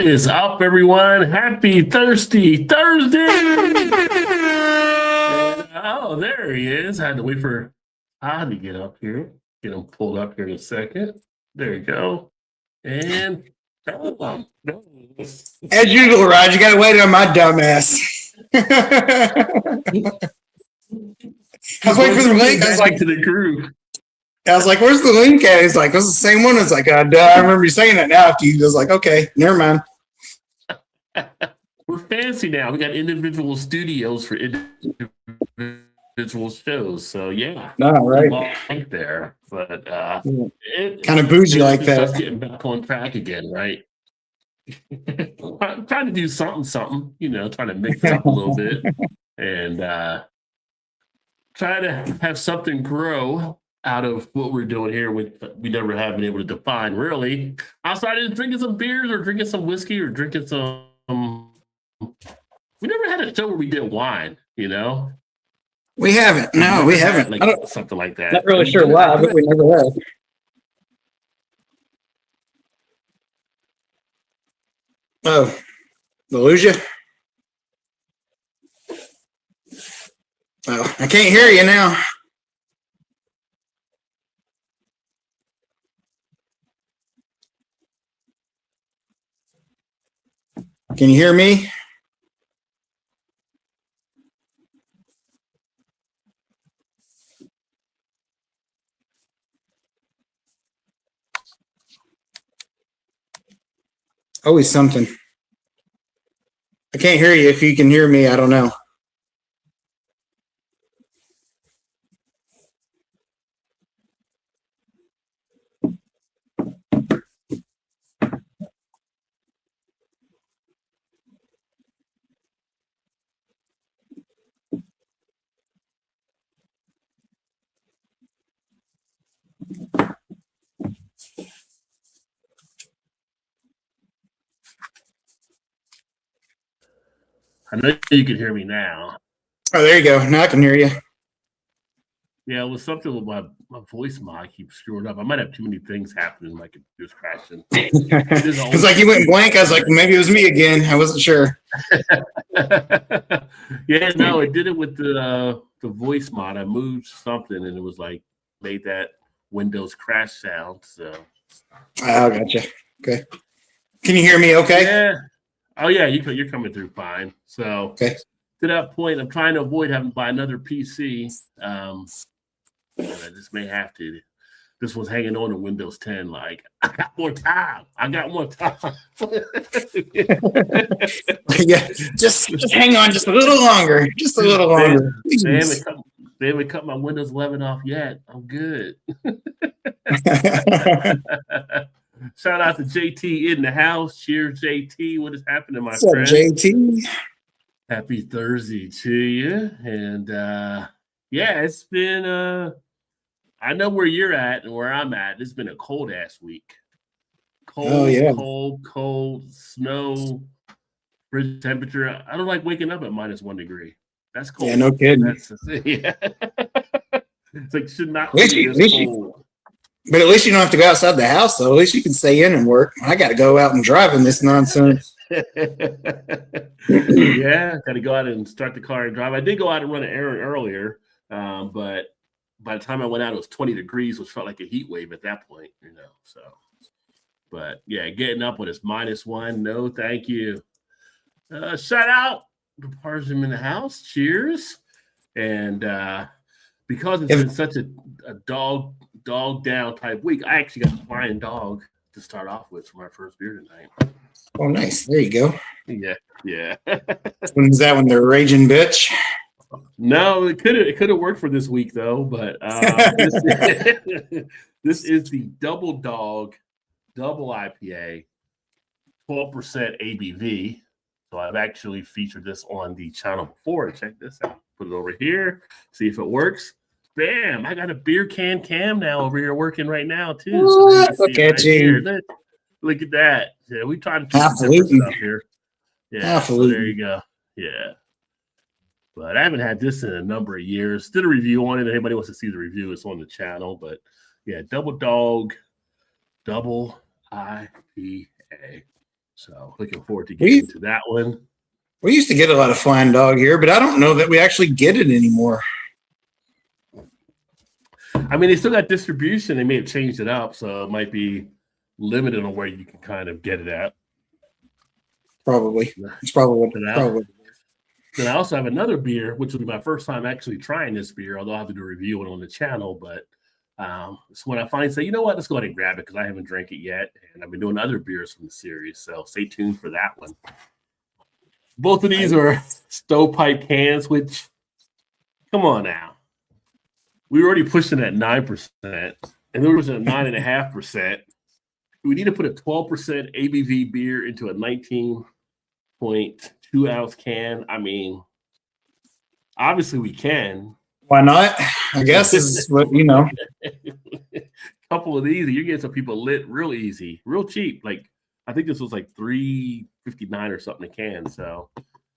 Is up, everyone? Happy Thirsty Thursday! Oh, there he is. I had to wait for Todd to get up here. Get him pulled up here in a second. There you go. And as usual, Rod, you got to wait on my dumb ass. I was waiting for the link. I was like, to the group. I was like, "Where's the link at?" He's like, "It's the same one." It's like, "I remember you saying that now." After you, was like, "Okay, never mind." We're fancy now. We got individual studios for individual shows. So yeah, right right there. But kind of bougie like that. Just getting back on track again, right? Trying to do something, trying to mix it up a little bit and try to have something grow out of what we're doing here. We never have been able to define really outside of drinking some beers or drinking some whiskey or drinking some. We never had a show where we did wine, We haven't. No, we haven't. Like, something like that. Not really sure why, but we never have. Oh, the lose you? Oh, I can't hear you now. Can you hear me? Always something. I can't hear you. If you can hear me, I don't know. I know you can hear me now. Oh, there you go. Now I can hear you. Yeah, it was something with my voice mic keeps screwing up. I might have too many things happening. My computer's crashing. It's like you went blank. I was like, maybe it was me again. I wasn't sure. Yeah, no, it did it with the voice mod. I moved something and it was like made that Windows crash sound. So. Oh, gotcha. Okay. Can you hear me? Okay. Yeah. Oh yeah, you're coming through fine. So okay. To that point, I'm trying to avoid having to buy another PC. I just may have to. This was hanging on to Windows 10. Like, I got more time. Yeah, just hang on just a little longer. Just a little longer. They haven't cut my Windows 11 off yet. I'm good. Shout out to JT in the house. Cheers, JT. What is happening, my friend? What's up, JT? Happy Thursday to you. And yeah, it's been I know where you're at and where I'm at. It's been a cold ass week. Cold, snow, fridge temperature. I don't like waking up at -1 degree. That's cold. Yeah, no kidding. Yeah. It's like should not be this cold. But at least you don't have to go outside the house, though. At least you can stay in and work. I got to go out and drive in this nonsense. Yeah, got to go out and start the car and drive. I did go out and run an errand earlier, but by the time I went out, it was 20 degrees, which felt like a heat wave at that point, So, but yeah, getting up when it's -1, no, thank you. Shout out to Parsim in the house. Cheers, and because it's been such a dog down type week, I actually got a flying dog to start off with for my first beer tonight. Oh, nice. There you go. Yeah. When's that when they're raging bitch? No, it could have worked for this week though, but this is the Double Dog Double IPA, 12% ABV. So I've actually featured this on the channel before. Check this out. Put it over here. See if it works. Bam! I got a beer can cam now over here working right now too. So look at you! Look at that. Yeah, we try to keep stuff here. Yeah, so there you go. Yeah, but I haven't had this in a number of years. Did a review on it. If anybody wants to see the review, it's on the channel. But yeah, Double Dog, Double IPA. So looking forward to getting into that one. We used to get a lot of Flying Dog here, but I don't know that we actually get it anymore. I mean, they still got distribution. They may have changed it up, so it might be limited on where you can kind of get it at. Probably. It's probably. Then I also have another beer, which will be my first time actually trying this beer, although I have to do a review on the channel. But it's when I finally say, you know what, let's go ahead and grab it because I haven't drank it yet. And I've been doing other beers from the series. So stay tuned for that one. Both of these are stovepipe cans, which, come on now. We were already pushing at 9%, and there was a 9.5%. We need to put a 12% ABV beer into a 19.2 ounce can. I mean, obviously we can. Why not? I guess this is what, A couple of these, you're getting some people lit real easy, real cheap. Like, I think this was like $3.59 or something a can. So,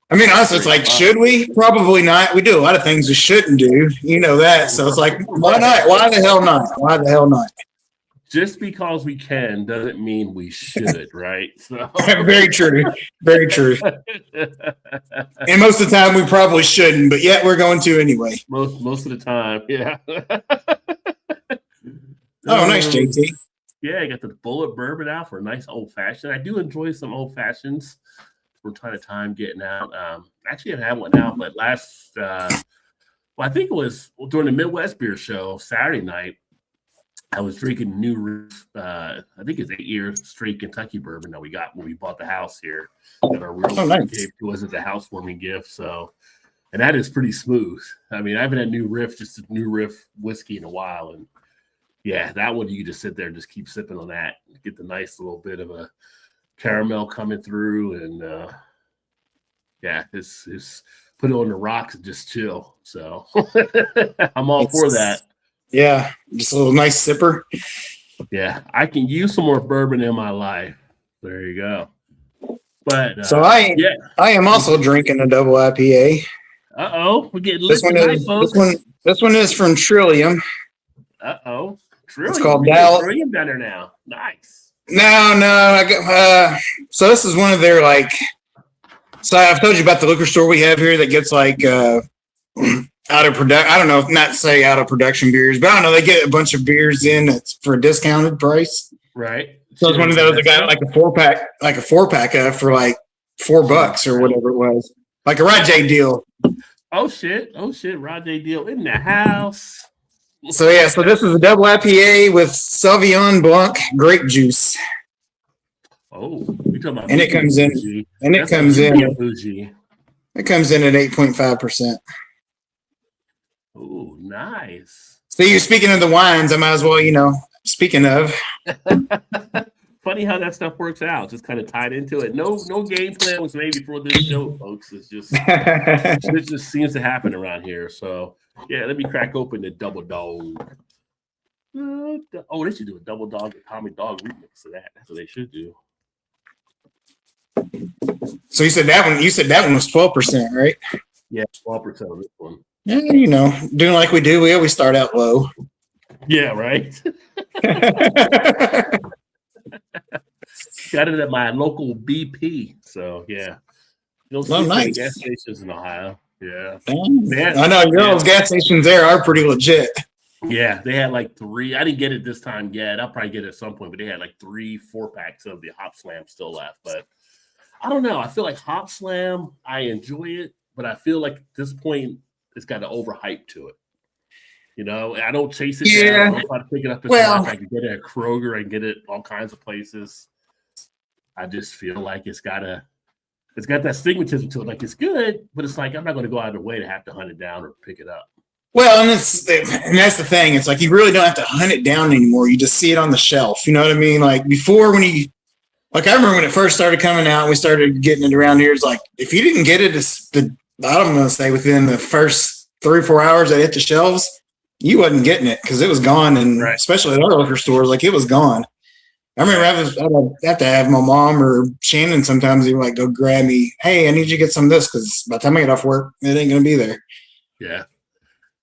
I mean, honestly, it's like, should we? Probably not. We do a lot of things we shouldn't do. You know that. So it's like, why not? Why the hell not? Why the hell not? Just because we can doesn't mean we should, right? So. Very true. Very true. And most of the time we probably shouldn't, but yet we're going to anyway. Most of the time, yeah. Oh, nice, JT. Yeah, I got the Bullet Bourbon out for a nice old fashioned. I do enjoy some old fashions from time to time getting out. Actually, I had one out, but I think it was during the Midwest Beer Show Saturday night. I was drinking New Riff. I think it's 8-year straight Kentucky bourbon that we got when we bought the house here. That our realtor gave to us as a housewarming gift. So, and that is pretty smooth. I mean, I haven't had New Riff, just a New Riff whiskey in a while, and yeah, that one you just sit there and just keep sipping on that. Get the nice little bit of a caramel coming through, and yeah, it's put it on the rocks and just chill. So I'm all for that. Yeah, just a little nice sipper. Yeah, I can use some more bourbon in my life. There you go. But so I am also drinking a double IPA. We're getting lit tonight, folks. This one is from Trillium. Trillium. It's called Dallas. Trillium better now. Nice. No. So this is one of their So I've told you about the liquor store we have here that gets out of production. I don't know, not say out of production beers, but I don't know. They get a bunch of beers in for a discounted price. Right. So it's one of those that got a 4-pack for like $4 or whatever it was, like a Rajay deal. Oh shit! Rajay deal in the house. So yeah, so this is a double IPA with Sauvignon Blanc grape juice. Oh, you're talking about it comes in. And it comes in. It comes in at 8.5%. Oh, nice. So you're speaking of the wines, I might as well, speaking of. Funny how that stuff works out. Just kind of tied into it. No game plan was made before this show, folks. It's just it just seems to happen around here. So yeah, let me crack open the Double Dog. They should do a Double Dog and Tommy Dog remix of that. That's what they should do. So you said that one was 12%, right? Yeah, 12% of this one. Yeah, doing like we do, we always start out low. Yeah, right. Got it at my local BP. So yeah. Nice. Gas stations in Ohio. Yeah. Man, I know those gas stations there are pretty legit. Yeah, they had like 3. I didn't get it this time yet. I'll probably get it at some point, but they had like 3 4-packs of the Hop Slam still left. But I don't know. I feel like Hop Slam, I enjoy it, but I feel like at this point it's got an overhype to it. I don't chase it down. I don't try to pick it up as much. I can get it at Kroger. I can get it all kinds of places. I just feel like it's got that stigmatism to it. Like, it's good, but it's like I'm not going to go out of the way to have to hunt it down or pick it up. Well, and that's the thing. It's like you really don't have to hunt it down anymore. You just see it on the shelf. You know what I mean? Like before, I remember when it first started coming out, we started getting it around here. It's like if you didn't get it, I'm going to say within the first 3 or 4 hours that hit the shelves, you wasn't getting it because it was gone, and especially at our liquor stores, like it was gone. I remember I would have to have my mom or Shannon sometimes even go grab me. Hey, I need you to get some of this because by the time I get off work, it ain't going to be there. Yeah.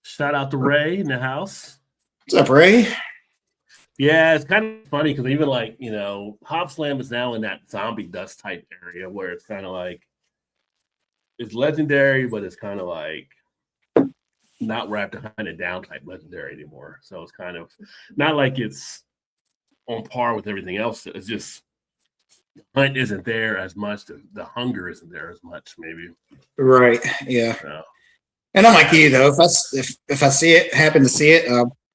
Shout out to Ray in the house. What's up, Ray? Yeah, it's kind of funny because even like, Hop Slam is now in that zombie dust type area where it's kind of like it's legendary, but it's kind of like not where I have to hunt it down type legendary anymore. So it's kind of not like it's on par with everything else. It's just hunt isn't there as much. The hunger isn't there as much, maybe. Right. Yeah. So, And I'm like you though. If I see it, happen to see it,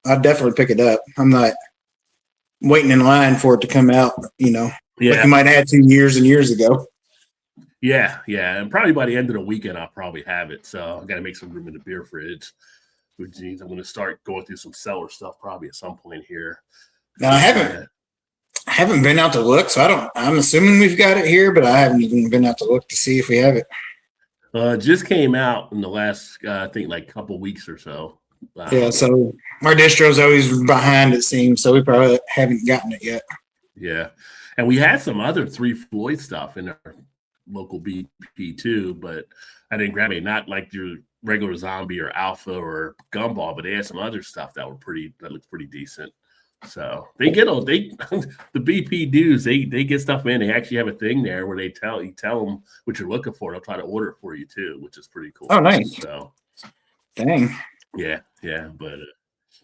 I'll definitely pick it up. I'm not waiting in line for it to come out. Like you might have had 2 years and years ago. Yeah, and probably by the end of the weekend, I'll probably have it. So I got to make some room in the beer fridge, which means I'm going to start going through some cellar stuff probably at some point here. Now I haven't been out to look, so I'm assuming we've got it here, but I haven't even been out to look to see if we have it. Just came out in the last, I think, like couple weeks or so. Yeah, so our distro's always behind, it seems, so we probably haven't gotten it yet. Yeah, and we had some other Three Floyd stuff in our local BP too, but I didn't grab it. Not like your regular zombie or alpha or gumball, but they had some other stuff that looked pretty decent. So they get the BP dudes, they get stuff in. They actually have a thing there where you tell them what you're looking for. They'll try to order it for you too, which is pretty cool. Oh, nice. So dang. Yeah, but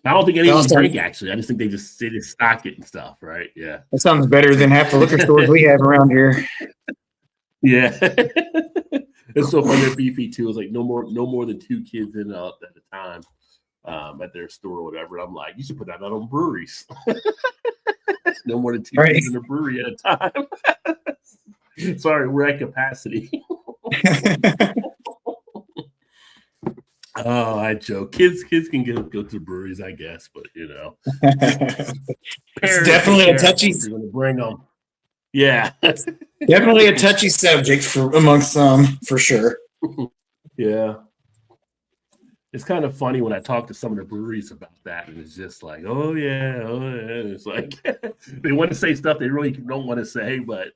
I don't think anyone drink actually. I just think they just stock it and stuff, right? Yeah. That sounds better than half the liquor stores we have around here. Yeah. It's so funny that BP too is like no more than 2 kids in at a time at their store or whatever. I'm like, you should put that out on breweries. No more than 2 kids in a brewery at a time. Sorry, we're at capacity. Oh, I joke. Kids can go to breweries, I guess, but it's definitely a touchy. You're going to bring them. Yeah, definitely a touchy subject amongst some, for sure. Yeah, it's kind of funny when I talk to some of the breweries about that, and it's just like, oh yeah. It's like they want to say stuff they really don't want to say, but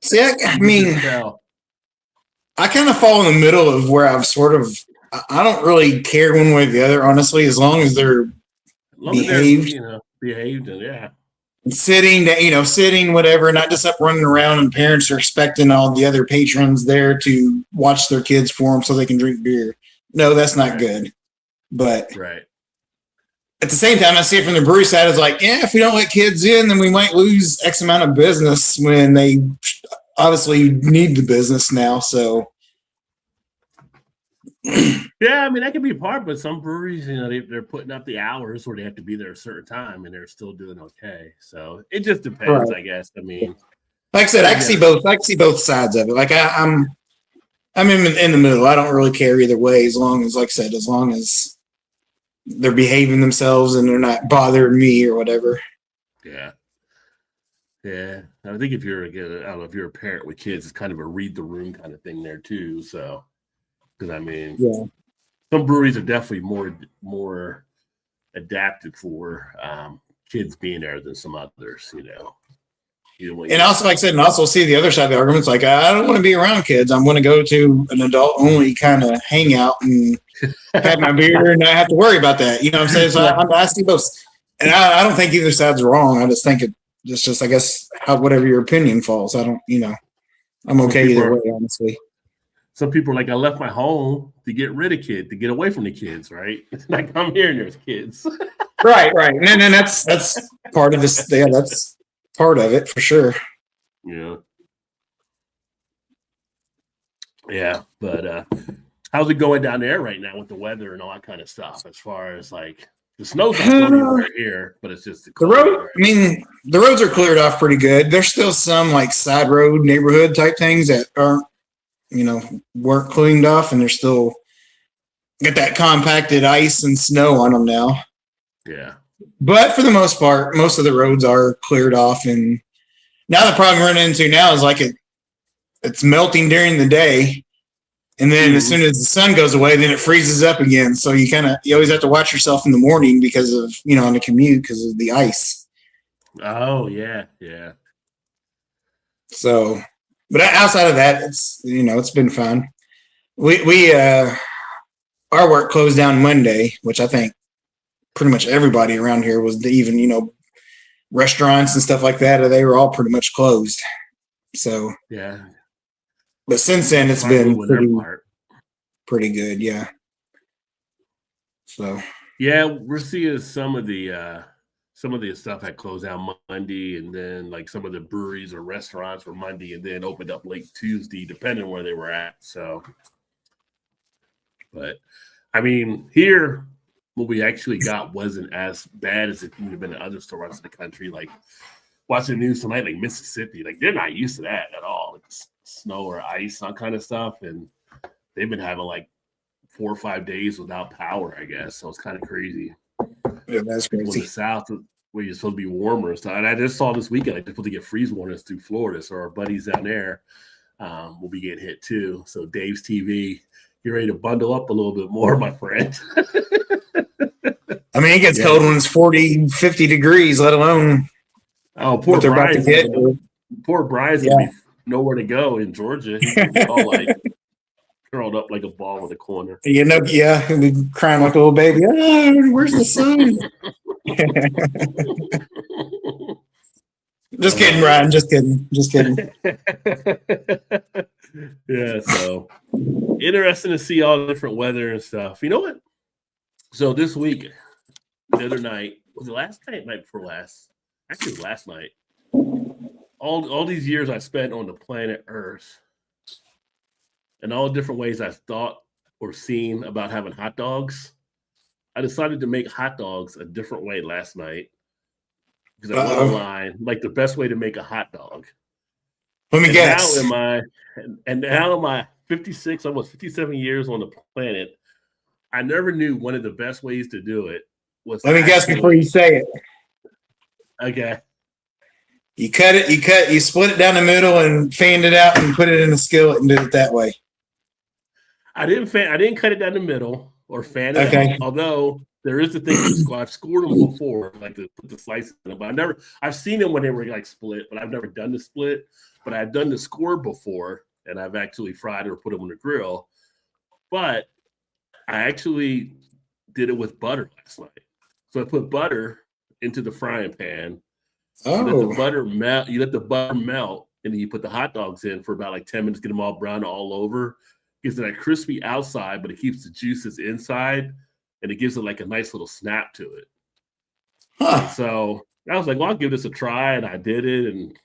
see, I mean, I kind of fall in the middle of where I've sort of. I don't really care one way or the other, honestly, as long as they're behaved. Behaved, and yeah. Sitting, whatever, not just up running around and parents are expecting all the other patrons there to watch their kids for them so they can drink beer. No, that's not good. But at the same time, I see it from the brewery side. It's like, yeah, if we don't let kids in, then we might lose X amount of business when they obviously need the business now. So. Yeah, I mean that could be a part, but some breweries, they're putting up the hours where they have to be there a certain time, and they're still doing okay. So it just depends, I guess. I mean, like I said, I can see both. I can see both sides of it. Like I'm in the middle. I don't really care either way, as long as, like I said, as long as they're behaving themselves and they're not bothering me or whatever. Yeah. I think if you're if you're a parent with kids, it's kind of a read the room kind of thing there too. So. Because I mean, some breweries are definitely more adapted for kids being there than some others, And also, like I said, and also see the other side of the argument. It's like, I don't want to be around kids. I'm going to go to an adult-only kind of hangout and have my beer and not have to worry about that. You know what I'm saying? So I see both. And I don't think either side's wrong. I just think it's just, I guess, whatever your opinion falls. I don't, I'm okay either way, honestly. Some people are like, I left my home to get rid of kids, to get away from the kids, right? It's like, I'm here and there's kids. Right. And then that's part of this. Yeah, that's part of it for sure. Yeah. But how's it going down there right now with the weather and all that kind of stuff? As far as like the snow's not going anywhere here, but it's just the road. Right? I mean, the roads are cleared off pretty good. There's still some like side road neighborhood type things that aren't, weren't cleaned off, and they're still got that compacted ice and snow on them now. Yeah. But for the most part, most of the roads are cleared off. And now the problem we're running into now is like it's melting during the day. And then as soon as the sun goes away, then it freezes up again. So you always have to watch yourself in the morning because of, on the commute because of the ice. Oh, yeah. So, but outside of that, it's, it's been fun. We our work closed down Monday, which I think pretty much everybody around here was even, restaurants and stuff like that, they were all pretty much closed. So, yeah. but since then it's Smart been move on their part. pretty good. Yeah. So, Yeah, we're seeing some of the stuff had closed down Monday, and then like some of the breweries or restaurants were Monday, and then opened up late Tuesday, depending on where they were at. So, but I mean, here what we actually got wasn't as bad as it would have been in other stores in the country. Like watching the news tonight, like Mississippi, like they're not used to that at all, like snow or ice, that kind of stuff, and they've been having like 4 or 5 days without power, I guess. So it's kind of crazy. yeah, that's In crazy. the South, where you're supposed to be warmer and stuff. And I just saw this weekend, like they're supposed to get freeze warnings through Florida. So our buddies down there will be getting hit too. So Dave's TV, you're ready to bundle up a little bit more, my friend. I mean, it gets cold when it's 40, 50 degrees, let alone poor what they're about to Brian's get. poor Brian's gonna be nowhere to go in Georgia. He's all like curled up like a ball in the corner. Yeah, he'll be crying like a little baby. Oh, where's the sun? Just kidding, Ryan. Just kidding. Yeah, so interesting to see all the different weather and stuff. You know what? So this week, the other night, was it last night? Night before last? Actually, it was last night. All these years I spent on the planet Earth, and all the different ways I've thought or seen about having hot dogs, I decided to make hot dogs a different way last night. Because I went online, like the best way to make a hot dog. Let me guess. Now in my 56, almost 57 years on the planet, I never knew one of the best ways to do it was. Let me guess before you say it. Okay. You split it down the middle and fanned it out and put it in a skillet and did it that way. I didn't cut it down the middle or fan it out. Although there is the thing I've scored them before, like to put the slices in them. But I've seen them when they were like split, but I've never done the split. But I've done the score before, and I've actually fried or put them on the grill. But I actually did it with butter last night. So I put butter into the frying pan. You let the butter melt, and then you put the hot dogs in for about like 10 minutes, get them all brown all over. Gives it a crispy outside, but it keeps the juices inside, and it gives it like a nice little snap to it. So I was like, well, I'll give this a try, and I did it, and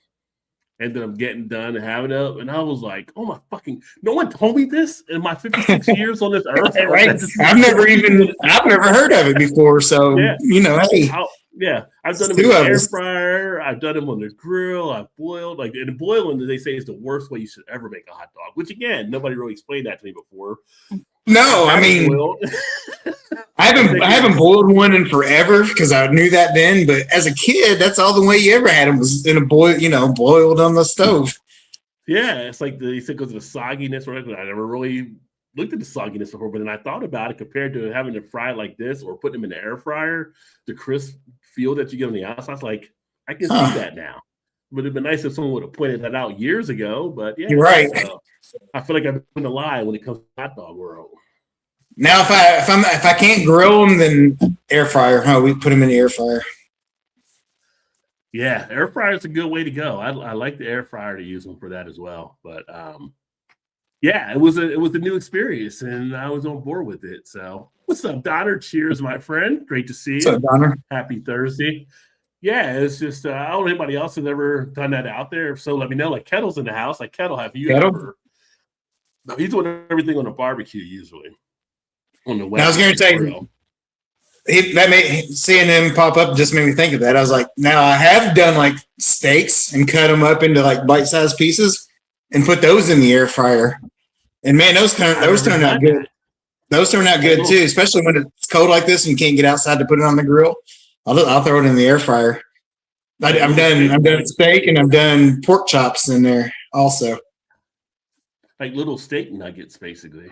ended up getting done and having it. And I was like, oh my fucking, no one told me this in my 56 years on this earth. Right. I've never heard of it before. So, hey. I've done them in the air fryer. I've done them on the grill. I've boiled. And boiling, they say, is the worst way you should ever make a hot dog, which again, nobody really explained that to me before. No, I mean, I haven't boiled one in forever because I knew that then. But as a kid, that's all the way you ever had them was in a boiled on the stove. Yeah, it's like they said because of the sogginess. Right? I never really looked at the sogginess before, but then I thought about it compared to having to fry like this or putting them in the air fryer, the crisp feel that you get on the outside. I was like, I can see that now. But it'd been nice if someone would have pointed that out years ago. But yeah, you're right. I feel like I've been a lie when it comes to hot dog world. Now, if I can't grill them, then air fryer. We put them in the air fryer. Yeah, air fryer is a good way to go. I like the air fryer to use them for that as well. But yeah, it was a new experience, and I was on board with it. So, what's up, Donner? Cheers, my friend. Great to see you. What's up, Donner? Happy Thursday. Yeah, it's just I don't know anybody else has ever done that out there. If so, let me know. Like Kettle's in the house. Like Kettle, have you ever? No, he's doing everything on a barbecue usually. On the I was going to say seeing him pop up just made me think of that. I was like, now I have done like steaks and cut them up into like bite-sized pieces and put those in the air fryer. And man, those turned out good. Those turn out good too, especially when it's cold like this and you can't get outside to put it on the grill. I'll throw it in the air fryer. I've done steak and I've done pork chops in there also. Like little steak nuggets, basically.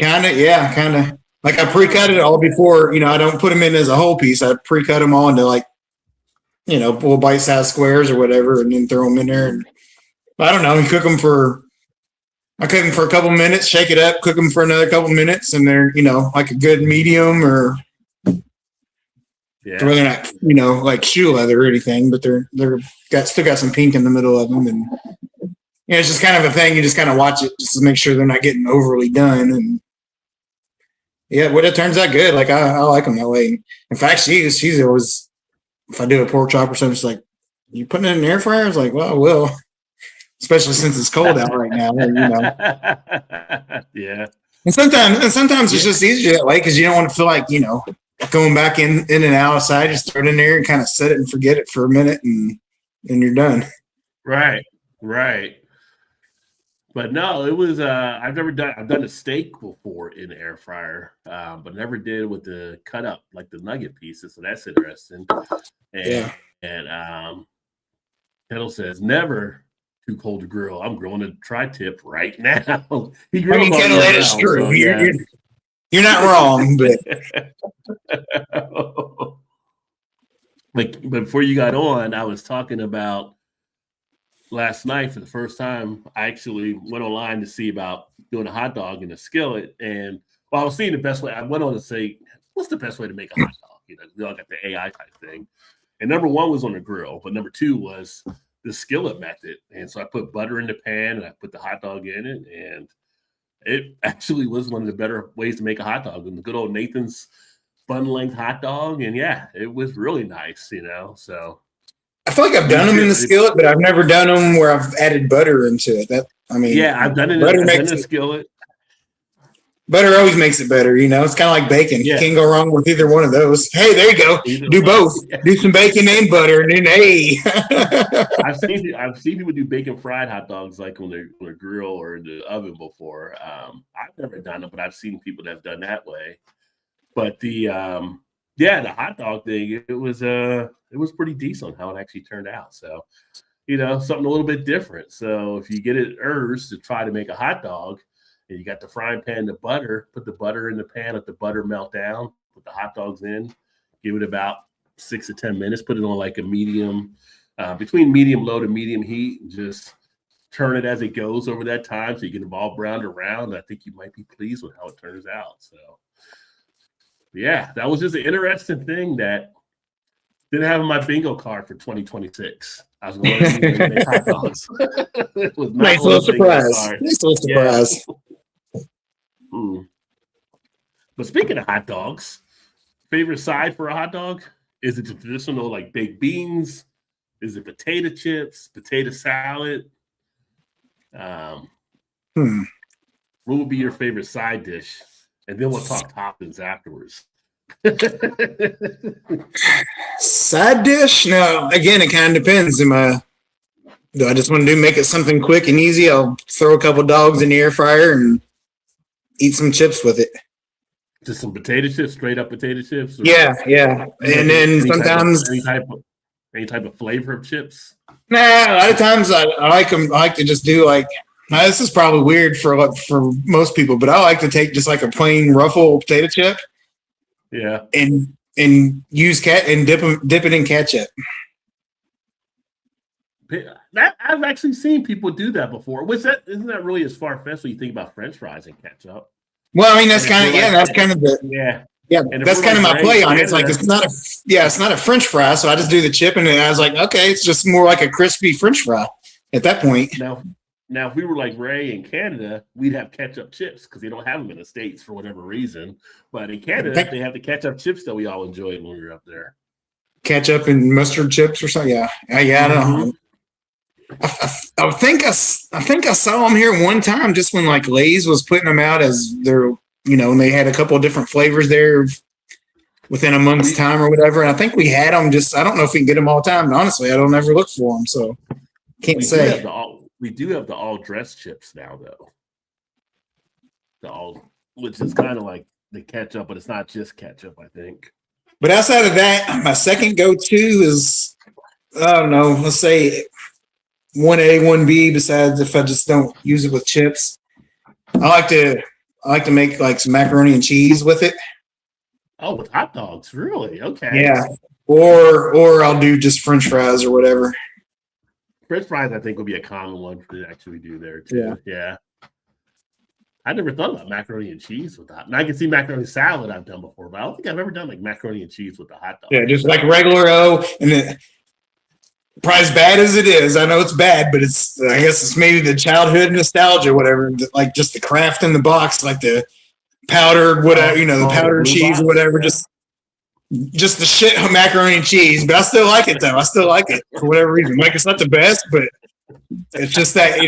Kind of. Like I pre-cut it all before, I don't put them in as a whole piece. I pre-cut them all into like, little bite-sized squares or whatever, and then throw them in there. And I don't know. I cook them for a couple minutes, shake it up, cook them for another couple minutes, and they're, like a good medium or Yeah. To where they're not, like shoe leather or anything, but they're still got some pink in the middle of them, and it's just kind of a thing. You just kind of watch it just to make sure they're not getting overly done, and but it turns out good. Like I like them that way. In fact, she's always, if I do a pork chop or something, she's like, "You putting it in an air fryer?" I was like, "Well, I will." Especially since it's cold out right now, Yeah. And sometimes it's just easier that way because you don't want to feel like going back in and outside. Just throw it in there and kind of set it and forget it for a minute, and you're done. Right. But no, it was. I've done a steak before in the air fryer, but never did with the cut up like the nugget pieces. So that's interesting. And Kettle says never too cold to grill. I'm grilling a tri-tip right now. He grills all year round, so, yeah. You're not wrong, but before you got on, I was talking about last night for the first time. I actually went online to see about doing a hot dog in a skillet, and I was seeing the best way. I went on to say, what's the best way to make a hot dog? They all got the AI type thing, and number one was on the grill, but number two was the skillet method. And so I put butter in the pan and I put the hot dog in it, and it actually was one of the better ways to make a hot dog. And the good old Nathan's fun length hot dog, and yeah, it was really nice, So I feel like I've done them in the skillet, but I've never done them where I've added butter into it. I've done it in the skillet. Butter always makes it better, It's kind of like bacon. Yeah. You can't go wrong with either one of those. Hey, there you go. Do both. Yeah. Do some bacon and butter, and then hey. I've seen people do bacon fried hot dogs like on the grill or in the oven before. I've never done it, but I've seen people that have done that way. But the hot dog thing, it was pretty decent how it actually turned out. So, something a little bit different. So if you get it to try to make a hot dog, and you got the frying pan, the butter, put the butter in the pan, let the butter melt down, put the hot dogs in, give it about 6 to 10 minutes, put it on like a medium, between medium low to medium heat, and just turn it as it goes over that time so you get them all browned around. I think you might be pleased with how it turns out. So, yeah, that was just an interesting thing that didn't have on my bingo card for 2026. I was going to make hot dogs. It was nice little surprise. Nice little surprise. Yeah. But speaking of hot dogs, favorite side for a hot dog? Is it the traditional like baked beans? Is it potato chips, potato salad? What would be your favorite side dish? And then we'll talk toppings afterwards. Side dish? No, again, it kind of depends. Do I just want to make it something quick and easy? I'll throw a couple dogs in the air fryer and eat some chips with it. Just some potato chips, straight up potato chips? Yeah. And then sometimes any type of flavor of chips? Nah, a lot of times I like them. I like to just do like, this is probably weird for most people, but I like to take just like a plain Ruffle potato chip. Yeah. And use dip it in ketchup. That I've actually seen people do that before. Isn't that really as far-fetched when you think about French fries and ketchup? Well, I mean that's kind of that's kind of the that's kind of my play on it. It's like it's not a French fry, so I just do the chip, and I was like, okay, it's just more like a crispy French fry at that point. Now, if we were like Ray in Canada, we'd have ketchup chips because they don't have them in the States for whatever reason. But in Canada, they have the ketchup chips that we all enjoyed when we were up there. Ketchup and mustard chips or something. Yeah. I don't know. I think I saw them here one time just when like Lay's was putting them out as their, and they had a couple of different flavors there within a month's time or whatever. And I think we had them I don't know if we can get them all the time. And honestly, I don't ever look for them. So can't say. We do have the all dressed chips now though. Which is kind of like the ketchup, but it's not just ketchup, I think. But outside of that, my second go-to is, I don't know, let's say 1A, 1B, besides if I just don't use it with chips. I like to make like some macaroni and cheese with it. Oh, with hot dogs, really? Okay. Yeah. Or I'll do just French fries or whatever. French fries, I think, would be a common one to actually do there too. Yeah. I never thought about macaroni and cheese with that. And I can see macaroni salad I've done before, but I don't think I've ever done like macaroni and cheese with a hot dog. Yeah, just like regular and then probably as bad as it is. I know it's bad, but I guess it's maybe the childhood nostalgia, whatever. Like just the Kraft in the box, like the powdered whatever, the powdered cheese or whatever. Just the shit macaroni and cheese. But I still like it though. I still like it for whatever reason. Like it's not the best, but it's just that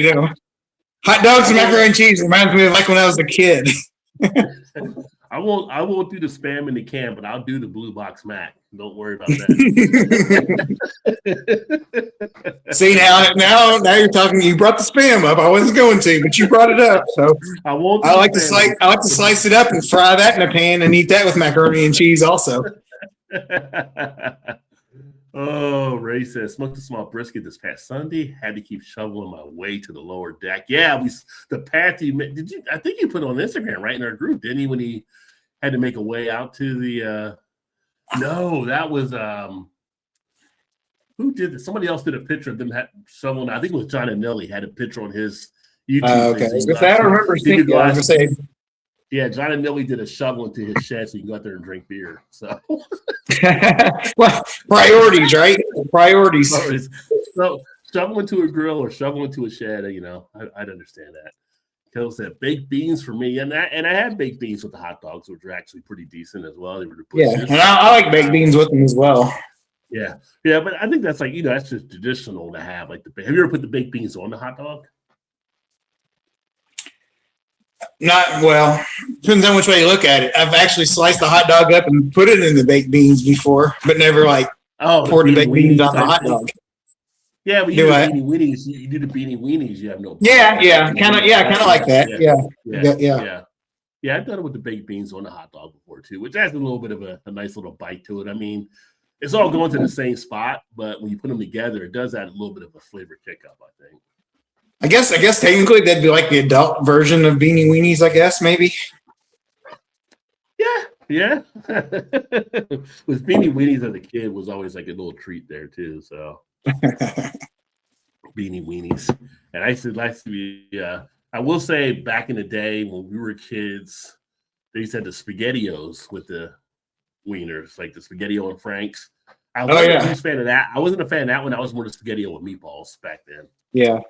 hot dogs and macaroni and cheese reminds me of like when I was a kid. I won't do the Spam in the can, but I'll do the blue box mac. Don't worry about that. See now you're talking. You brought the Spam up. I wasn't going to, but you brought it up. So I like to slice it up and fry that in a pan and eat that with macaroni and cheese also. Oh, Ray says, smoked a small brisket this past Sunday. Had to keep shoveling my way to the lower deck. Yeah, the path you made. I think you put it on Instagram, right, in our group, didn't he? When he had to make a way out to the. No, that was who did this? Somebody else did a picture of them shoveling. I think it was John and Nelly had a picture on his YouTube. Okay, if I remember seeing it, yeah, John and Millie did a shovel into his shed so you can go out there and drink beer. So, well, priorities, right? Priorities. So, shovel into a grill or shovel into a shed, I'd understand that. Kel said baked beans for me, and I had baked beans with the hot dogs, which were actually pretty decent as well. They were and I like baked beans with them as well. Yeah, but I think that's like that's just traditional to have. Like, have you ever put the baked beans on the hot dog? Not well. Depends on which way you look at it. I've actually sliced the hot dog up and put it in the baked beans before, but never poured the baked beans on the hot dog. Yeah, but you do the beanie weenies. You do the beanie weenies. You have no. Yeah, kind of like that. Yeah. I've done it with the baked beans on the hot dog before too, which adds a little bit of a nice little bite to it. I mean, it's all going to the same spot, but when you put them together, it does add a little bit of a flavor kick up, I think. I guess technically that'd be like the adult version of beanie weenies, I guess, maybe. Yeah. With beanie weenies as a kid was always like a little treat there too. So beanie weenies. And I used to be I will say back in the day when we were kids, they used to have the SpaghettiOs with the wieners, like the SpaghettiO and Frank's. I wasn't a huge fan of that. I wasn't a fan of that one. I was more the SpaghettiO with meatballs back then. Yeah.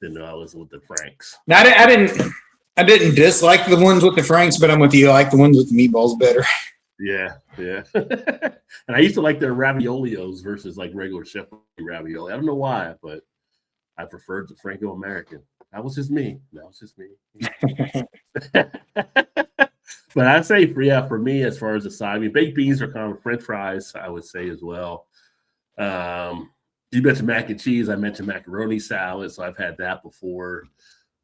Didn't know I was with the Franks. Now, I didn't dislike the ones with the Franks, but I'm with you. I like the ones with the meatballs better. Yeah. And I used to like their raviolios versus like regular chef ravioli. I don't know why, but I preferred the Franco-American. That was just me. But I'd say for me, as far as the side, baked beans are kind of French fries, I would say as well. You mentioned mac and cheese. I mentioned macaroni salad, so I've had that before.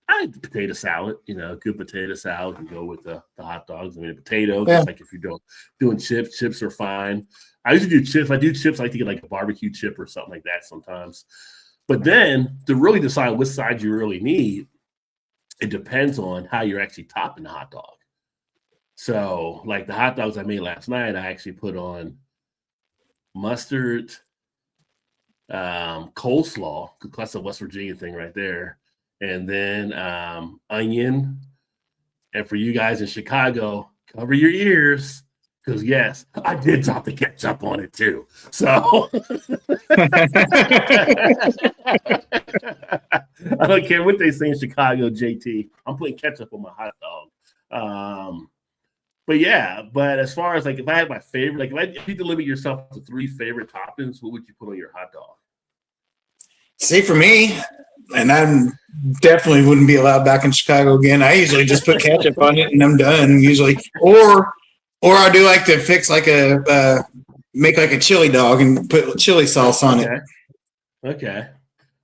I had potato salad, good potato salad can go with the hot dogs. I mean, potato, just like if you're doing chips are fine. I usually do chips. If I do chips, I like to get like a barbecue chip or something like that sometimes. But then to really decide which side you really need, it depends on how you're actually topping the hot dog. So, like the hot dogs I made last night, I actually put on mustard, coleslaw, because that's a West Virginia thing right there, and then onion. And for you guys in Chicago, cover your ears, because yes, I did drop the ketchup on it too. So I don't care what they say in Chicago, JT. I'm putting ketchup on my hot dog. But as far as like if I had my favorite, like if you could limit yourself to 3 favorite toppings, what would you put on your hot dog? See, for me, and I definitely wouldn't be allowed back in Chicago again. I usually just put ketchup on it and I'm done usually. Or I do like to fix like make like a chili dog and put chili sauce on it. Okay.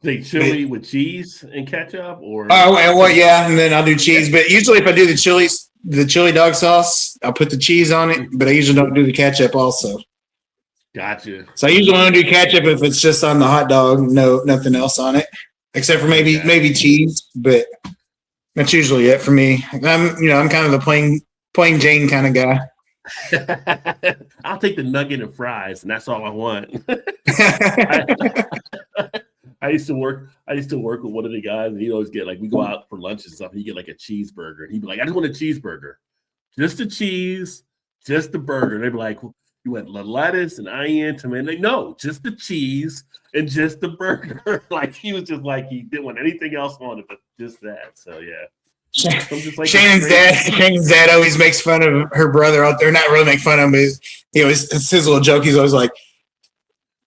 Like chili with cheese and ketchup, or and then I'll do cheese. But usually, if I do the chili dog sauce, I'll put the cheese on it. But I usually don't do the ketchup also. Gotcha. So I usually only do ketchup if it's just on the hot dog, nothing else on it, except for maybe cheese. But that's usually it for me. I'm kind of the plain Jane kind of guy. I'll take the nugget and fries, and that's all I want. I used to work with one of the guys, and he'd always get like we go out for lunch and stuff, and he'd get like a cheeseburger, and he'd be like, "I just want a cheeseburger, just the cheese, just the burger." And they'd be like, "You want lettuce and onion, tomato?" Like, no, just the cheese and just the burger. Like he was just like he didn't want anything else on it, but just that. So yeah. Like Shannon's dad always makes fun of her brother out there. Not really make fun of him, but it's his little joke. He's always like,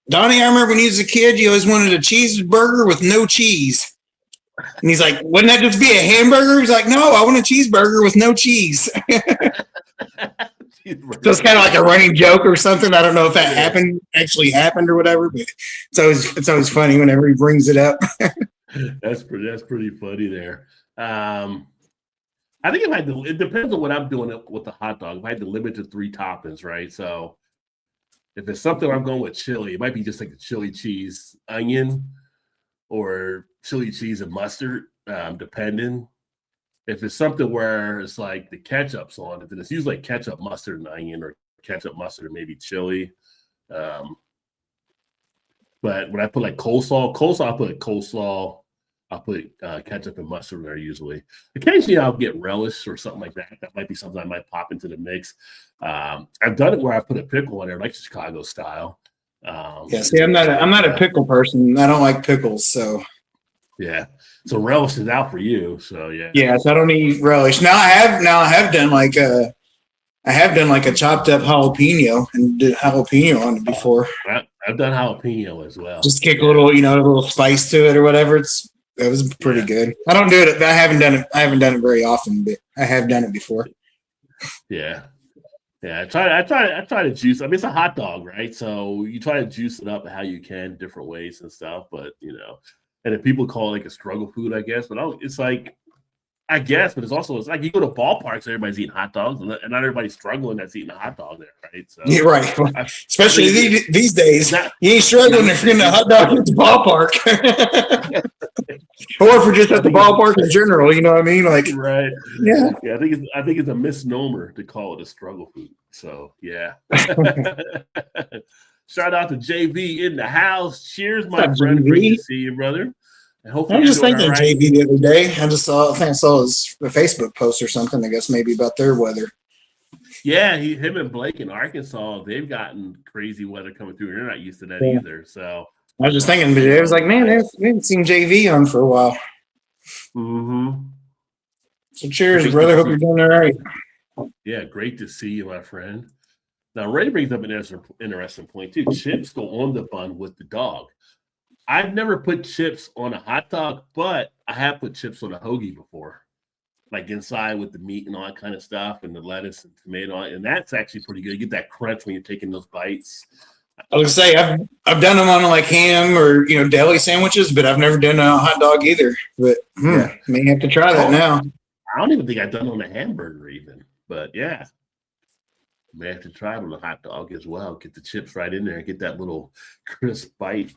Donnie, I remember when he was a kid, you always wanted a cheeseburger with no cheese. And he's like, wouldn't that just be a hamburger? He's like, no, I want a cheeseburger with no cheese. So it's kind of like a running joke or something. I don't know if that actually happened or whatever, but it's always funny whenever he brings it up. That's pretty funny there. I think it depends on what I'm doing with the hot dog. If I had to limit to 3 toppings, right? So if it's something where I'm going with chili, it might be just like a chili cheese onion or chili cheese and mustard, depending. If it's something where it's like the ketchup's on it, then it's usually like ketchup, mustard, and onion, or ketchup, mustard, and maybe chili. But when I put like coleslaw, I put coleslaw. I'll put ketchup and mustard in there usually. Occasionally, I'll get relish or something like that. That might be something I might pop into the mix. I've done it where I put a pickle in there, like Chicago style. See, I'm not a pickle person. I don't like pickles, so yeah. So relish is out for you. So yeah. Yes, I don't eat relish. I have done like a chopped up jalapeno and did jalapeno on it before. I've done jalapeno as well. Just kick a little spice to it or whatever. That was pretty good. I don't do it. I haven't done it very often, but I have done it before. Yeah. I try to juice. I mean, it's a hot dog, right? So you try to juice it up how you can, different ways and stuff. But and if people call it like a struggle food, I guess. But it's like, I guess, but it's like you go to ballparks, everybody's eating hot dogs, and not everybody's struggling that's eating a hot dog there, right? So yeah, right. Especially these days, you ain't struggling if you're in a hot dog at the ballpark, or if you're just at the ballpark in general. You know what I mean? Like, right? Yeah. I think it's a misnomer to call it a struggle food. So yeah. Shout out to JV in the house. Cheers, my friend. Great to see you, brother. I was just thinking of JV the other day. I think I saw his Facebook post or something, I guess maybe about their weather. Yeah, him and Blake in Arkansas, they've gotten crazy weather coming through. They're not used to that either. So I was just thinking, but it was like, man, we haven't seen JV on for a while. Mm-hmm. So cheers, brother. Hope you're doing all right. Yeah, great to see you, my friend. Now, Ray brings up an interesting point, too. Chips go on the bun with the dog. I've never put chips on a hot dog, but I have put chips on a hoagie before, like inside with the meat and all that kind of stuff, and the lettuce and tomato, and that's actually pretty good. You get that crunch when you're taking those bites. I was gonna say I've done them on like ham or deli sandwiches, but I've never done a hot dog either. But may have to try that now. I don't even think I've done it on a hamburger even, but yeah, may have to try it on a hot dog as well. Get the chips right in there and get that little crisp bite.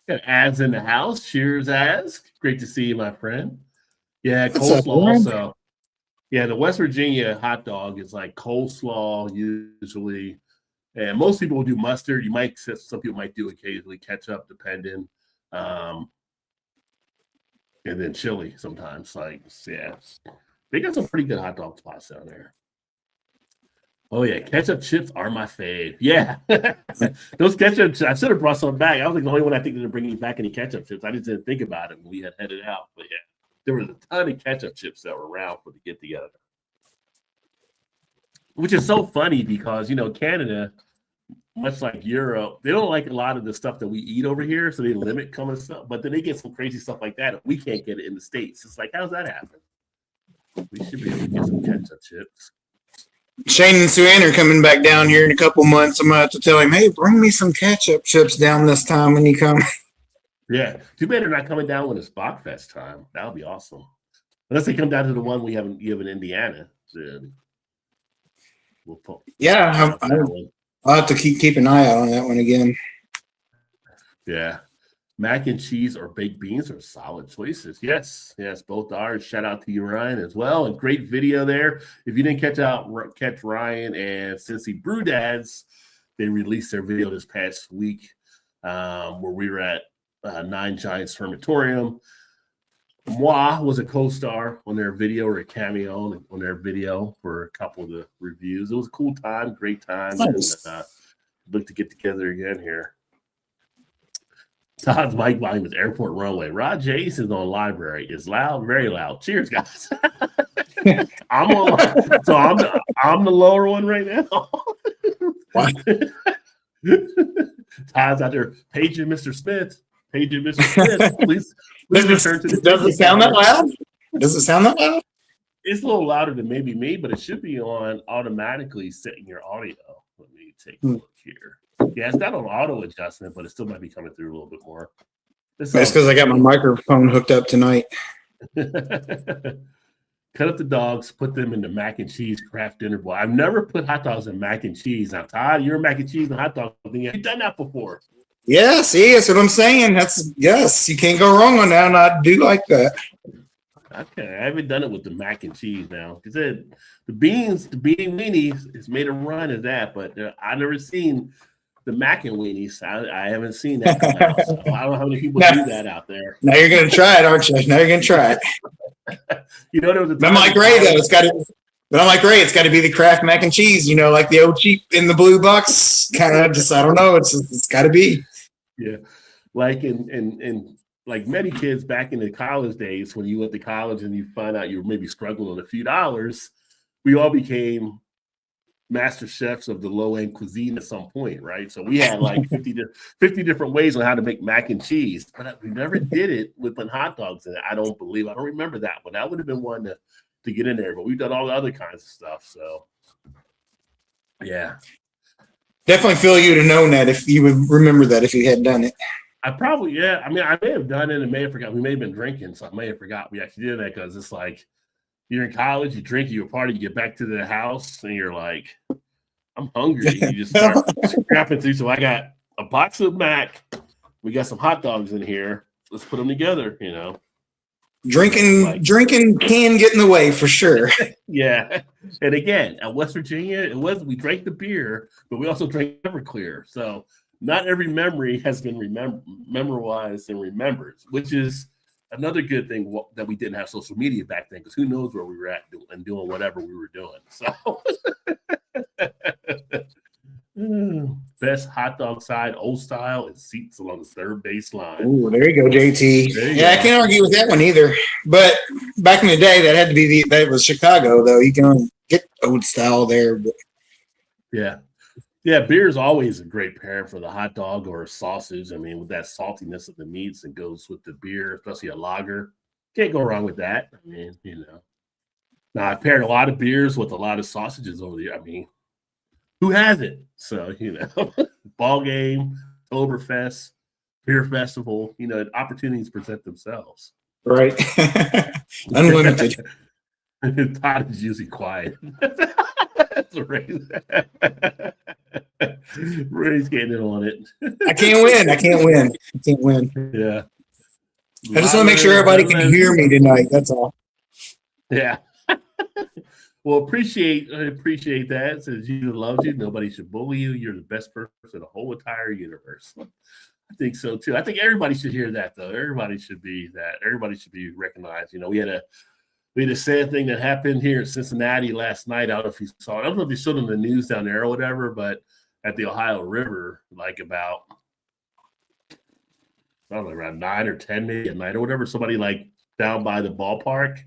Got Az in the house. Cheers, Az. Great to see you, my friend. Yeah, coleslaw also. Yeah, the West Virginia hot dog is like coleslaw usually. And most people will do mustard. Some people might do occasionally ketchup, depending. And then chili sometimes. Like, yeah. They got some pretty good hot dog spots down there. Oh, yeah. Ketchup chips are my fave. Yeah. Those ketchup chips, I should have brought some back. I was like the only one I think that are bringing back any ketchup chips. I just didn't think about it when we had headed out. But yeah, there was a ton of ketchup chips that were around for the get together. Which is so funny because, Canada, much like Europe, they don't like a lot of the stuff that we eat over here. So they limit coming stuff. But then they get some crazy stuff like that. We can't get it in the States. It's like, how's that happen? We should be able to get some ketchup chips. Shane and Sue Ann are coming back down here in a couple months. I'm going to have to tell him, hey, bring me some ketchup chips down this time when you come. Yeah. Too bad they're not coming down when it's Bachfest time. That would be awesome. Unless they come down to the one you have in Indiana. Then we'll put I'll have to keep an eye out on that one again. Yeah. Mac and cheese or baked beans are solid choices. Yes, both are. Shout out to you, Ryan, as well. And great video there. If you didn't catch Ryan and Cincy Brewdads, they released their video this past week where we were at Nine Giants Fermentorium. Moi was a co-star on their video or a cameo on their video for a couple of the reviews. It was a cool time, great time. Nice. And look to get together again here. Todd's mic volume is airport runway. Rod Jason's on library. It's loud, very loud. Cheers, guys. I'm on, so I'm the lower one right now. Todd's out there paging Mr. Smith. Paging Mr. Smith. Please return to the. Does it sound that loud? Does it sound that loud? It's a little louder than maybe me, but it should be on automatically setting your audio. Let me take a look here. Yeah, it's not on auto adjustment, but it still might be coming through a little bit more. That's because I got my microphone hooked up tonight. Cut up the dogs, put them in the mac and cheese craft dinner bowl. I've never put hot dogs in mac and cheese. Now, Todd, you're a mac and cheese and hot dog thing. You've done that before. Yeah, see, that's what I'm saying. Yes, you can't go wrong on that, and I do like that. Okay, I haven't done it with the mac and cheese now. Because the bean weenies has made a run at that, but I've never seen the mac and weenies. I haven't seen that come out. So I don't know how many people do that out there. Now you're going to try it, aren't you? Now you're going to try it. There was a time. I'm like Ray, though. It's got to be the Kraft mac and cheese, like the old cheap in the blue box. Kind of just, I don't know. It's got to be. Yeah. Like in like many kids back in the college days, when you went to college and you find out you were maybe struggling on a few dollars, we all became master chefs of the low-end cuisine at some point, right? So we had like 50 different ways on how to make mac and cheese, but we never did it with putting hot dogs in it. I don't remember that one. That would have been one to get in there, but we've done all the other kinds of stuff. So yeah. Definitely feel you'd have known that if you would remember that if you had done it. I probably, yeah. I mean, I may have done it and may have forgot. We may have been drinking, so I may have forgot we actually did that because it's like you're in college, you drink, you party, you get back to the house, and you're like, I'm hungry. You just start scrapping through. So I got a box of mac. We got some hot dogs in here. Let's put them together, Drinking can get in the way for sure. Yeah. And again, at West Virginia, we drank the beer, but we also drank Everclear. So not every memory has been memorized and remembered, which is another good thing that we didn't have social media back then, because who knows where we were at and doing whatever we were doing. So best hot dog side, old style, and seats along the third base line. Ooh, there you go, JT. I can't argue with that one either. But back in the day, that had to be that was Chicago, though. You can only get old style there. But. Yeah. Yeah, beer is always a great pairing for the hot dog or a sausage. I mean, with that saltiness of the meats that goes with the beer, especially a lager. Can't go wrong with that. I mean, Now, I've paired a lot of beers with a lot of sausages over there. I mean, who hasn't? So, ball game, Oktoberfest, beer festival, opportunities present themselves. Right. Unlimited. Todd is usually quiet. That's Ray's getting in on it. I can't win. Yeah. I just want to make sure everybody can hear me tonight. That's all. Yeah. Well, appreciate that. Says you loves you. Nobody should bully you. You're the best person in the whole entire universe. I think so too. I think everybody should hear that, though. Everybody should be that. Everybody should be recognized. We had a sad thing that happened here in Cincinnati last night. I don't know if you saw it. I don't know if you showed on the news down there or whatever, but at the Ohio River, like about, I don't know, around 9 or 10 maybe at night or whatever, somebody like down by the ballpark,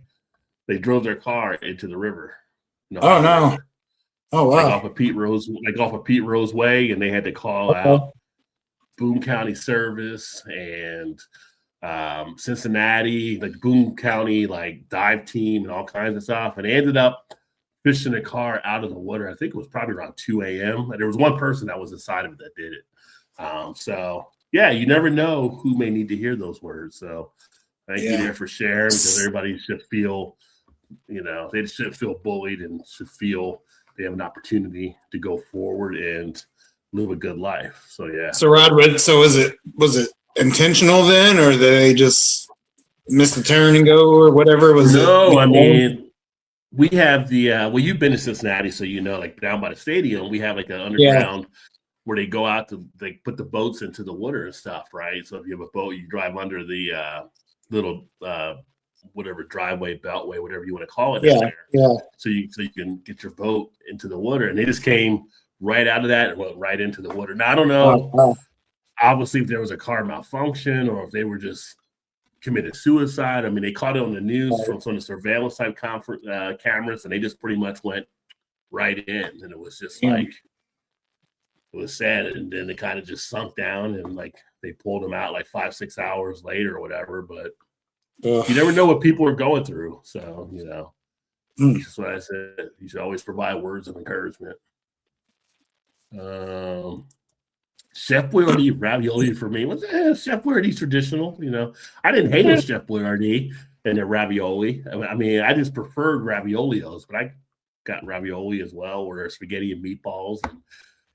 they drove their car into the river. Oh, no. River. Oh, wow. Like off of Pete Rose Way, and they had to call out Boone County Service and Cincinnati, like Boone County, like dive team and all kinds of stuff. And they ended up fishing a car out of the water. I think it was probably around 2 a.m. And there was one person that was inside of it that did it. So yeah, you never know who may need to hear those words. So thank you there for sharing, because everybody should feel, they should feel bullied and should feel they have an opportunity to go forward and live a good life. So yeah. So Rod, so was it intentional then, or did they just miss the turn and go, or whatever? I mean, we have the you've been to Cincinnati, so like down by the stadium, we have like an underground where they go out they put the boats into the water and stuff, right? So if you have a boat, you drive under the little whatever driveway, beltway, whatever you want to call it. Yeah, yeah. So you can get your boat into the water, and they just came right out of that and went right into the water. Now I don't know, obviously, if there was a car malfunction or if they were just committed suicide. I mean, they caught it on the news from some of the surveillance type cameras, and they just pretty much went right in, and it was just like, it was sad. And then it kind of just sunk down, and like they pulled them out like 5-6 hours later or whatever. But you never know what people are going through. So, that's what I said. You should always provide words of encouragement. Chef Boyardee ravioli for me. Chef Boyardee's traditional, I didn't hate Chef Boyardee and their ravioli. I mean, I just preferred raviolios, but I got ravioli as well, where spaghetti and meatballs. And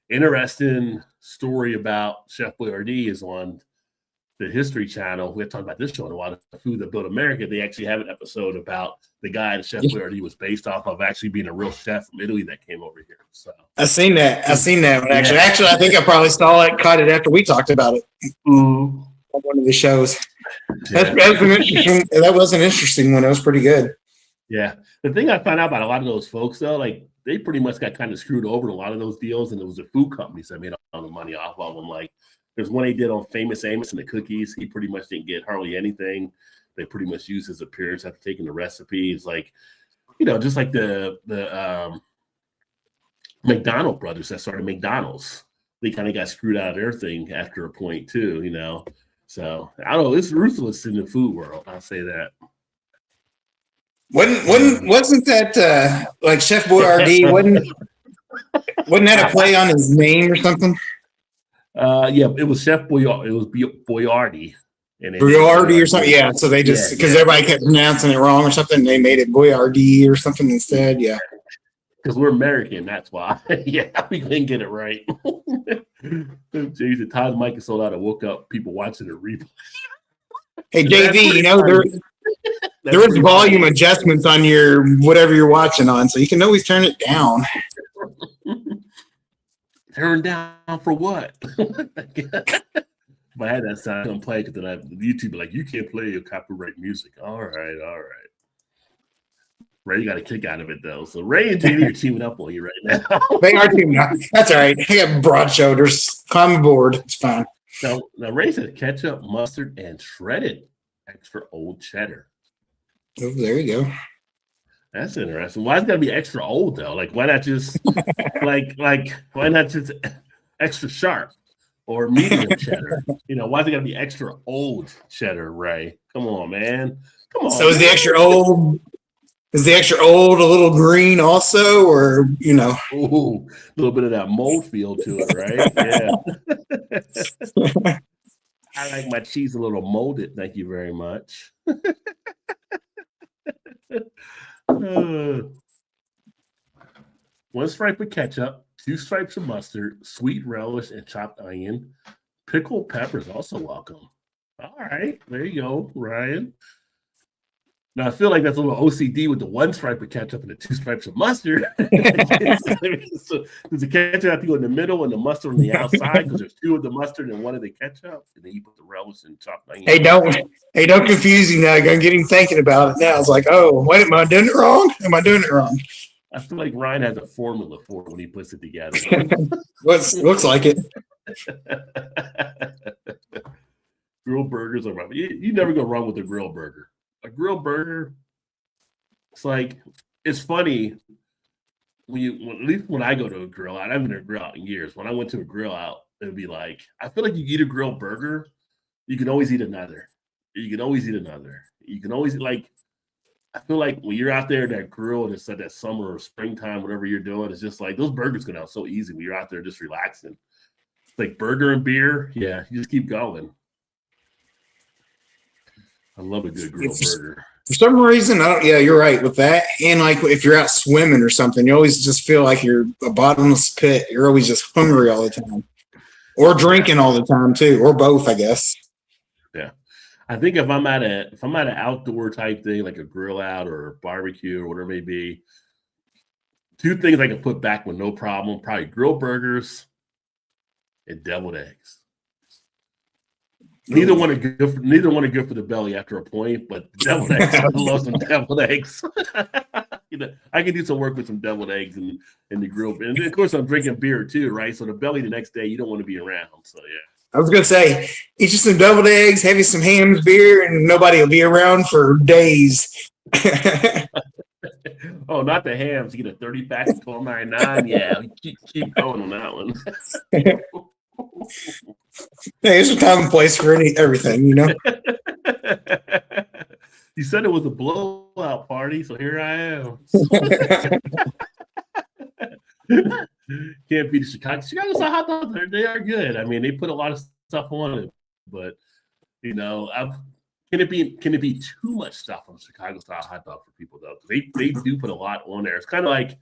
interesting story about Chef Boyardee is on the History Channel. We had talked about this show in a while, The Food That Built America. They actually have an episode about the guy that Chef Boyardee was based off of actually being a real chef from Italy that came over here. So I've seen that. Actually, I think I probably caught it after we talked about it on one of the shows. Yeah. That was an interesting one. It was pretty good. Yeah. The thing I found out about a lot of those folks, though, like they pretty much got kind of screwed over in a lot of those deals, and it was the food companies that made all the money off of them. Like there's one they did on Famous Amos and the cookies. He pretty much didn't get hardly anything. They pretty much used his appearance after taking the recipe. It's like, just like the McDonald brothers that started McDonald's. They kind of got screwed out of their thing after a point too, So I don't know. It's ruthless in the food world. I'll say that. Wasn't that like Chef Boyardee? wasn't that a play on his name or something? Yeah, it was Chef Boyardee. It was Boyardee. Boyardee or something. Yeah, so they just because everybody kept pronouncing it wrong or something, they made it Boyardee or something instead. Yeah, because we're American, that's why. Yeah, we couldn't get it right. Jeez, the time Mike is sold out, I woke up people watching the replay. Hey JV, there is volume adjustments on your whatever you're watching on, so you can always turn it down. Turn down for what? If I had that sound, I don't play because then YouTube be like, you can't play your copyright music. All right. Ray got a kick out of it though. So Ray and JD are teaming up on you right now. They are teaming up. That's all right. I got broad shoulders. Climb aboard. It's fine. Now Ray said ketchup, mustard, and shredded extra old cheddar. Oh, there you go. That's interesting. Why is it gotta be extra old though? Like why not just why not just extra sharp or medium cheddar? Why is it gotta be extra old cheddar, Ray? Come on, man. Come on. So is the extra old a little green also, or Ooh, a little bit of that mold feel to it, right? Yeah. I like my cheese a little molded. Thank you very much. One stripe of ketchup, 2 stripes of mustard, sweet relish, and chopped onion. Pickled peppers also welcome. All right, there you go, Ryan. Now I feel like that's a little OCD with the 1 stripe of ketchup and the 2 stripes of mustard. So does the ketchup have to go in the middle and the mustard on the outside because there's 2 of the mustard and 1 of the ketchup, and then you put the relish and chopped onion. Hey, don't confuse you now. I'm getting him thinking about it now. It's like, oh, wait, am I doing it wrong? I feel like Ryan has a formula for it when he puts it together. Looks like it. Grilled burgers are you never go wrong with a grilled burger. A grilled burger, it's funny at least when I go to a grill out. I haven't been to a grill out in years. When I went to a grill out, it would be like, I feel like you eat a grilled burger, you can always eat another. You can always, I feel like when you're out there at that grill and it's like that summer or springtime, whatever you're doing, it's just like those burgers go out so easy when you're out there just relaxing. It's like burger and beer. Yeah, you just keep going. I love a good grilled burger. For some reason, you're right with that. And like if you're out swimming or something, you always just feel like you're a bottomless pit. You're always just hungry all the time. Or drinking all the time too, or both, I guess. Yeah. I think if I'm at an outdoor type thing, like a grill out or a barbecue or whatever it may be, 2 things I can put back with no problem, probably grilled burgers and deviled eggs. Neither one are good for the belly after a point, but deviled eggs, I love some deviled eggs. I can do some work with some deviled eggs in the grill. And of course, I'm drinking beer too, right? So the belly the next day, you don't want to be around. So yeah. I was gonna say, eat you some deviled eggs, have you some hams, beer, and nobody will be around for days. Oh, not the hams. You get a 30-pack of $12.99. Yeah, keep going on that one. Hey, there's a time and place for everything, you know. You said it was a blowout party, so here I am. Can't beat the Chicago hot dogs. They are good. I mean, they put a lot of stuff on it, but you know, can it be too much stuff on a Chicago style hot dog for people though? Because they do put a lot on there. It's kind of like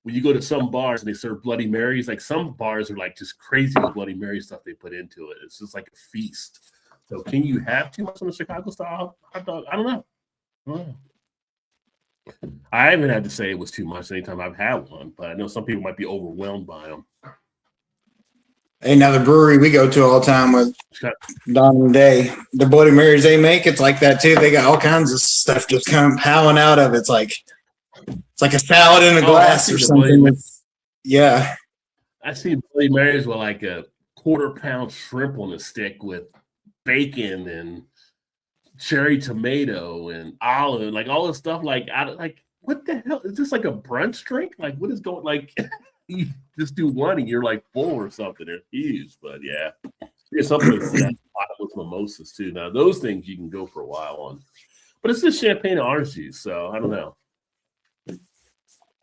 when you go to some bars and they serve Bloody Marys. Like some bars are like just crazy with Bloody Mary stuff they put into it. It's just like a feast. So can you have too much on a Chicago style hot dog? I don't know. I haven't had to say it was too much anytime I've had one, but I know some people might be overwhelmed by them. Hey, now the brewery we go to all the time with Don and Day, the Bloody Marys they make, it's like that too. They got all kinds of stuff just kind of piling out of it. It's like a salad in a glass or something. Yeah. I see Bloody Marys with like a quarter-pound shrimp on a stick with bacon and cherry tomato and olive, like all this stuff. Like what the hell? Is this like a brunch drink? Like what is going? Like you just do one and you're like full or something. They're huge, but yeah, there's something with mimosas too. Now those things you can go for a while on, but it's just champagne and orange juice, so I don't know.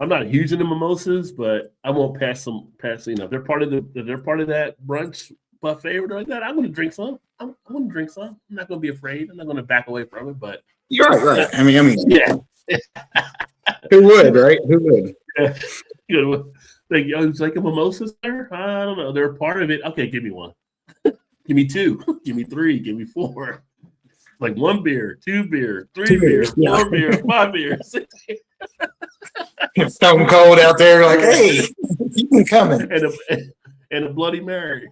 I'm not huge into mimosas, but I won't pass. You know, if they're part of that brunch buffet or like that, I'm going to drink some. I'm going to drink some. I'm not going to be afraid. I'm not going to back away from it. But you're right. I mean, yeah. Who would, right? Who would? Yeah. Good. Like, it's like a mimosa, sir? I don't know. They're a part of it. Okay, give me one. Give me two. Give me three. Give me four. Like 1 beer, 2 beer, 3 beers, 4 beer, 5 beers. It's stone cold out there. Like, hey, keep them coming. And a Bloody Mary.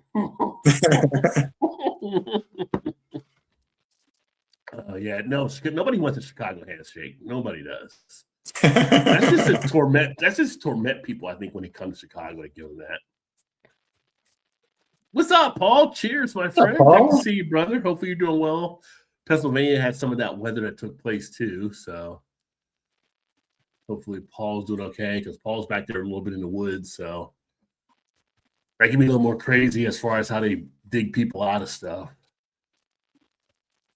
Yeah, no, nobody wants a Chicago handshake. Nobody does. That's just torment people, I think, when it comes to Chicago, I give them that. What's up, Paul? Cheers, my friend. Good to see you, brother. Hopefully you're doing well. Pennsylvania had some of that weather that took place too, so hopefully Paul's doing okay because Paul's back there a little bit in the woods, so that can be a little more crazy as far as how they dig people out of stuff.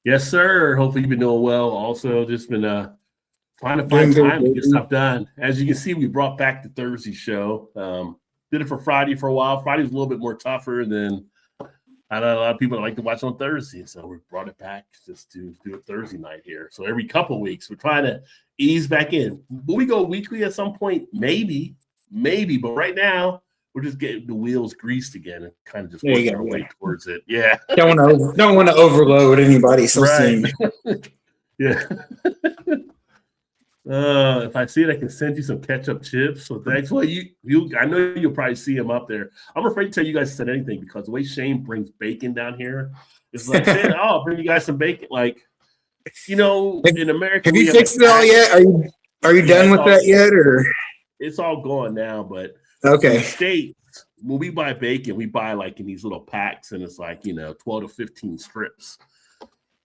Yes, sir. Hopefully you've been doing well. Also, just been trying to find time to get stuff done. As you can see, we brought back the Thursday show. Did it for Friday for a while. Friday's a little bit more tougher than I know a lot of people that like to watch on Thursday, so we brought it back just to do a Thursday night here. So every couple of weeks, we're trying to ease back in. Will we go weekly at some point? Maybe. But right now, we're just getting the wheels greased again and kind of just working our way towards it. Yeah. Don't want to overload anybody so soon. Yeah. If I see it, I can send you some ketchup chips. So thanks. Well, I know you'll probably see them up there. I'm afraid to tell you guys to send anything because the way Shane brings bacon down here, it's like, I'll bring you guys some bacon. Like, in America, have you fixed it all yet? Are you done with that yet, or it's all gone now? But okay, in the States, when we buy bacon, we buy like in these little packs, and it's like 12 to 15 strips.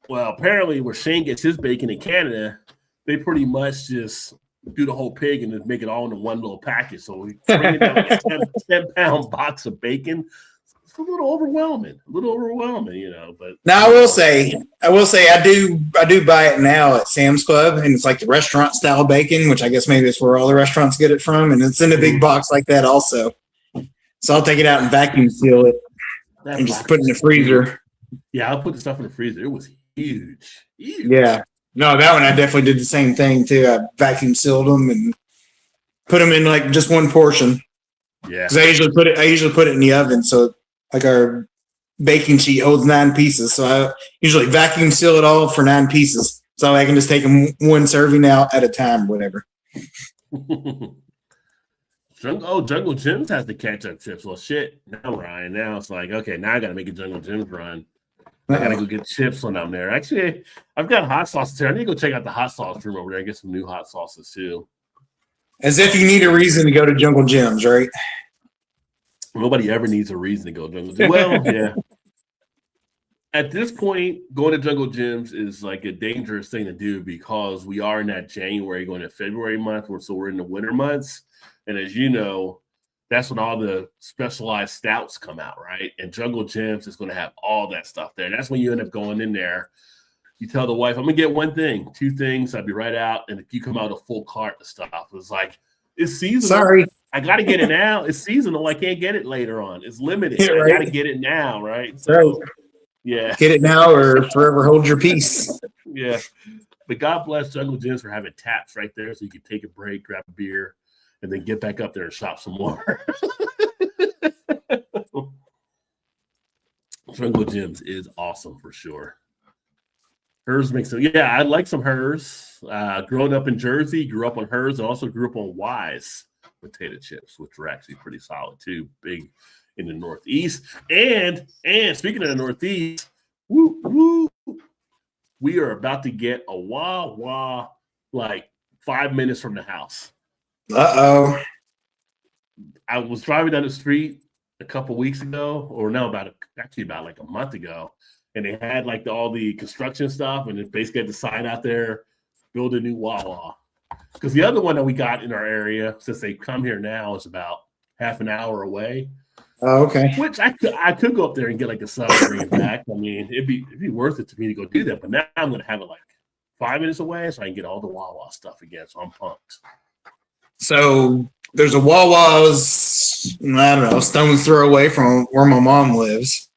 Well, apparently, where Shane gets his bacon in Canada, they pretty much just do the whole pig and just make it all into one little package. So we bring it down like a 10-pound box of bacon. It's a little overwhelming, But now I will say I do buy it now at Sam's Club, and it's like the restaurant style bacon, which I guess maybe it's where all the restaurants get it from, and it's in a big box like that also. So I'll take it out and vacuum seal it and just put it in the freezer. Yeah, I'll put the stuff in the freezer. It was huge. Yeah. No, that one I definitely did the same thing too. I vacuum sealed them and put them in like just one portion. Yeah, because I usually put it in the oven, so like our baking sheet holds 9 pieces. So I usually vacuum seal it all for 9 pieces, so I can just take them one serving out at a time, whatever. Jungle Gyms has the ketchup chips. Well, shit. Now, Ryan, now it's like, okay, now I got to make a Jungle Gyms run. I got to go get chips when I'm there. Actually, I've got hot sauces here. I need to go check out the hot sauce room over there and get some new hot sauces, too. As if you need a reason to go to Jungle Gyms, right? Nobody ever needs a reason to go to Jungle Gyms. Well, yeah. At this point, going to Jungle Gyms is like a dangerous thing to do because we are in that January going to February month, so we're in the winter months. And as you know, that's when all the specialized stouts come out, right? And Jungle Gyms is going to have all that stuff there. And that's when you end up going in there. You tell the wife, I'm going to get one thing, two things. I'll be right out. And if you come out a full cart of stuff, it's like, it's seasonal. Sorry. I got to get it now. It's seasonal. I can't get it later on. It's limited. Yeah, right. I got to get it now, right? So, right. Yeah. Get it now or forever hold your peace. Yeah. But God bless Jungle Gyms for having taps right there so you can take a break, grab a beer, and then get back up there and shop some more. Jungle Gyms is awesome for sure. Hers makes sense. Yeah, I like some Hers. Growing up in Jersey, grew up on Hers and also grew up on Wise potato chips, which were actually pretty solid too. Big in the Northeast. And speaking of the Northeast, we are about to get a Wawa like 5 minutes from the house. Uh-oh. I was driving down the street a couple weeks ago, or no, about like a month ago, and they had like all the construction stuff, and it basically had the sign out there, build a new Wawa. Because the other one that we got in our area, since they come here now, is about half an hour away. Oh, okay. Which I could go up there and get like a sub and bring it back. I mean, it'd be worth it to me to go do that. But now I'm gonna have it like 5 minutes away, so I can get all the Wawa stuff again. So I'm pumped. So there's a Wawa's, I don't know, stone's throw away from where my mom lives,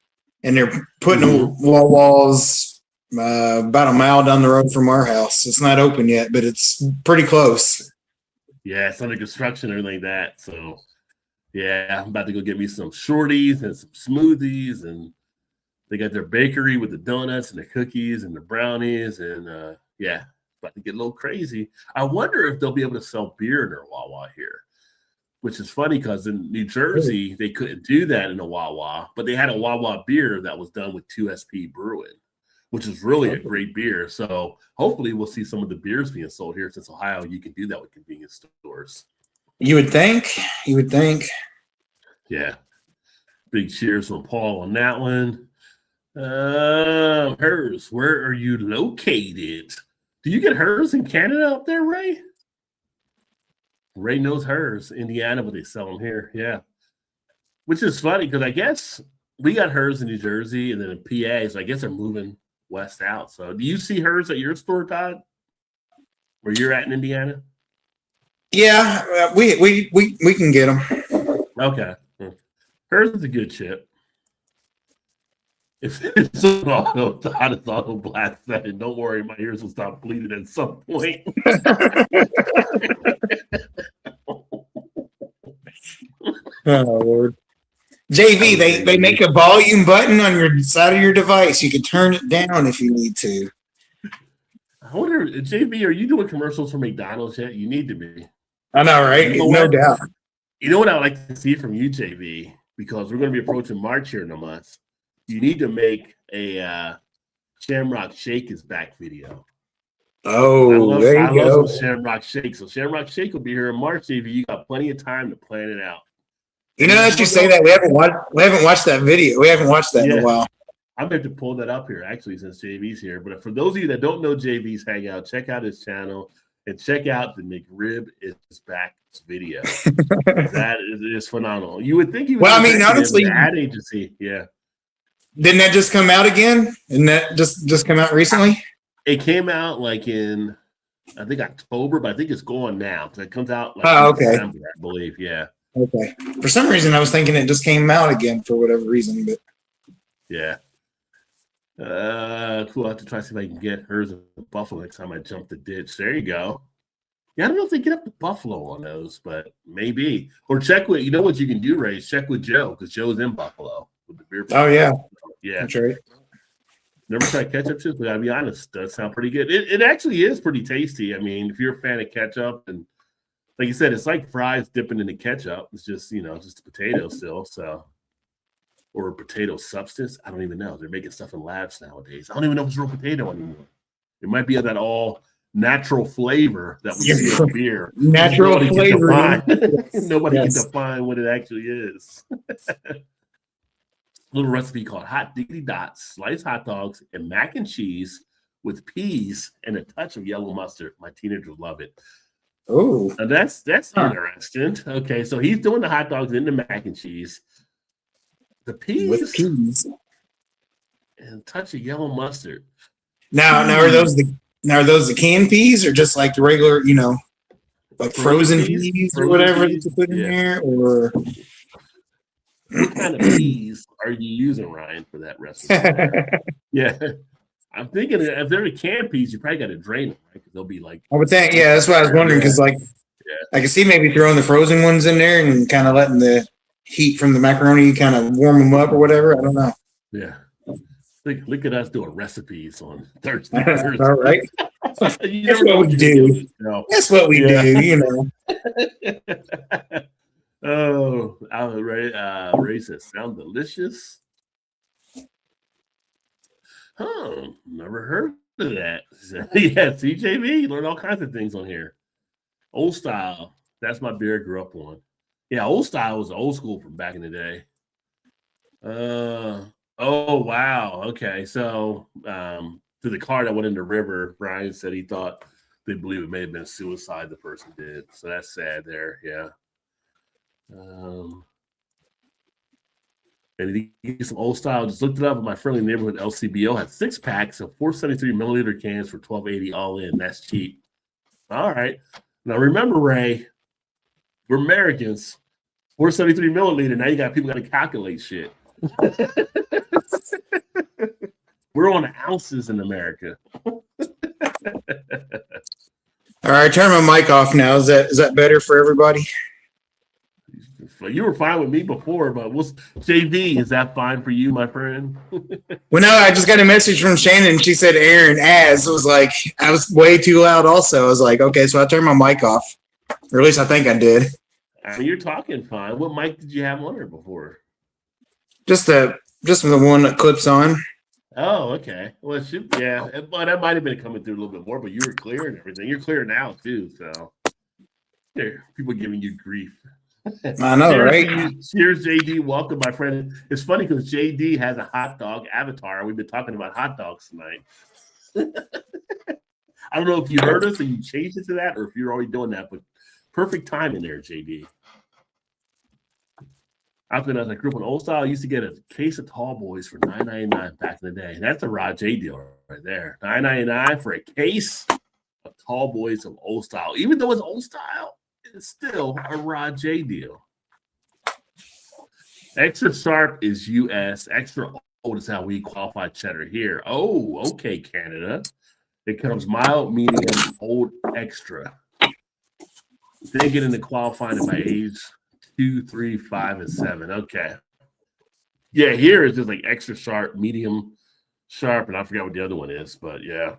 and they're putting Wawa's about a mile down the road from our house. It's not open yet, but it's pretty close. Yeah, it's under construction and everything like that. So yeah, I'm about to go get me some shorties and some smoothies, and they got their bakery with the donuts and the cookies and the brownies, and yeah, about to get a little crazy. I wonder if they'll be able to sell beer in their Wawa here, which is funny because in New Jersey they couldn't do that in a Wawa, but they had a Wawa beer that was done with 2SP Brewing, which is really a great beer. So hopefully we'll see some of the beers being sold here, since Ohio you can do that with convenience stores. You would think. Yeah. Big cheers from Paul on that one. Hers, where are you located? Do you get Hers in Canada up there, Ray? Ray knows Hers, Indiana, but they sell them here. Yeah. Which is funny because I guess we got Hers in New Jersey and then in PA, so I guess they're moving west out. So do you see Hers at your store, Todd? Where you're at in Indiana? Yeah, we can get them. Okay. Hers is a good chip. If it's the hottest auto blast setting, don't worry, my ears will stop bleeding at some point. Oh Lord. JV, they make a volume button on your side of your device. You can turn it down if you need to. I wonder, JV, are you doing commercials for McDonald's yet? You need to be. I know, right? No doubt. You know what I'd like to see from you, JV, because we're going to be approaching March here in a month. You need to make a Shamrock Shake is back video. Oh, there you go. Some Shamrock Shake. So Shamrock Shake will be here in March, JV. You got plenty of time to plan it out. You know, as you say that, we haven't watched that video. We haven't watched that in a while. I'm going to pull that up here, actually, since JV's here. But for those of you that don't know JV's Hangout, check out his channel and check out the McRib is Back video. That is phenomenal. You would think he was. Well, I mean, honestly, an ad agency. Yeah. Didn't that just come out again? Didn't that just come out recently? It came out like in, I think, October, but I think it's going now. It comes out like okay. December, I believe. Yeah. Okay. For some reason, I was thinking it just came out again for whatever reason, but yeah. Cool. I have to try to see if I can get Hers in Buffalo next time I jump the ditch. There you go. Yeah, I don't know if they get up to Buffalo on those, but maybe. Or check with, you know what you can do, Ray? Check with Joe, because Joe's in Buffalo with the beer. Oh, yeah. Yeah. That's right. Never tried ketchup chips, but I'll be honest, it does sound pretty good. It actually is pretty tasty. I mean, if you're a fan of ketchup and like you said, it's like fries dipping in the ketchup. It's just, just a potato still. So, or potato substance. I don't even know. They're making stuff in labs nowadays. I don't even know if it's real potato anymore. It might be that all natural flavor that we see in beer. Natural flavor. Nobody can define what it actually is. Little recipe called Hot Diggity Dots, sliced hot dogs and mac and cheese with peas and a touch of yellow mustard. My teenagers love it. Oh, that's interesting. Okay, so he's doing the hot dogs in the mac and cheese, the peas, with peas, and a touch of yellow mustard. Now are those the canned peas or just like the regular, like frozen peas or whatever that you put in there, or what kind of peas are you using, Ryan, for that recipe? Yeah. I'm thinking if they're canned peas, you probably got to drain them, right? Because they'll be like. I would think, yeah, that's what I was wondering. Because I can see maybe throwing the frozen ones in there and kind of letting the heat from the macaroni kind of warm them up or whatever. I don't know. Yeah. Look at us doing recipes on Thursday. All right. That's what we do. That's what we do, Oh, Ray says, sound delicious. Huh, never heard of that. Yeah, CJV, learn all kinds of things on here. Old style, that's my beer I grew up on. Yeah, old style was old school from back in the day. Oh, wow. Okay, so to the car that went in the river, Brian said he thought they believe it may have been suicide the person did. So that's sad there, yeah. And if you get some old style, just looked it up. My friendly neighborhood LCBO had 6 packs of 473 milliliter cans for $12.80 all in. That's cheap. All right. Now remember, Ray, we're Americans. 473 milliliter. Now you got people got to calculate shit. We're on ounces in America. All right, turn my mic off now. Is that better for everybody? You were fine with me before, but what's JV? Is that fine for you, my friend? Well, no, I just got a message from Shannon. And she said Aaron as was like, I was way too loud also. I was like, okay, so I turned my mic off. Or at least I think I did. I mean, you're talking fine. What mic did you have on there before? Just the one that clips on. Oh, okay. Well, but that might have been coming through a little bit more, but you were clear and everything. You're clear now too, so there, people giving you grief. I know, right? Cheers, JD. Welcome, my friend. It's funny because JD has a hot dog avatar. We've been talking about hot dogs tonight. I don't know if you heard us and you changed it to that, or if you're already doing that, but perfect time in there, JD. As I grew up in old style, I used to get a case of tall boys for $9.99 back in the day. That's a Rod J deal right there. $9.99 for a case of tall boys of old style. Even though it's old style, it's still a Rod J deal. Extra sharp is US. Extra old is how we qualify cheddar here. Oh, okay, Canada. It comes mild, medium, old, extra. They get into qualifying by age 2, 3, 5, and 7. Okay. Yeah, here it's just like extra sharp, medium sharp, and I forgot what the other one is, but yeah.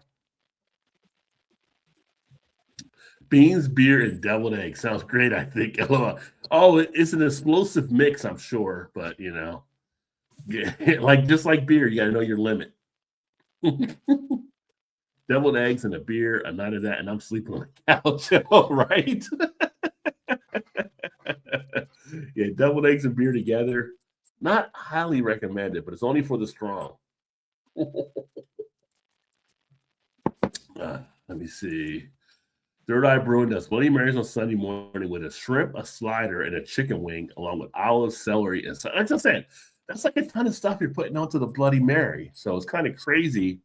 Beans, beer, and deviled egg. Sounds great, I think. Oh, it's an explosive mix, I'm sure, but yeah, just like beer, you got to know your limit. Deviled eggs and a beer, a night of that, and I'm sleeping on the couch. All right. Yeah, deviled eggs and beer together. Not highly recommended, but it's only for the strong. Let me see. Third Eye Brewing does Bloody Marys on Sunday morning with a shrimp, a slider, and a chicken wing, along with olives, celery, and so. Like I said, that's like a ton of stuff you're putting onto the Bloody Mary. So it's kind of crazy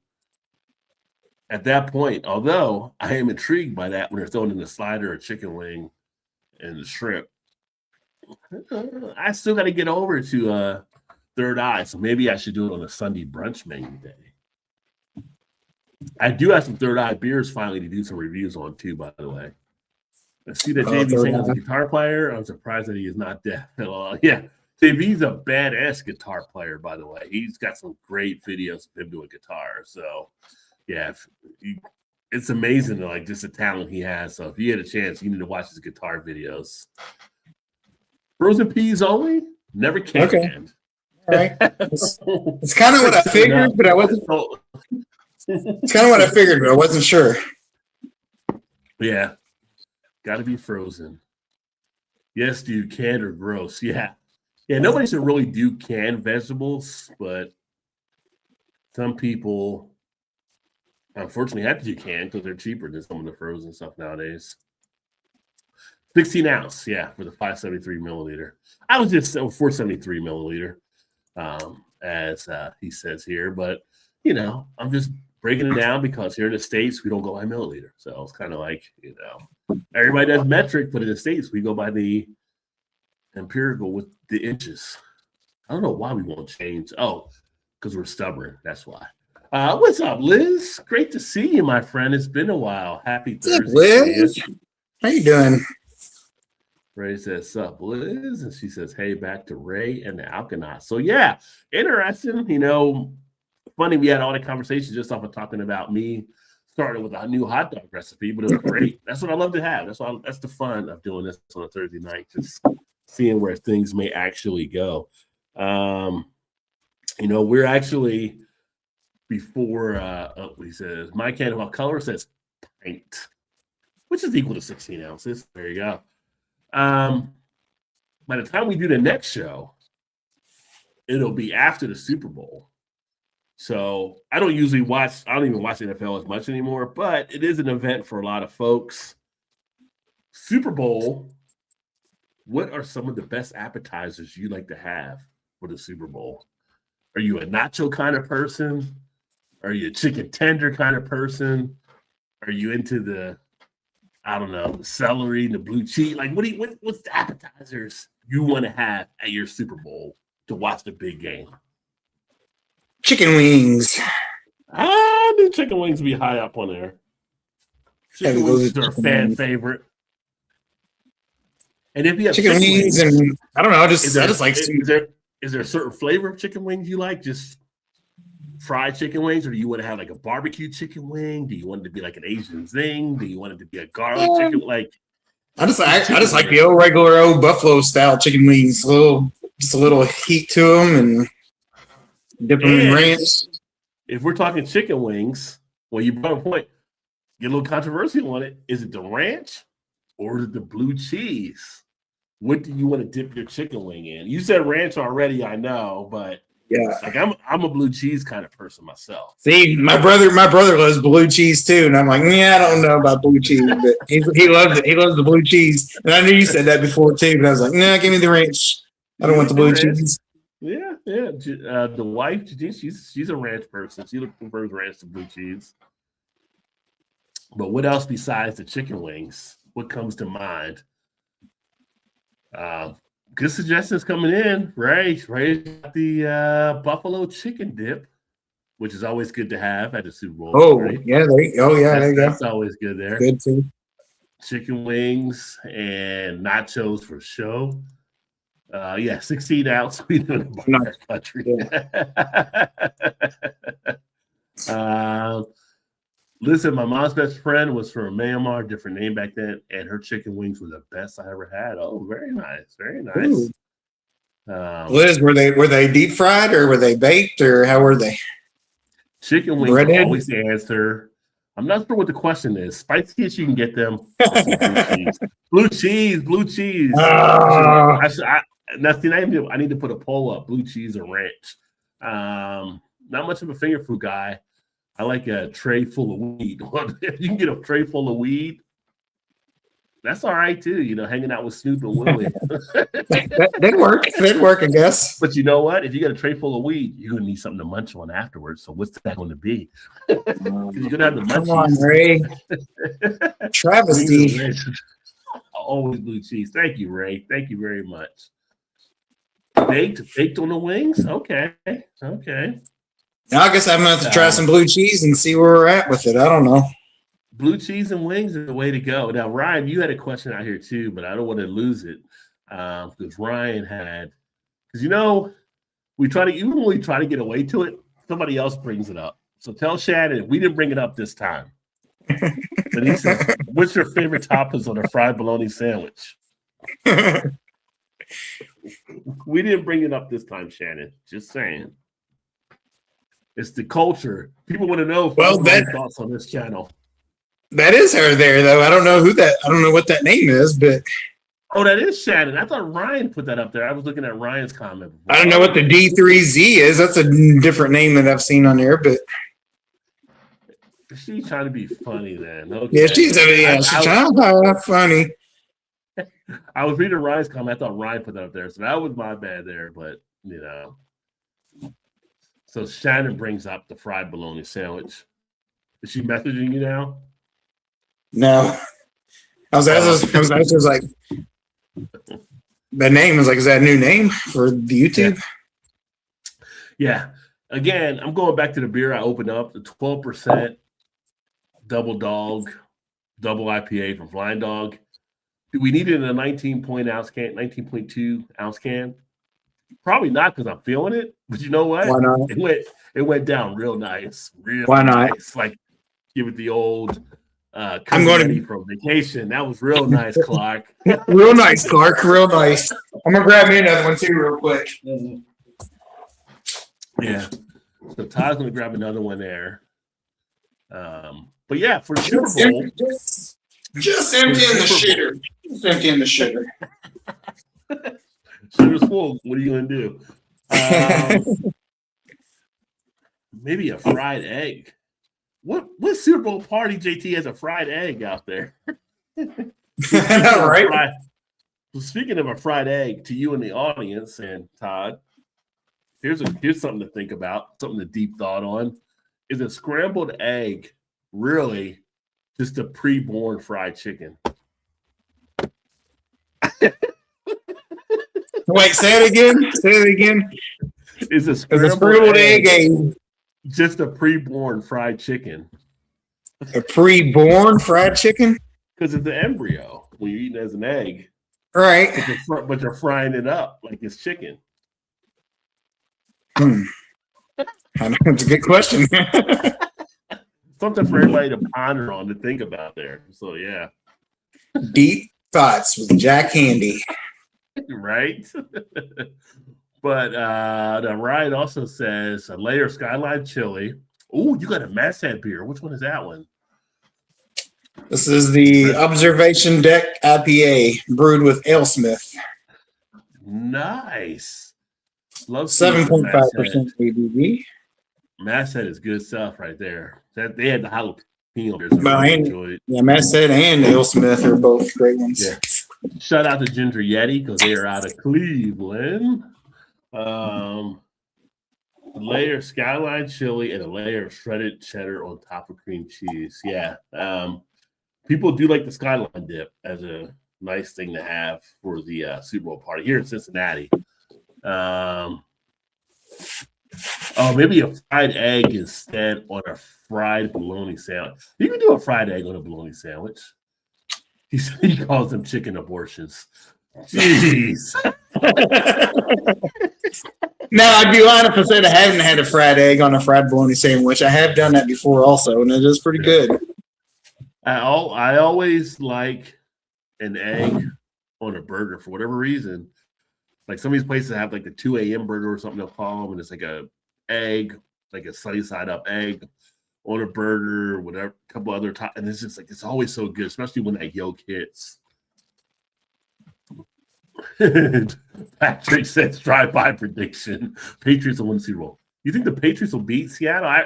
at that point. Although I am intrigued by that when they're throwing in the slider, a chicken wing, and the shrimp. I still got to get over to Third Eye, so maybe I should do it on a Sunday brunch menu day. I do have some Third Eye beers finally to do some reviews on too, by the way. I see that JV saying he's a guitar player. I'm surprised that he is not deaf at all. Yeah, JV's a badass guitar player, by the way. He's got some great videos of him doing guitar. So, yeah, it's amazing, like just the talent he has. So if you get a chance, you need to watch his guitar videos. Frozen peas only, never canned. Okay. All right. It's kind of what I figured, but I wasn't. It's kind of what I figured, but I wasn't sure. Yeah, got to be frozen. Yes, dude, canned or gross. Yeah. Nobody should really do canned vegetables, but some people unfortunately have to do canned because they're cheaper than some of the frozen stuff nowadays. 16 ounce, yeah, for the 573 milliliter. I was just 473 milliliter, as he says here, but I'm just breaking it down because here in the States we don't go by milliliter, so it's kind of like everybody does metric, but in the States we go by the empirical with the inches. I don't know why we won't change. Oh, because we're stubborn. That's why. What's up, Liz? Great to see you, my friend. It's been a while. Happy Thursday. Liz, how you doing? Ray says, sup, Liz? And she says, hey, back to Ray and the Alkanauts. So, yeah, interesting. Funny, we had all the conversations just off of talking about me starting with a new hot dog recipe, but it was great. That's what I love to have. That's the fun of doing this on a Thursday night, just seeing where things may actually go. We're actually before he says my can of color says pint, which is equal to 16 ounces. There you go. By the time we do the next show, it'll be after the Super Bowl. So I don't even watch NFL as much anymore, but it is an event for a lot of folks. Super Bowl. What are some of the best appetizers you like to have for the Super Bowl? Are you a nacho kind of person? Are you a chicken tender kind of person? Are you into the celery, the blue cheese? Like, what's the appetizers you want to have at your Super Bowl to watch the big game? Chicken wings. I think chicken wings be high up on there. Chicken wings are a fan favorite. And if you have chicken wings, and I don't know, I just like. Is there a certain flavor of chicken wings you like? Just fried chicken wings, or do you want to have like a barbecue chicken wing? Do you want it to be like an Asian zing? Do you want it to be a garlic chicken? Like, I just like the old regular old buffalo style chicken wings. Just a little heat to them, and dip them in ranch. If we're talking chicken wings, well, you brought a point. Get a little controversial on it. Is it the ranch or is it the blue cheese? What do you want to dip your chicken wing in? You said ranch already, I know, but yeah, like I'm a blue cheese kind of person myself. See, my brother loves blue cheese too, and I'm like, yeah, I don't know about blue cheese, but he loves it. He loves the blue cheese, and I knew you said that before too, but I was like, no, give me the ranch. I don't want the blue cheese. Yeah. The wife, she's a ranch person. She prefers ranch to blue cheese. But what else besides the chicken wings? What comes to mind? Good suggestions coming in. Ray's got the buffalo chicken dip, which is always good to have at the Super Bowl. Oh, right? Yeah. There you go. That's always good there. Good too. Chicken wings and nachos for show. 16 ounce. We live in the country. Yeah. Listen, my mom's best friend was from Myanmar, different name back then, and her chicken wings were the best I ever had. Oh, very nice, very nice. Liz, were they deep fried or were they baked or how were they? Chicken wings are always the answer. I'm not sure what the question is. Spiciest you can get them. Blue cheese. I need to put a poll up. Blue cheese or ranch. Not much of a finger food guy. I like a tray full of weed. If you can get a tray full of weed, that's all right too. Hanging out with Snoop and Willie. That'd work. That'd work, I guess. But you know what? If you got a tray full of weed, you're gonna need something to munch on afterwards. So what's that going to be? You're gonna have the munchies. Come on, Ray. Travesty. Always blue cheese. Thank you, Ray. Thank you very much. Baked on the wings. Okay. Now I guess I'm gonna have to try some blue cheese and see where we're at with it. I don't know. Blue cheese and wings is the way to go. Now, Ryan, you had a question out here too, but I don't want to lose it because Ryan had, we try to get away to it. Somebody else brings it up. So tell Shannon we didn't bring it up this time. But he says, "What's your favorite toppings on a fried bologna sandwich?" We didn't bring it up this time, Shannon. Just saying. It's the culture. People want to know thoughts on this channel. That is her there, though. I don't know what that name is, but oh, that is Shannon. I thought Ryan put that up there. I was looking at Ryan's comment before. I don't know what the D3Z is. That's a different name that I've seen on there, but she's trying to be funny then. Okay. Yeah, she's trying to be funny. I was reading Ryan's comment. I thought Ryan put that up there, so that was my bad there. But so Shannon brings up the fried bologna sandwich. Is she messaging you now? No, I was like, the name is like, is that a new name for the YouTube? Yeah. Again, I'm going back to the beer I opened up, the 12% double IPA from Flying Dog. Do we need it in a 19.2 ounce can? Probably not, because I'm feeling it. But you know what? Why not? It went down real nice. Why not? Nice. Like give it the old I'm going to from vacation. That was real nice, Clark. Real nice, Clark. Real nice. I'm gonna grab me another one too, real quick. Yeah. So Todd's gonna grab another one there. But yeah, for the Super Bowl, just emptying the shitter. Just emptying the shitter. Shitter's full. What are you gonna do? Maybe a fried egg. What Super Bowl party JT has a fried egg out there? Right? So speaking of a fried egg, to you in the audience and Todd, here's something to think about, something to deep thought on. Is a scrambled egg really just a pre-born fried chicken? Wait, say it again. Say it again. Is a scrambled egg just a pre-born fried chicken? A pre-born fried chicken? Because it's the embryo when you're eating it as an egg. Right. But you're frying it up like it's chicken. That's a good question. Something for everybody to ponder on, to think about there. So, yeah. Deep thoughts with Jack Handy. Right? But the ride also says a layer of Skyline chili. Oh, you got a Masthead beer. Which one is that one? This is the Observation Deck IPA brewed with AleSmith. Nice. Love 7.5% ABV. Masthead is good stuff right there. They had the jalapeno beers. Yeah, Masthead and AleSmith are both great ones. Yeah. Shout out to Ginger Yeti because they are out of Cleveland. Layer of Skyline chili and a layer of shredded cheddar on top of cream cheese. Yeah. People do like the Skyline dip as a nice thing to have for the Super Bowl party here in Cincinnati. Maybe a fried egg instead on a fried bologna sandwich. You can do a fried egg on a bologna sandwich. He calls them chicken abortions. Jeez. Now, I'd be lying if I said I haven't had a fried egg on a fried bologna sandwich. I have done that before also, and it is pretty good. I always like an egg on a burger for whatever reason. Like some of these places have like the 2 a.m. burger or something they'll call them, and it's like a egg, like a sunny side up egg on a burger, whatever, a couple other top, and it's just like it's always so good, especially when that yolk hits. Patrick says drive-by prediction: Patriots will win the Super Bowl. You think the Patriots will beat Seattle? I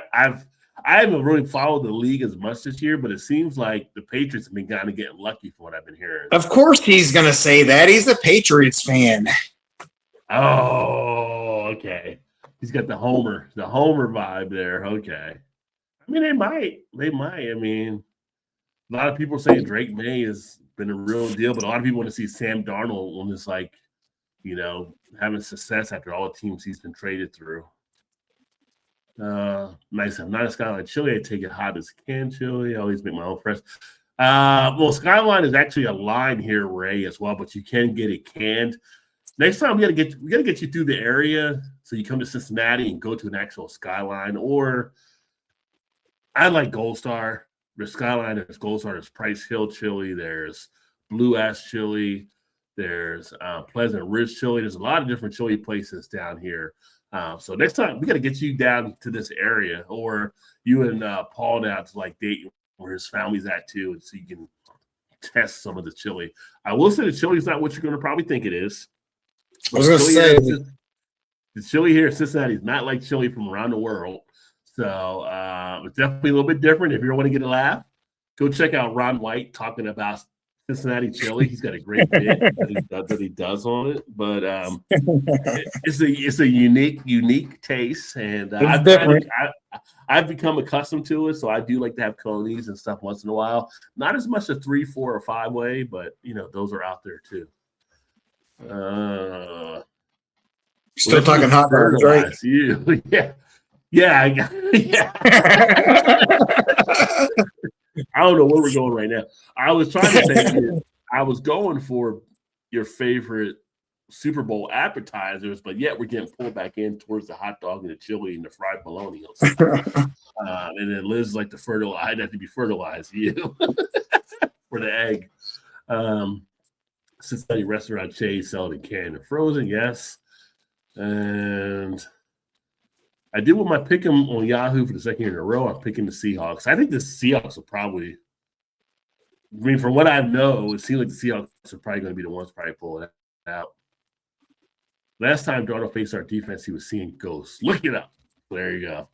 haven't really followed the league as much this year, but it seems like the Patriots have been kind of getting lucky from what I've been hearing. Of course, he's gonna say that. He's a Patriots fan. Oh, okay. He's got the Homer vibe there. Okay. I mean, they might. I mean, a lot of people are saying Drake May has been a real deal, but a lot of people want to see Sam Darnold on this, like, having success after all the teams he's been traded through. Nice. I'm not a Skyline chili. I take it hot as can chili. I always make my own fresh. Well, Skyline is actually a line here, Ray, as well, but you can get it canned. Next time we gotta get you through the area, so you come to Cincinnati and go to an actual Skyline, or I like Gold Star, there's Skyline, there's Gold Star, there's Price Hill Chili, there's Blue Ash Chili, there's Pleasant Ridge Chili. There's a lot of different chili places down here. So next time we got to get you down to this area, or you and Paul down to like Dayton, where his family's at too, and so you can test some of the chili. I will say the chili is not what you're going to probably think it is. I was going to say the chili here in Cincinnati is not like chili from around the world. So it's definitely a little bit different. If you want to get a laugh, go check out Ron White talking about Cincinnati chili. He's got a great bit that he does on it. But it's a unique taste, and I've become accustomed to it. So I do like to have conies and stuff once in a while. Not as much a 3, 4, or 5 way, but those are out there too. Still talking hot dogs, right? You. Yeah. I don't know where we're going right now. I was trying to say I was going for your favorite Super Bowl appetizers, but yet we're getting pulled back in towards the hot dog and the chili and the fried bologna. And then Liz like to fertilize. I'd have to be fertilized you for the egg. Cincinnati Restaurant Chase, selling in canned and frozen, yes. And I did with my pick 'em on Yahoo for the second year in a row. I'm picking the Seahawks. I think the Seahawks will probably, from what I know, it seems like the Seahawks are probably going to be the ones probably pulling it out. Last time Darnold faced our defense, he was seeing ghosts. Look it up. There you go.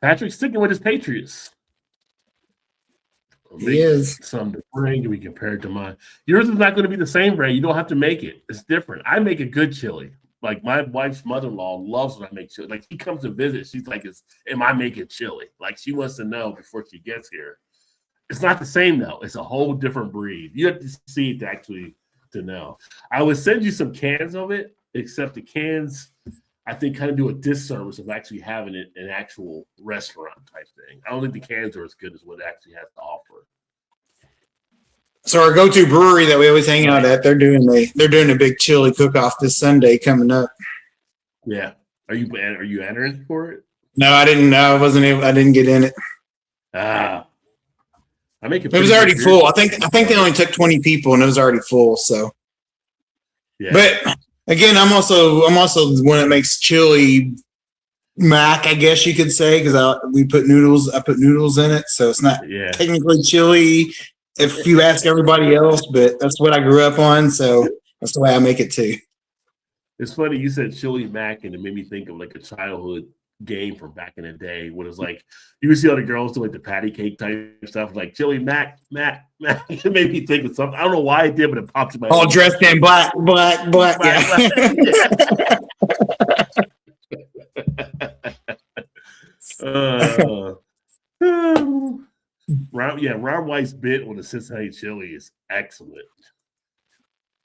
Patrick sticking with his Patriots. He is. Some bring we compare it to mine. Yours is not going to be the same, Ray. You don't have to make it. It's different. I make a good chili. Like my wife's mother-in-law loves when I make chili. Like she comes to visit, she's like, "Am I making chili?" Like she wants to know before she gets here. It's not the same though. It's a whole different breed. You have to see it to know. I would send you some cans of it, except the cans, I think, kind of do a disservice of actually having it an actual restaurant type thing. I don't think the cans are as good as what it actually has to offer. So our go-to brewery that we always hang out at, they're doing a big chili cook-off this Sunday coming up. Yeah. Are you entering for it? No, I didn't know. I didn't get in it. I make it. It was already full. I think they only took 20 people and it was already full. So, yeah. But again, I'm also the one that makes chili mac, I guess you could say, because I put noodles in it, so it's not technically chili if you ask everybody else, but that's what I grew up on, so that's the way I make it too. It's funny you said chili mac, and it made me think of like a childhood game from back in the day when it's like you would see all the girls do like the patty cake type stuff, like chili mac. It made me think of something. I don't know why it did, but it popped in my all dressed in black. Ron White's bit on the Cincinnati chili is excellent.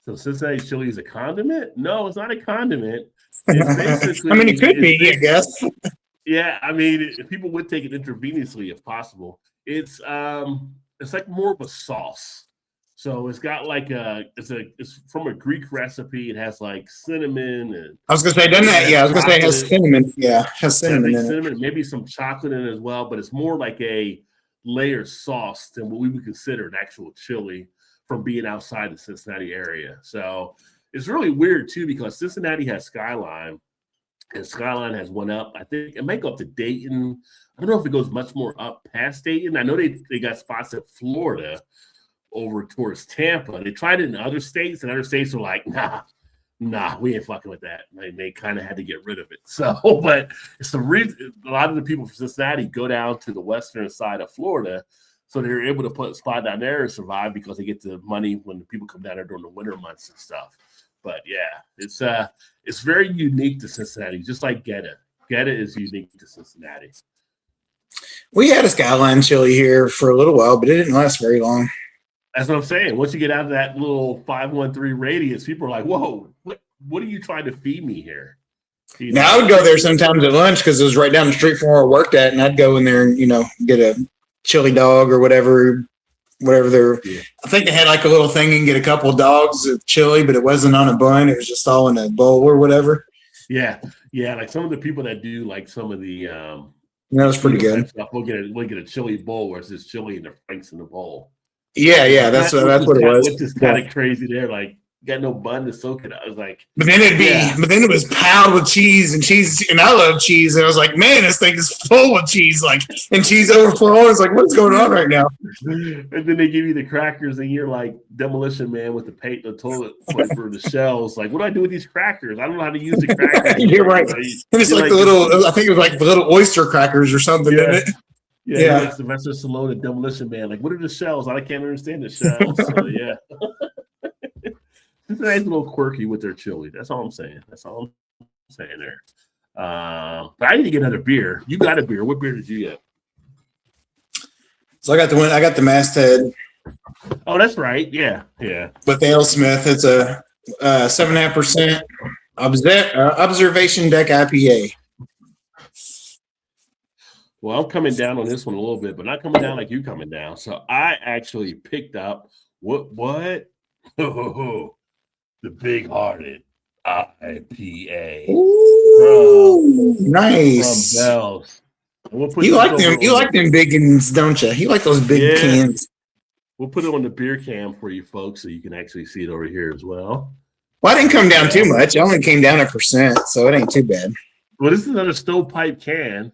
So Cincinnati chili is a condiment? No, it's not a condiment. It could be, I guess. Yeah, I mean, people would take it intravenously if possible. It's like more of a sauce. So it's got like it's from a Greek recipe. It has like cinnamon and I was gonna say, doesn't that? Yeah, I was gonna say it has cinnamon. Yeah, it has cinnamon in it. Maybe some chocolate in it as well, but it's more like a layered sauce than what we would consider an actual chili from being outside the Cincinnati area. So it's really weird too, because Cincinnati has Skyline and Skyline has one up. I think it might go up to Dayton. I don't know if it goes much more up past Dayton. I know they got spots in Florida over towards Tampa. They tried it in other states, and other states were like, nah, we ain't fucking with that. And they kind of had to get rid of it. So, but it's the reason a lot of the people from Cincinnati go down to the western side of Florida, so they're able to put a spot down there and survive because they get the money when the people come down there during the winter months and stuff. But yeah, it's very unique to Cincinnati, just like Geta. Geta is unique to Cincinnati. We had a Skyline chili here for a little while, but it didn't last very long. That's what I'm saying. Once you get out of that little 513 radius, people are like, whoa, what are you trying to feed me here? Now, I would go there sometimes at lunch because it was right down the street from where I worked at, and I'd go in there and, get a chili dog or whatever they're. Yeah. I think they had like a little thing and get a couple of dogs of chili, but it wasn't on a bun. It was just all in a bowl or whatever. Yeah. Like some of the people that do like some of the That was pretty good. Stuff. We'll get a chili bowl where it's just chili and the Franks in the bowl. Yeah, that's what it was. Which is kind of crazy there. Like, got no bun to soak it. I was like, but then it was piled with cheese, and I love cheese. And I was like, man, this thing is full of cheese, like, and cheese overflow. I was like, what's going on right now? And then they give you the crackers, and you're like Demolition Man with the toilet for the shells. Like, what do I do with these crackers? I don't know how to use the crackers. You're right. And it's like the little, I think it was like the little oyster crackers or something, yeah. didn't it? Yeah, like Sylvester Stallone and Demolition Man. Like, what are the shells? I can't understand the shells. So, yeah. It's nice, little quirky with their chili. That's all I'm saying. There. But I need to get another beer. You got a beer. What beer did you get? So I got the masthead. Oh, that's right. Yeah. With AleSmith. It's a 7.5% observation deck IPA. Well, I'm coming down on this one a little bit, but not coming down like you coming down. So I actually picked up what? The Big Hearted IPA. Ooh, nice. From Bell's. You like them big ones, don't you? You like those big cans. We'll put it on the beer cam for you folks so you can actually see it over here as well. Well, I didn't come down too much. I only came down 1%, so it ain't too bad. Well, this is another stovepipe can.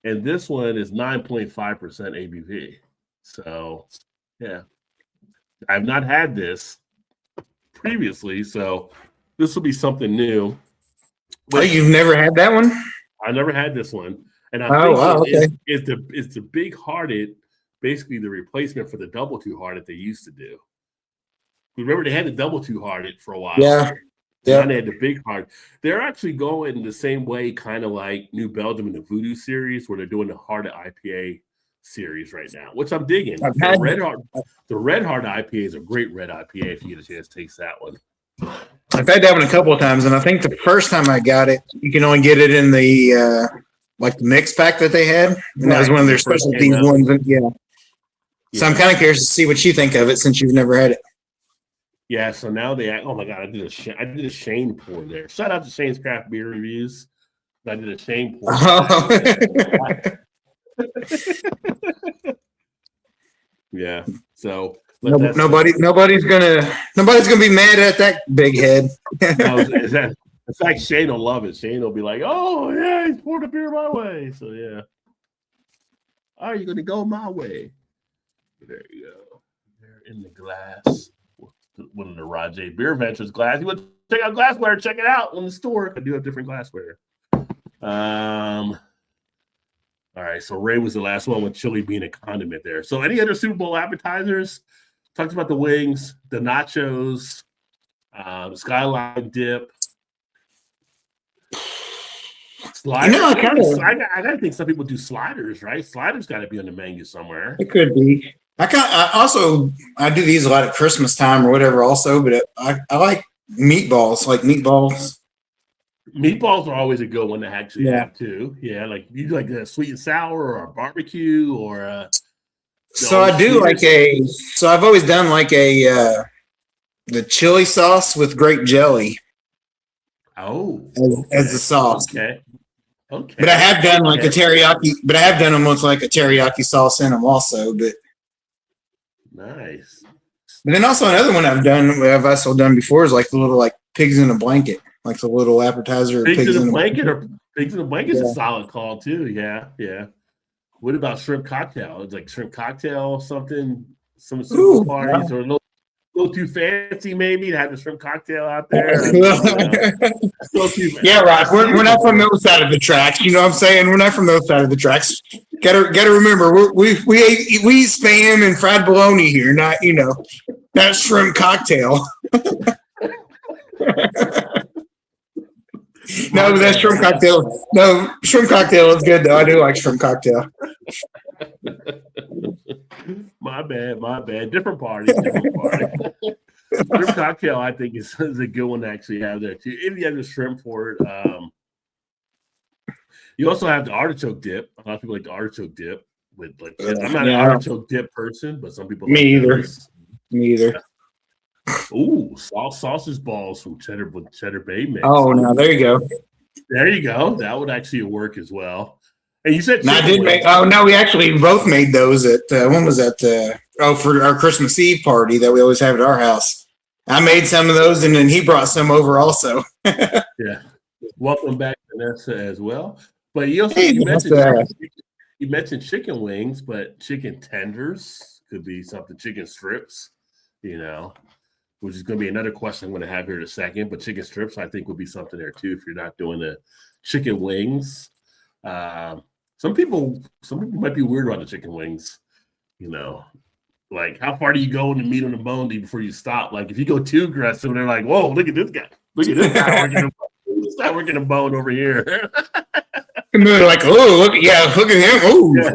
And this one is 9.5% ABV. So, yeah. I've not had this previously, so this will be something new. Oh, you've never had that one? I never had this one. And it's the Big Hearted, basically the replacement for the Double Two Hearted they used to do. Remember, they had the Double Two Hearted for a while. Yeah. And they had the Big Heart. They're actually going the same way, kind of like New Belgium and the Voodoo series, where they're doing the Hearted IPA series right now, which I'm digging. The Red Heart IPA is a great red IPA if you get a chance to taste that one. I've had that one a couple of times, and I think the first time I got it, you can only get it in the like the mix pack that they had, and that was one of their specialty ones. So I'm kind of curious to see what you think of it since you've never had it. Yeah, so now oh my God, I did a Shane pour there. Shout out to Shane's Craft Beer Reviews. I did a Shane pour. Yeah, so nobody's gonna be mad at that big head. It's like Shane will love it. Shane will be like, "Oh yeah, he's poured the beer my way." So yeah, are you gonna go my way? There you go. They're in the glass. One of the Rajay BeerVentures glass. You want to check out glassware? Check it out on the store. I do have different glassware. All right, so Ray was the last one with chili being a condiment there. So any other Super Bowl appetizers? Talked about the wings, the nachos, the skyline dip. Sliders. I gotta think some people do sliders, right? Sliders got to be on the menu somewhere. It could be. I do these a lot at Christmas time or whatever also, but I like meatballs. Meatballs are always a good one to actually have too. Yeah, like you do like a sweet and sour or a barbecue or so I've always done like the chili sauce with grape jelly. Oh, as the sauce. Okay. But I have done like a teriyaki, but I have done them with like a teriyaki sauce in them also, but nice. But then also another one I've also done before is like the little like pigs in a blanket, like the little appetizer. Pigs in a blanket is a solid call too. Yeah. What about shrimp cocktail? It's like shrimp cocktail, something, some super parties or a little too fancy maybe to have the shrimp cocktail out there. Yeah, Rock. We're not from those side of the tracks. You know what I'm saying? We're not from those side of the tracks. Gotta remember, we eat spam and fried bologna here, not not shrimp cocktail. No, that shrimp cocktail. No, shrimp cocktail is good though. I do like shrimp cocktail. My bad. Different party. Shrimp cocktail, I think, is a good one to actually have there too. If you have the shrimp for it, you also have the artichoke dip. A lot of people like the artichoke dip with like. I'm not an artichoke dip person, but some people. Me either. Ooh, sausage balls from Cheddar Bay mix. Oh, now there you go. There you go. That would actually work as well. And you said No, I chicken did wings. make. Oh no, we actually both made those at when was that? For our Christmas Eve party that we always have at our house. I made some of those, and then he brought some over also. Yeah. Welcome back, Vanessa, as well. But you also Hey, you mentioned chicken wings, but chicken tenders could be something. Chicken strips, you know, which is going to be another question I'm going to have here in a second. But chicken strips, I think, would be something there too if you're not doing the chicken wings. Some people might be weird about the chicken wings, you know. Like, how far do you go in the meat on the bone before you stop? Like, if you go too aggressive, they're like, "Whoa, look at this guy! Look at this guy working. This guy working a bone over here." and they're like, oh, look at him. Oh, Yeah.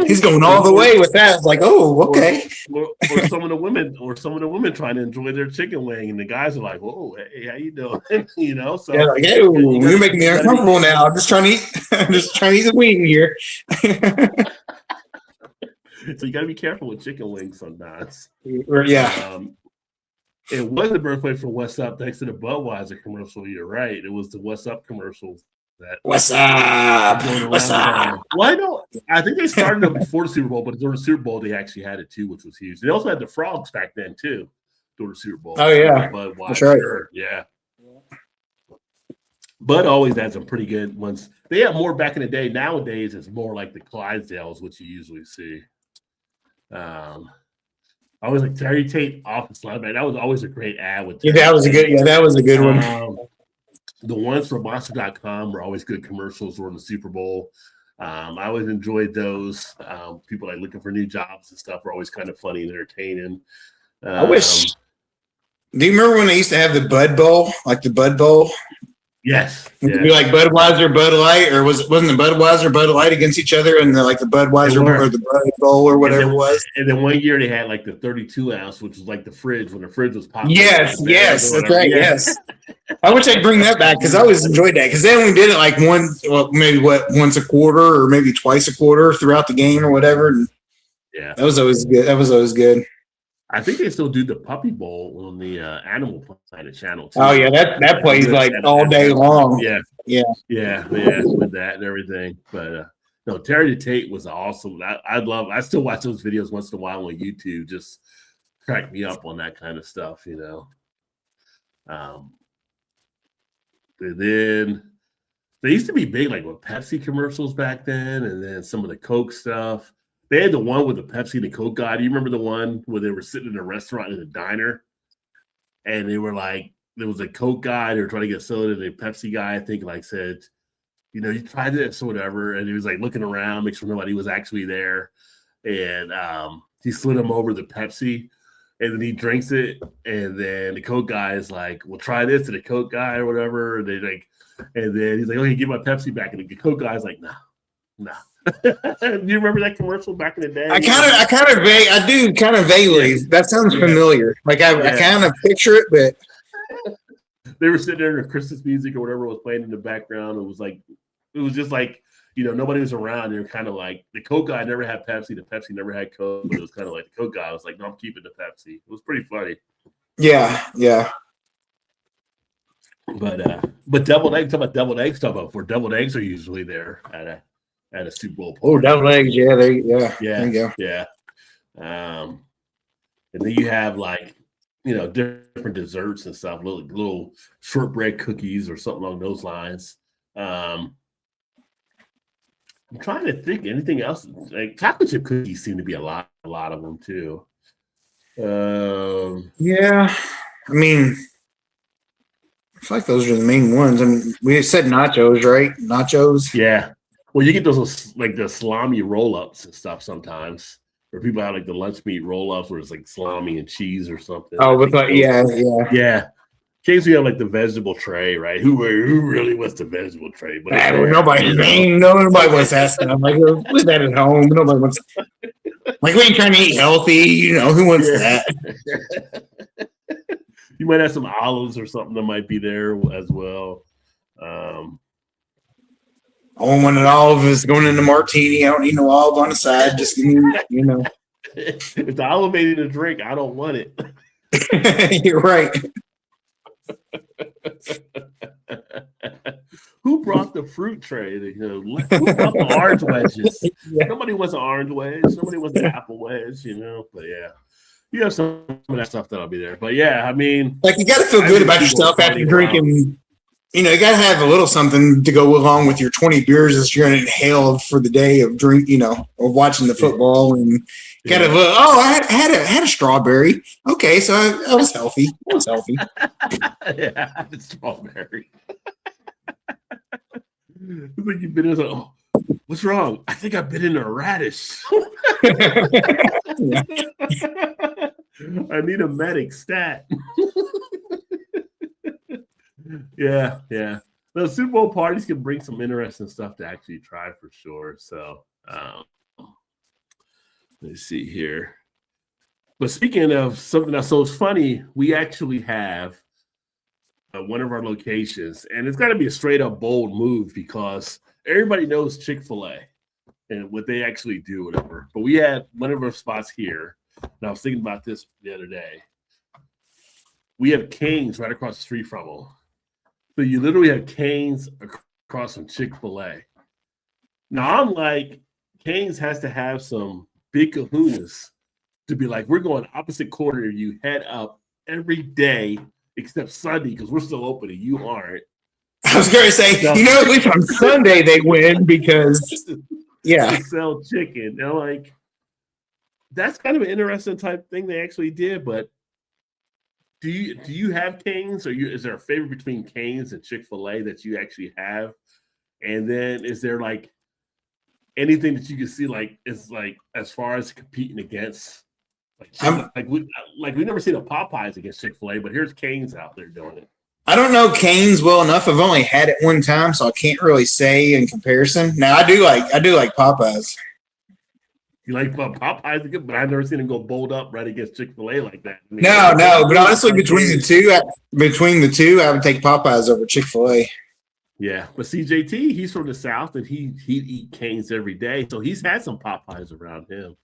he's going all the way with that. It's like, oh, okay. Or some of the women trying to enjoy their chicken wing, and the guys are like, "Whoa, hey, how you doing?" You know, so Yeah, like, hey, you're making me uncomfortable now. I'm just trying to eat. I'm just trying to eat the wing here. So you got to be careful with chicken wings sometimes. Yeah. It was the birthplace for What's Up thanks to the Budweiser commercial. You're right. It was the What's Up commercial that What's up? What's up? Why don't I think they started them before the Super Bowl, but during the Super Bowl they actually had it too, which was huge. They also had the frogs back then too during the Super Bowl. Oh yeah, Budweiser. That's right. Yeah. Bud always had some pretty good ones. They have more back in the day. Nowadays, it's more like the Clydesdales, which you usually see. I always like Terry Tate Office Linebacker. That was always a great ad with Terry that was a good. Yeah, that was a good one. The ones from Monster.com were always good commercials during the Super Bowl. I always enjoyed those. People like looking for new jobs and stuff were always kind of funny and entertaining. I wish. Do you remember when they used to have the Bud Bowl, like the Bud Bowl? Yes. Would it be like Budweiser, Bud Light, or wasn't the Budweiser, Bud Light against each other, and like the Budweiser or the Bud Bowl or whatever it was? And then one year they had like the 32 ounce, which was like the fridge when the fridge was popping. Yes, that's right. Yeah. Yes, I wish I'd bring that back because I always enjoyed that. Because then we did it like once a quarter or maybe twice a quarter throughout the game or whatever. And yeah, that was always good. I think they still do the Puppy Bowl on the Animal Planet channel too. Oh yeah, that plays like all day long. Yeah, with that and everything. But no, Terry Tate was awesome. I still watch those videos once in a while on YouTube. Just crack me up on that kind of stuff, you know. And then they used to be big, like with Pepsi commercials back then, and then some of the Coke stuff. They had the one with the Pepsi and the Coke guy. Do you remember the one where they were sitting in a restaurant in a diner, and they were like, there was a Coke guy, they were trying to get soda, and the Pepsi guy, I think, like said, you know, you tried this or whatever, and he was like looking around, make sure nobody was actually there, and he slid him over the Pepsi, and then he drinks it, and then the Coke guy is like, well, try this to the Coke guy or whatever, and then he's like, okay, give my Pepsi back, and the Coke guy's like, nah. Do you remember that commercial back in the day? I do kind of vaguely. That sounds familiar. Like I kind of picture it, but they were sitting there and Christmas music or whatever was playing in the background. It was just like, you know, nobody was around. They were kind of like, the Coke guy never had Pepsi. The Pepsi never had Coke. But it was kind of like the Coke guy was like, no, I'm keeping the Pepsi. It was pretty funny. Yeah. But deviled eggs, talk about deviled eggs, where deviled eggs are usually there at a Super Bowl party. Oh, deviled eggs, yeah. There you go. Yeah. And then you have like, you know, different desserts and stuff, little shortbread cookies or something along those lines. I'm trying to think anything else. Like chocolate chip cookies seem to be a lot of them too. Yeah, I mean, I feel like those are the main ones. I mean, we said nachos, right? Nachos. Yeah. Well, you get those like the salami roll-ups and stuff sometimes, where people have like the lunch meat roll-ups where it's like salami and cheese or something. Oh, with like, yeah. In case we have like the vegetable tray, right? Who really wants the vegetable tray? But nobody wants that stuff. Like, who's that at home? Nobody wants. Like, we ain't trying to eat healthy. You know, who wants that? You might have some olives or something that might be there as well. I want one of olives going in the martini. I don't need no olive on the side. Just give me, you know. If the olive ain't in a drink, I don't want it. You're right. Who brought the fruit tray? Who brought the orange wedges? Yeah. Somebody wants an orange wedge. Somebody wants an apple wedge. But yeah, you have some of that stuff that'll be there. But yeah, I mean, like you got to feel good about yourself after drinking. You got to have a little something to go along with your 20 beers that you're going to inhale for the day of drink. Of watching the football and kind of. I had a strawberry. Okay, so I was healthy. I was healthy. Yeah, I had a strawberry. It's like you've been in. Oh, what's wrong? I think I've been in a radish. I need a medic stat. Yeah. The Super Bowl parties can bring some interesting stuff to actually try for sure. So let's see here. But speaking of something else, so it's funny, we actually have one of our locations, and it's got to be a straight up bold move because everybody knows Chick-fil-A and what they actually do, whatever. But we had one of our spots here, and I was thinking about this the other day. We have Cane's right across the street from them. So you literally have Cane's across from Chick-fil-A. Now I'm like, Cane's has to have some big kahunas to be like, we're going opposite corner of you, head up every day except Sunday because we're still open and you aren't. I was going to say, at least on Sunday they win because, they sell chicken. And I'm like, that's kind of an interesting type thing they actually did, but do you have Cane's, or is there a favorite between Cane's and Chick-fil-A that you actually have? And then is there like anything that you can see as far as competing against we've never seen a Popeyes against Chick-fil-A, but here's Cane's out there doing it. I don't know Cane's well enough. I've only had it one time, so I can't really say in comparison. Now I do like Popeyes. You like Popeyes, but I've never seen him go bold up right against Chick-fil-A like that. No, but honestly, between the two, I would take Popeyes over Chick-fil-A. Yeah, but CJT, he's from the South, and he'd eat Cane's every day, so he's had some Popeyes around him.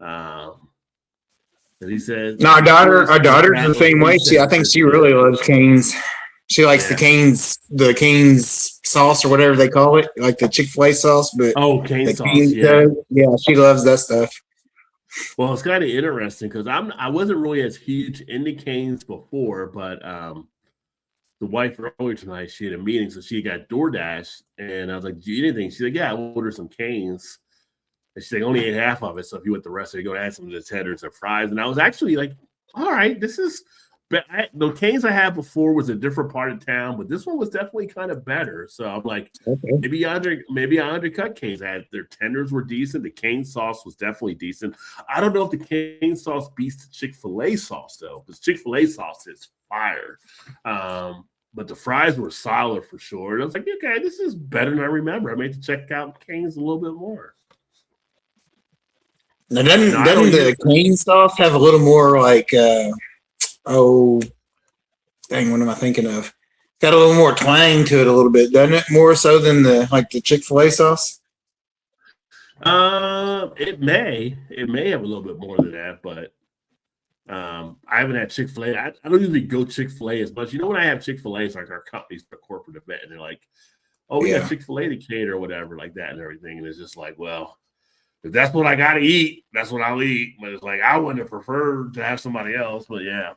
And he said, "No, our daughter's the same way. I think she really loves Cane's. She likes the Cane's sauce or whatever they call it, like the Chick-fil-A sauce. But Cane's sauce, she loves that stuff. Well, it's kind of interesting because I wasn't really as huge into Cane's before, but the wife earlier tonight, she had a meeting, so she got DoorDash, and I was like, "Do you eat anything?" She's like, "Yeah, I ordered some Cane's." And she's like, "Only ate half of it, so if you want the rest of it, go add some of the tenders and fries." And I was actually like, "All right, this is." But the Cane's I had before was a different part of town, but this one was definitely kind of better. So I'm like, maybe I undercut Cane's. Their tenders were decent. The Cane sauce was definitely decent. I don't know if the Cane sauce beats the Chick-fil-A sauce though, because Chick-fil-A sauce is fire. But the fries were solid for sure. And I was like, okay, this is better than I remember. I made to check out Cane's a little bit more. Now, doesn't the Cane sauce have a little more like? What am I thinking of? Got a little more twang to it a little bit, doesn't it? More so than the Chick-fil-A sauce? It may have a little bit more than that, but I haven't had Chick-fil-A. I don't usually go Chick-fil-A as much. When I have Chick-fil-A, it's like our company's a corporate event, and they're like, "Oh, we got Chick-fil-A to cater," or whatever, like that, and everything. And it's just like, well, if that's what I got to eat, that's what I'll eat. But it's like I wouldn't have preferred to have somebody else. But yeah,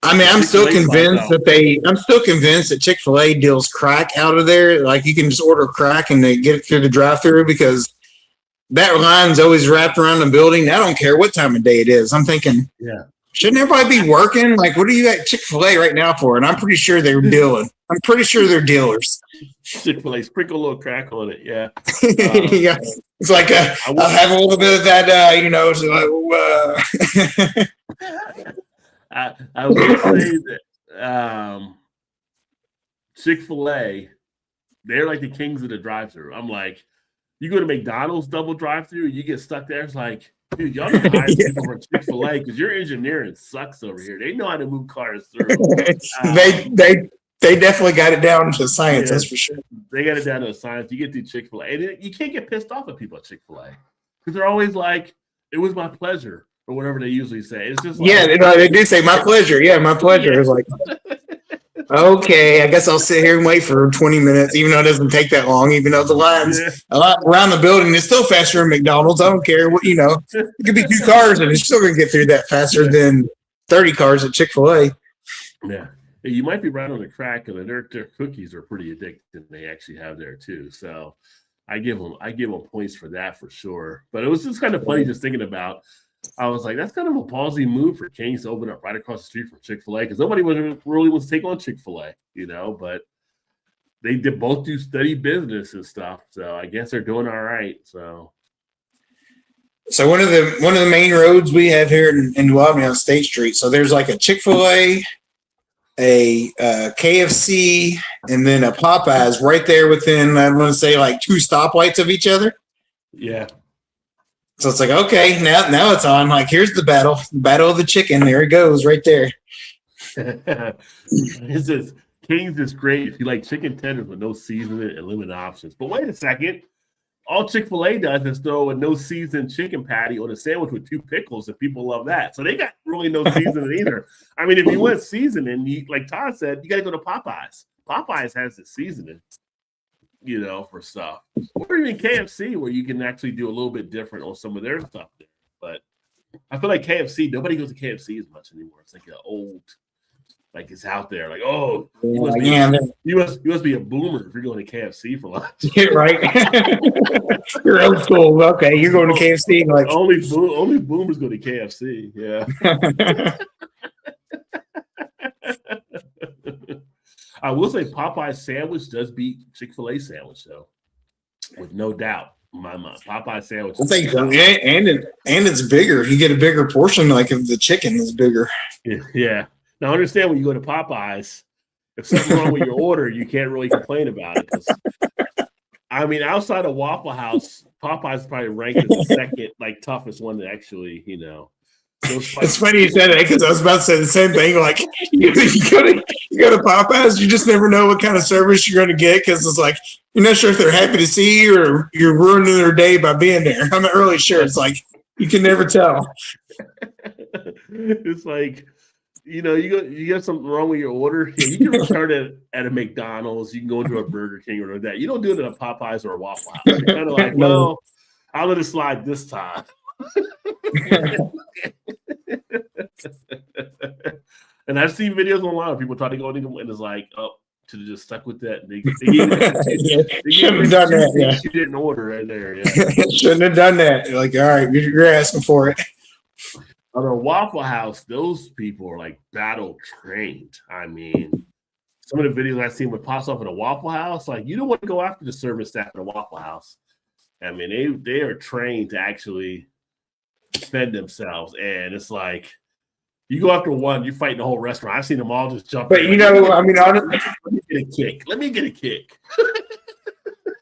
I'm still convinced that Chick-fil-A deals crack out of there. Like you can just order crack and they get it through the drive-through because that line's always wrapped around the building. I don't care what time of day it is. I'm thinking, shouldn't everybody be working? Like, what are you at Chick-fil-A right now for? And I'm pretty sure they're dealing. I'm pretty sure they're dealers. Chick-fil-A, sprinkle a little crack on it, yeah. Yeah, it's like I'll have a little bit of that, I would say that Chick-fil-A, they're like the kings of the drive-thru. I'm like, you go to McDonald's double drive-thru, you get stuck there. It's like, dude, y'all need to hire people from Chick-fil-A because your engineering sucks over here. They know how to move cars through. They definitely got it down to science, that's for sure. They got it down to science. You get through Chick-fil-A. And you can't get pissed off at people at Chick-fil-A because they're always like, "It was my pleasure," or whatever they usually say. It's just like, they do say, "My pleasure." Yeah, my pleasure. It's like, Okay, I guess I'll sit here and wait for 20 minutes, even though it doesn't take that long, even though the lines Yeah. a lot around the building is still faster than McDonald's. I don't care what, it could be 2 cars and it's still going to get through that faster than 30 cars at Chick-fil-A. Yeah. You might be right on the track, and their cookies are pretty addictive. They actually have there too. So I give them points for that for sure. But it was just kind of funny just thinking about. I was like, that's kind of a ballsy move for Kings to open up right across the street from Chick-fil-A, because nobody really wants to take on Chick-fil-A, but they did both do steady business and stuff. So I guess they're doing all right. So one of the main roads we have here in New Albany on State Street. So there's like a Chick-fil-A, a KFC, and then a Popeyes right there within, I want to say, like 2 stoplights of each other. Yeah. So it's like, okay, now it's on. Like, here's the battle of the chicken. There it goes, right there. It's just Kings is great if you like chicken tenders with no seasoning and limited options. But wait a second, all Chick-fil-A does is throw a no seasoned chicken patty on a sandwich with 2 pickles, and people love that. So they got really no seasoning either. I mean, if you want seasoning, like Todd said, you got to go to Popeyes. Popeyes has the seasoning, for stuff. Or even KFC, where you can actually do a little bit different on some of their stuff there. But I feel like KFC, nobody goes to KFC as much anymore. It's like an old, like it's out there. Like, oh, you must be a boomer if you're going to KFC for lunch. Right. You're old school. Okay, you're going to KFC. Like only boomers go to KFC. Yeah. I will say Popeye's sandwich does beat Chick-fil-A sandwich, though, with no doubt. My Popeye sandwich. I think so. And it's bigger. You get a bigger portion, like if the chicken is bigger. Yeah. Now, understand when you go to Popeyes, if something's wrong with your order, you can't really complain about it. Because, I mean, outside of Waffle House, Popeyes probably ranked as the second, toughest one to actually, It's funny you said that, because I was about to say the same thing. Like, you go to Popeyes, you just never know what kind of service you're going to get, because it's like you're not sure if they're happy to see you or you're ruining their day by being there. I'm not really sure. It's like you can never tell. It's like, you got something wrong with your order. Yeah, you can return it at a McDonald's. You can go into a Burger King or that. You don't do it at a Popeyes or a Waffle House. You're kind of like, well, I'll let it slide this time. And I've seen videos online of people trying to go in and it's like, oh, should have just stuck with that. They shouldn't have done that. Yeah. You didn't order right there. Yeah. Shouldn't have done that. You're like, all right, you're asking for it. On a Waffle House, those people are like battle trained. I mean, some of the videos I've seen with pops off at a Waffle House, like you don't want to go after the service staff at a Waffle House. I mean, they are trained to actually defend themselves, and it's like you go after one, you're fighting the whole restaurant. I've seen them all just jump. But honestly, let me get a kick.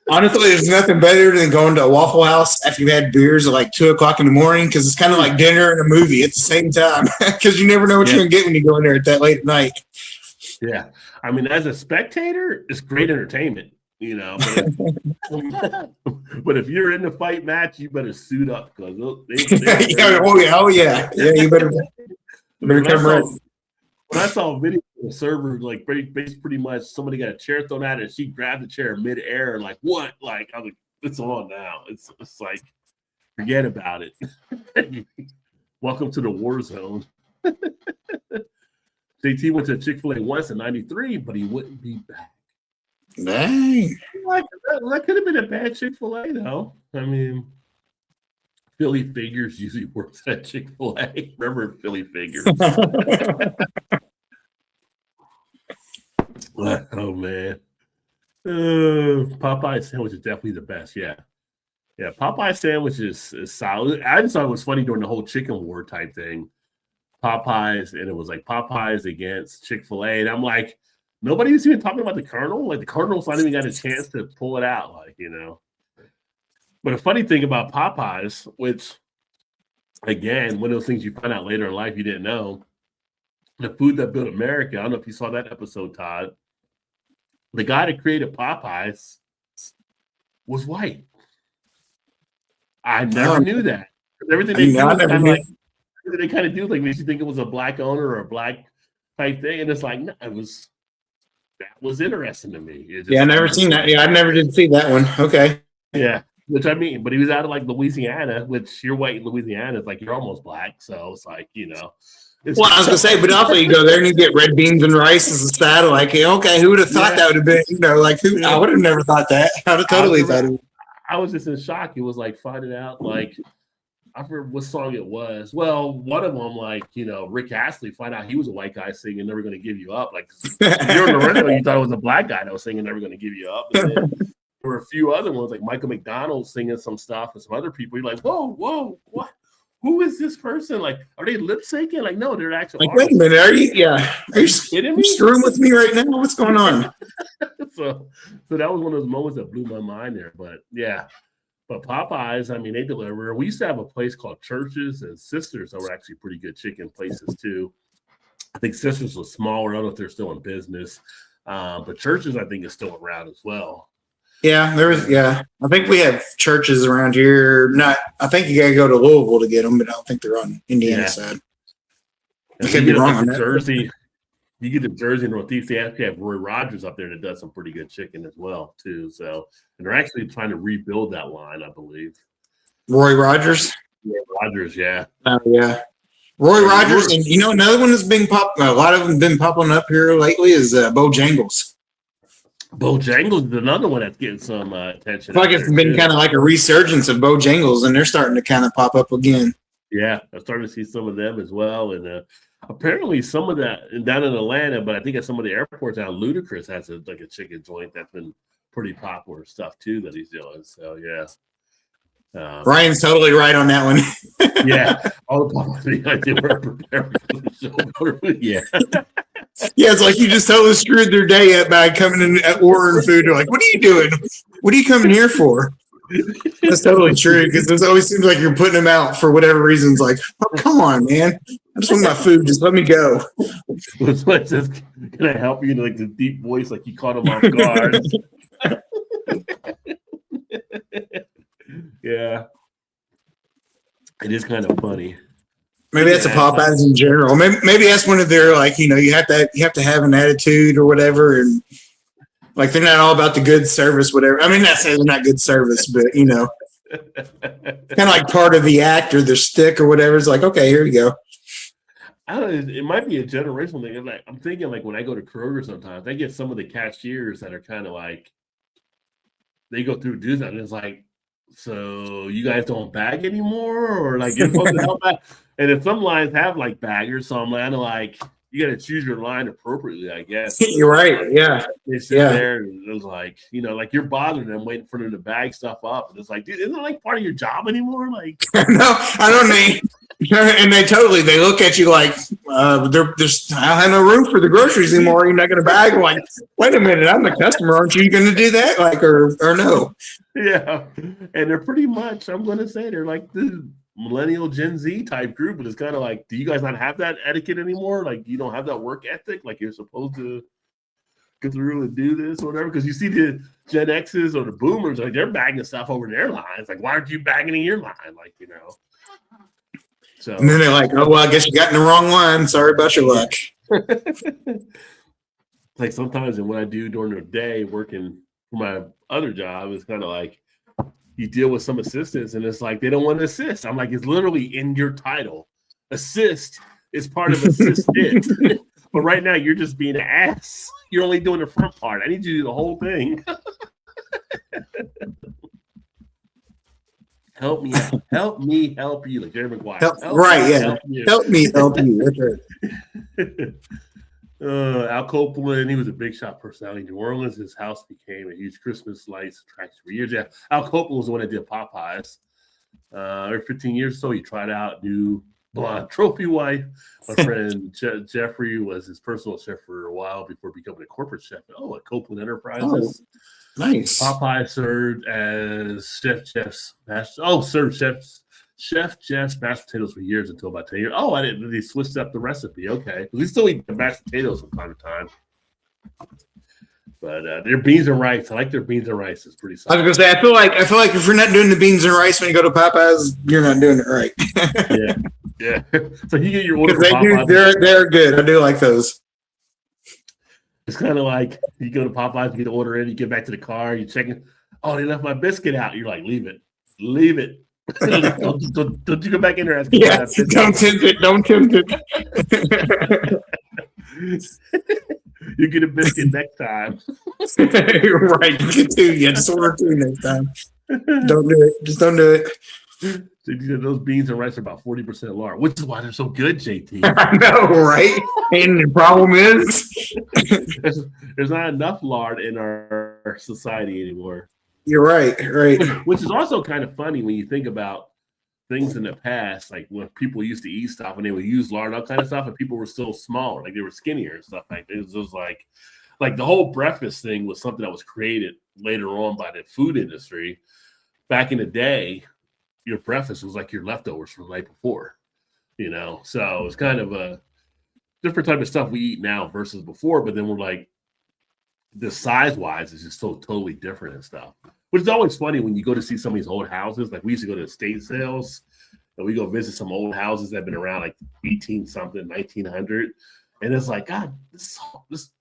Honestly, there's nothing better than going to a Waffle House after you've had beers at like 2:00 in the morning, because it's kind of like dinner and a movie at the same time, because you never know what you're gonna get when you go in there at that late at night. Yeah, I mean, as a spectator, it's great entertainment. But if you're in the fight match, you better suit up, because oh yeah, you better come ready. When I saw a video of the server, like pretty much somebody got a chair thrown at her, and she grabbed the chair midair, and like what? Like I was like, it's on now. It's like forget about it. Welcome to the war zone. JT went to Chick-fil-A once in '93, but he wouldn't be back. Dang. That could have been a bad Chick-fil-A, though. I mean, Philly Figures usually works at Chick-fil-A. Remember Philly Figures? Oh, man. Popeye sandwich is definitely the best, yeah. Yeah, Popeye sandwich is solid. I just thought it was funny during the whole chicken war type thing. Popeyes, and it was like Popeyes against Chick-fil-A, and I'm like, nobody was even talking about the Colonel. Like the Colonel's not even got a chance to pull it out, But a funny thing about Popeyes, which again, one of those things you find out later in life you didn't know, the food that built America. I don't know if you saw that episode, Todd. The guy that created Popeyes was white. I never knew that. Everything they kind of do, like makes you think it was a black owner or a black type thing, and it's like, no, it was that was interesting to me. Yeah, I never seen that. Yeah, I never did see that one. Okay. Yeah, which I mean, but he was out of like Louisiana, which you're white in Louisiana. It's like you're almost black, so it's like Well, I was gonna say, but also you go there and you get red beans and rice as a side. Like, okay, who would have thought that would have been? Like, who? I would have never thought that. I would have totally thought it. I was just in shock. It was like finding out, like, I forget what song it was. Well, one of them, like, Rick Astley, find out he was a white guy singing "Never Gonna Give You Up." Like, you're in the radio, you thought it was a black guy that was singing "Never Gonna Give You Up." And then there were a few other ones, like Michael McDonald singing some stuff, and some other people. You're like, whoa, what? Who is this person? Like, are they lip syncing? Like, no, they're actually. Like, wait a minute, are you kidding me? Screwing with me right now? What's going on? so that was one of those moments that blew my mind there. But yeah, but Popeyes, I mean, they deliver. We used to have a place called Churches and Sisters that were actually pretty good chicken places too. I think Sisters was smaller. I don't know if they're still in business, but Churches, I think, is still around as well. Yeah, I think we have Churches around here. I think you gotta go to Louisville to get them, but I don't think they're on Indiana side. I could be wrong on that. Jersey, you get to Jersey and Northeast, they actually have Roy Rogers up there that does some pretty good chicken as well, too. So, and they're actually trying to rebuild that line, I believe. Roy Rogers? Yeah, Rogers, yeah. Oh, yeah. Roy Rogers, and another one that's been a lot of them been popping up here lately is Bojangles. Bojangles is another one that's getting some attention. I feel like it's been kind of like a resurgence of Bojangles, and they're starting to kind of pop up again. Yeah, I'm starting to see some of them as well. And apparently some of that down in Atlanta, but I think at some of the airports out, Ludacris has a chicken joint that's been pretty popular stuff too that he's doing. So, yeah. Ryan's totally right on that one. Yeah. All the publicity I did were prepared for the show. Yeah. Yeah, it's like you just totally screwed their day up by coming in at ordering food. They're like, what are you doing? What are you coming here for? That's totally true, because it always seems like you're putting them out for whatever reasons. Like, oh, come on, man. I just want my food. Just let me go. It's like, can I help you? Like the deep voice, like you caught him off guard. Yeah. It is kind of funny. Maybe that's a Popeyes in general. Maybe that's one of their, like, you have to have an attitude or whatever, and like they're not all about the good service, whatever. I mean, not saying they're not good service, but kind of like part of the act or their stick or whatever. It's like, okay, here you go. I don't know. It might be a generational thing. Like, I'm thinking, like, when I go to Kroger sometimes, I get some of the cashiers that are kind of like, they go through dudes and it's like, so you guys don't bag anymore, or like you're supposed to help out? And if some lines have like baggers, so I'm like, you got to choose your line appropriately, I guess. You're right. Yeah. They sit there and it was like, like you're bothering them, waiting for them to bag stuff up. And it's like, dude, isn't it like part of your job anymore? Like, no, I don't need. And they look at you like, I don't have no room for the groceries anymore. You're not going to bag. Like, wait a minute, I'm the customer. Aren't you going to do that? Like, or no? Yeah. And they're pretty much, I'm going to say, they're like the millennial Gen Z type group, but it's kind of like, do you guys not have that etiquette anymore? Like, you don't have that work ethic? Like, you're supposed to get through and do this or whatever? Because you see the Gen X's or the boomers, like, they're bagging stuff over their lines. Like, why aren't you bagging in your line? Like, So, and then they're like, oh, well, I guess you got in the wrong line. Sorry about your luck. Like sometimes and what I do during the day working for my other job is kind of like you deal with some assistants and it's like they don't want to assist. I'm like, it's literally in your title. Assist is part of assistant. But right now you're just being an ass. You're only doing the front part. I need you to do the whole thing. Help me out. Help me help you. Like Jerry Maguire. Help me help you. That's right. Al Copeland, he was a big shot personality in New Orleans. His house became a huge Christmas lights attraction for years. Yeah, Al Copeland was the one that did Popeyes. Every 15 years or so, he tried out new blonde trophy wife. My friend Jeffrey was his personal chef for a while before becoming a corporate chef. At Copeland Enterprises. Oh, nice. Popeye served as Chef Jeff's mashed potatoes for years until about 10 years. Oh, I didn't. They switched up the recipe. Okay, we still eat the mashed potatoes from time to time. But their beans and rice, I like their beans and rice. It's pretty solid. I was gonna say, I feel like if you're not doing the beans and rice when you go to Popeyes, you're not doing it right. Yeah. So you get your order. They're good. I do like those. It's kind of like you go to Popeyes, you get the order in, you get back to the car, you check it. Oh, they left my biscuit out. You're like, leave it. don't you go back in there asking Yeah, don't tempt it. Don't tempt it. You get a biscuit next time. Right, you get two. Yeah, just order two next time. Don't do it. Just don't do it. So those beans and rice are about 40% lard, which is why they're so good, JT. I know, right? And the problem is, there's not enough lard in our society anymore. You're right, right. Which is also kind of funny when you think about things in the past, like when people used to eat stuff and they would use lard and all kind of stuff, and people were still smaller, like they were skinnier and stuff like that. It was like the whole breakfast thing was something that was created later on by the food industry. Back in the day, your breakfast was like your leftovers from the night before, So it's kind of a different type of stuff we eat now versus before. But then we're like, the size wise is just so totally different and stuff. Which is always funny when you go to see some of these old houses. Like we used to go to estate sales and we go visit some old houses that have been around like 18 something, 1900. And it's like, God, this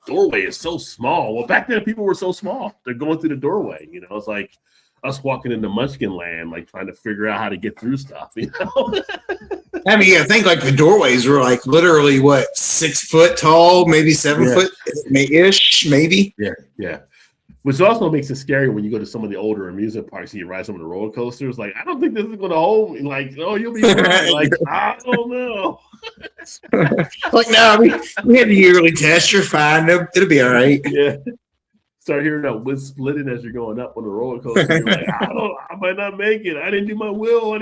doorway is so small. Well, back then people were so small. They're going through the doorway. It's like us walking into Munchkin land, like trying to figure out how to get through stuff, I mean, I think like the doorways were like literally 6 foot tall, maybe 7 foot ish, maybe. Yeah. Which also makes it scary when you go to some of the older amusement parks and you ride some of the roller coasters. Like, I don't think this is going to hold me. Like, oh, you'll be fine. Like, I don't know. Like, no, we had a yearly test. You're fine. It'll be all right. Yeah. Start hearing that wood splitting as you're going up on the roller coaster. You're like, I might not make it. I didn't do my will.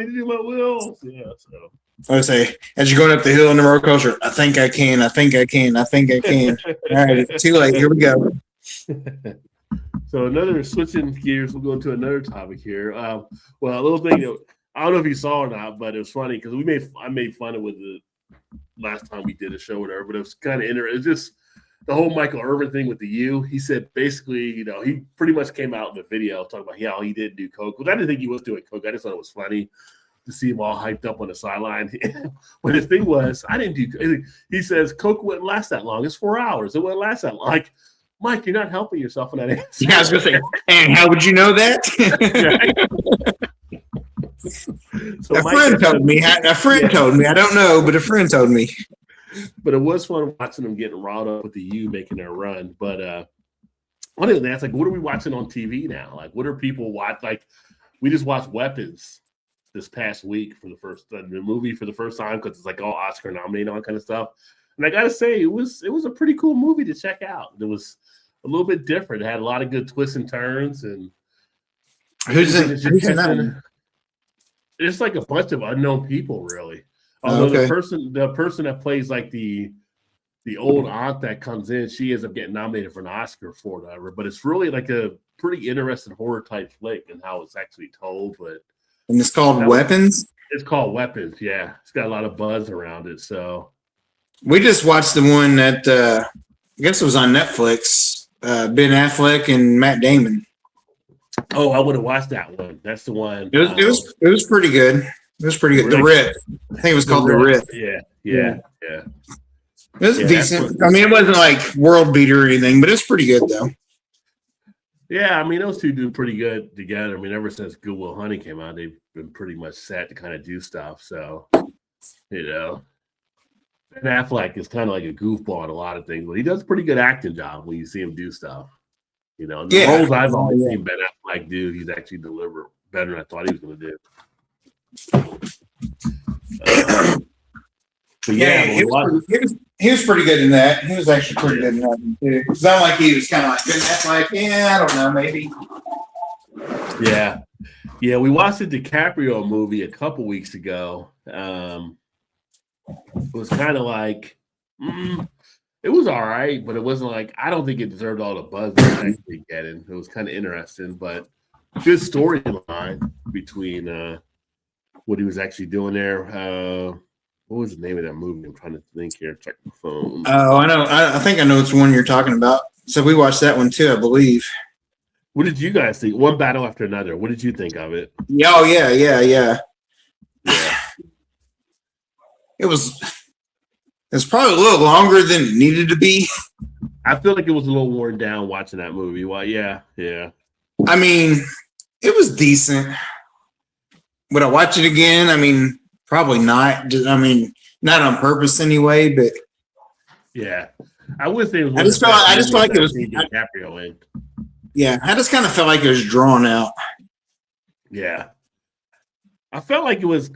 Yeah. So I would say, as you're going up the hill on the roller coaster, I think I can. All right, too late. Here we go. So switching gears, we'll go into another topic here. A little thing that I don't know if you saw or not, but it was funny because I made fun of it the last time we did a show or whatever, but it was kind of interesting. It's just the whole Michael Irvin thing with the U. He said basically, he pretty much came out in the video talking about how he didn't do coke. But I didn't think he was doing coke. I just thought it was funny to see him all hyped up on the sideline. But his thing was, I didn't do. He says coke wouldn't last that long. It's 4 hours. It wouldn't last that long. Like, Mike, you're not helping yourself in that answer. Yeah, I was gonna say, and how would you know that? So a friend told me. I don't know, but a friend told me. But it was fun watching them getting riled up with the U making their run. But one of the things, like, what are we watching on TV now? Like, what are people watch? Like, we just watched Weapons this past week for the movie for the first time because it's like all Oscar nominated, all that kind of stuff. And I gotta say, it was a pretty cool movie to check out. It was a little bit different. It had a lot of good twists and turns. And who's in that? It's like a bunch of unknown people, really. Although the person that plays like the old aunt that comes in, she ends up getting nominated for an Oscar for whatever. But it's really like a pretty interesting horror type flick and how it's actually told. And it's called Weapons. It's called Weapons. Yeah, it's got a lot of buzz around it. So we just watched the one that I guess it was on Netflix. Ben Affleck and Matt Damon. Oh, I would have watched that one. That's the one. It was pretty good. It was pretty good. The Rip. I think it was called The Rip. Yeah. It was decent. I mean, it wasn't like world beater or anything, but it's pretty good though. Yeah, I mean, those two do pretty good together. I mean, ever since Good Will Hunting came out, they've been pretty much set to kind of do stuff. So, Ben Affleck is kind of like a goofball in a lot of things, but he does a pretty good acting job when you see him do stuff. The roles I've always seen Ben Affleck do, he's actually delivered better than I thought he was going to do. He was pretty good in that. He was actually pretty good in that too. It's not like he was kind of like Ben Affleck. I don't know, maybe. Yeah. We watched the DiCaprio movie a couple weeks ago. It was kind of like, it was all right, but it wasn't like, I don't think it deserved all the buzz it was actually getting. It was kind of interesting, but good storyline between what he was actually doing there. What was the name of that movie? I'm trying to think here. Check my phone. Oh, I know. I think I know it's the one you're talking about. So we watched that one too, I believe. What did you guys think? One battle after another. What did you think of it? Oh, yeah. It was probably a little longer than it needed to be. I feel like it was a little worn down watching that movie. Well, yeah. I mean, it was decent. Would I watch it again? I mean, probably not. I mean, not on purpose anyway, but yeah. I would say it was I just felt like it was DiCaprio in. Yeah, I just kind of felt like it was drawn out. Yeah. I felt like it was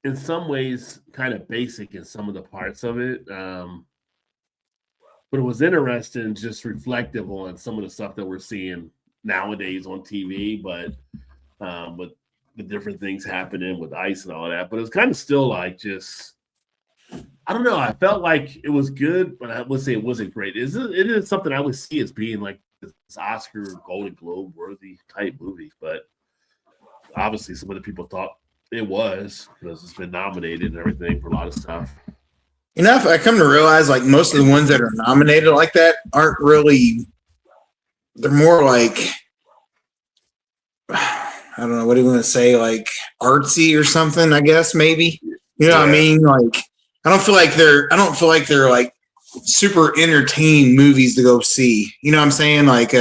in some ways kind of basic in some of the parts of it. But it was interesting, just reflective on some of the stuff that we're seeing nowadays on TV, but with the different things happening with ICE and all that. But it was kind of still like just, I don't know. I felt like it was good, but I would say it wasn't great. It is something I would see as being like this Oscar, Golden Globe worthy type movie, but obviously some of the people thought it was because it's been nominated and everything for a lot of stuff. You know, I come to realize like most of the ones that are nominated like that aren't really, they're more like, I don't know, what do you want to say, like artsy or something, I guess, maybe. You know what I mean? Like, I don't feel like they're like super entertaining movies to go see. You know what I'm saying? Like,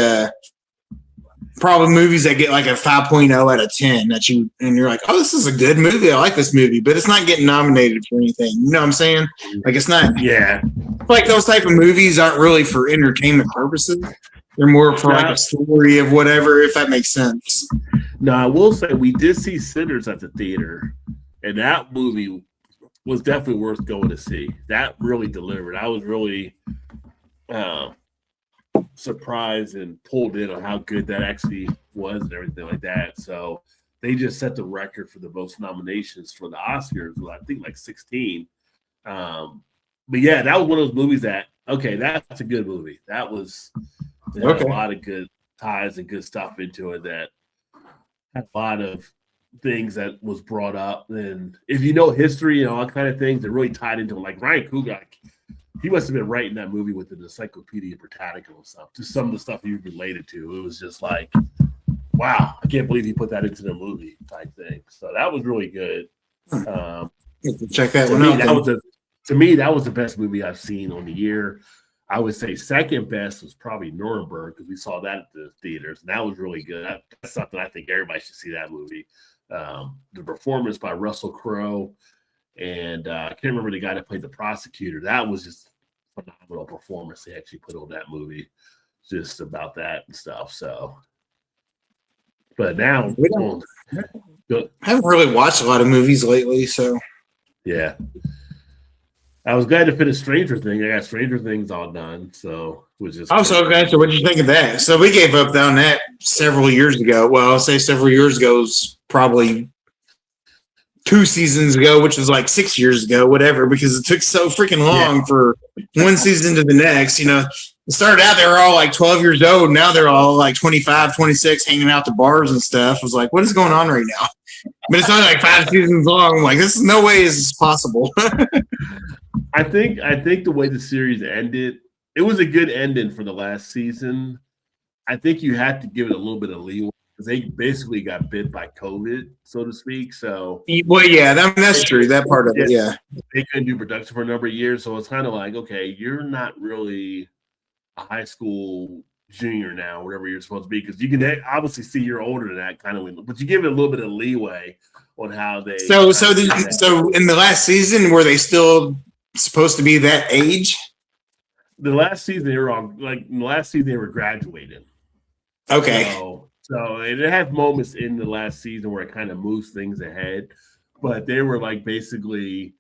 probably movies that get like a 5.0 out of 10 and you're like, oh, this is a good movie. I like this movie, but it's not getting nominated for anything. You know what I'm saying? Like, it's not. Yeah. Like those type of movies aren't really for entertainment purposes. They're more for like a story of whatever, if that makes sense. No, I will say we did see Sinners at the theater, and that movie was definitely worth going to see. That really delivered. I was really surprised and pulled in on how good that actually was and everything like that. So they just set the record for the most nominations for the Oscars. Well, I think like 16. But yeah, that was one of those movies that, okay, that's a good movie. That was a lot of good ties and good stuff into it that had a lot of things that was brought up. And if you know history and all that kind of things, it really tied into it. Like Ryan Coogler, he must have been writing that movie with an Encyclopedia Britannica and stuff, just some of the stuff he related to. It was just like, wow, I can't believe he put that into the movie type thing. So that was really good. Check that one out. To me, that was the best movie I've seen on the year. I would say second best was probably Nuremberg because we saw that at the theaters, and that was really good. That's something I think everybody should see that movie. The performance by Russell Crowe, and I can't remember the guy that played the prosecutor. That was just a phenomenal performance they actually put on that movie, just about that and stuff. So, but now I haven't really watched a lot of movies lately, so yeah. I was glad to finish Stranger Things. I got Stranger Things all done, so which is okay. So what did you think of that? So we gave up on that several years ago. Well, I'll say several years ago is probably 2 seasons ago, which was like 6 years ago, whatever, because it took so freaking long for one season to the next. You know, it started out, they were all like 12 years old. Now they're all like 25, 26, hanging out to bars and stuff. I was like, what is going on right now? But it's only like 5 seasons long. I'm like, this is no way is this possible. I think the way the series ended, it was a good ending for the last season. I think you had to give it a little bit of leeway because they basically got bit by COVID, so to speak. So, well, yeah, that's true. That part of it, yeah. They couldn't do production for a number of years, so it's kind of like, okay, you're not really a high school junior now, whatever you're supposed to be, because you can obviously see you're older than that kind of, but you give it a little bit of leeway on how they. So in the last season, were they still supposed to be that age? The last season they were on, like in the last season they were graduating. Okay. So it had moments in the last season where it kind of moves things ahead, but they were like basically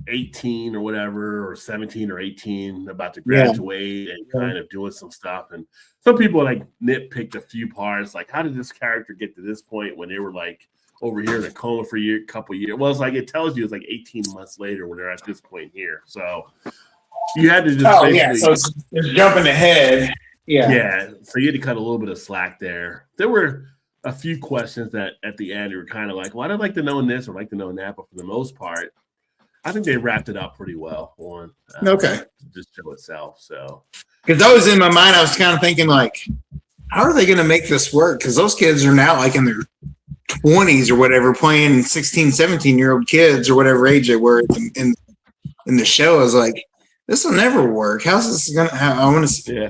18 or whatever, or 17 or 18, about to graduate and kind of doing some stuff. And some people like nitpicked a few parts, like how did this character get to this point when they were like over here in a coma for a couple years? Well, it's like it tells you it's like 18 months later when they're at this point here. So you had to just so it's jumping ahead. Yeah. So you had to cut a little bit of slack there. There were a few questions that at the end you were kind of like, well, I'd like to know this or like to know that, but for the most part, I think they wrapped it up pretty well on the show itself. So because I was in my mind, I was kind of thinking like, how are they going to make this work? Because those kids are now like in their 20s or whatever, playing 16, 17-year-old kids or whatever age they were in the show. I was like, this will never work. How's this gonna? I want to. Yeah.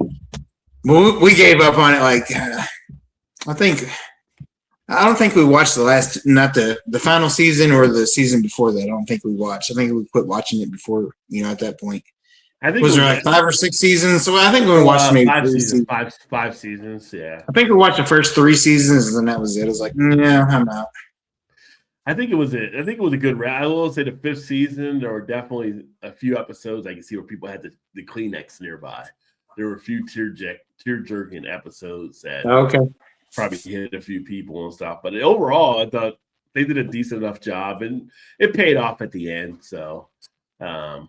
Well, we gave up on it. Like, I don't think we watched not the final season or the season before that. I don't think we watched. I think we quit watching it before. At that point. I think was there like 5 or 6 seasons? So I think we watched maybe 5 seasons. Five seasons. Yeah. I think we watched the first 3 seasons, and then that was it. I was like, yeah, I'm out. I think it was a good round. I will say the 5th season, there were definitely a few episodes I can see where people had the Kleenex nearby. There were a few tear-jerking episodes that probably hit a few people and stuff. But overall, I thought they did a decent enough job, and it paid off at the end. So it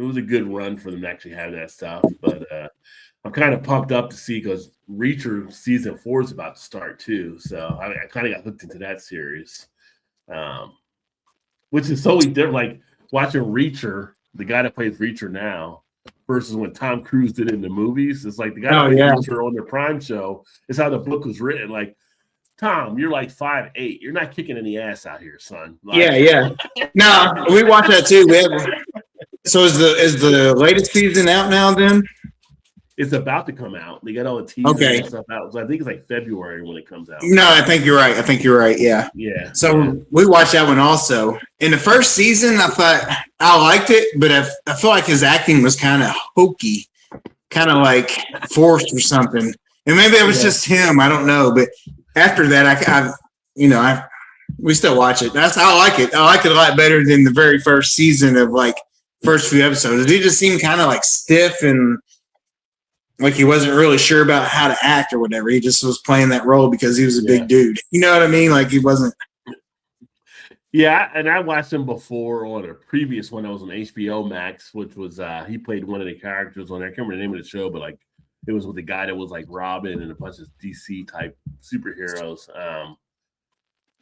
was a good run for them to actually have that stuff. But I'm kind of pumped up to see because Reacher season 4 is about to start too. So I kind of got hooked into that series, which is totally different. Like watching Reacher, the guy that plays Reacher now, versus when Tom Cruise did it in the movies. It's like the guy that plays Reacher on the Prime show is how the book was written. Like, Tom, you're like 5'8". You're not kicking any ass out here, son. Like, yeah. No, we watched that too. So is the latest season out now then? It's about to come out. They got all the teasers and stuff out. So I think it's like February when it comes out. No, I think you're right. Yeah. Yeah. So we watched that one also. In the first season, I thought I liked it, but I feel like his acting was kind of hokey, kind of like forced or something. And maybe it was just him. I don't know. But after that, we still watch it. I like it. I like it a lot better than the very first season of like first few episodes. He just seemed kind of like stiff and like he wasn't really sure about how to act or whatever. He just was playing that role because he was a big dude. You know what I mean? Like he wasn't. Yeah, and I watched him before on a previous one that was on HBO Max, which was he played one of the characters on there. I can't remember the name of the show, but like it was with the guy that was like Robin and a bunch of DC type superheroes.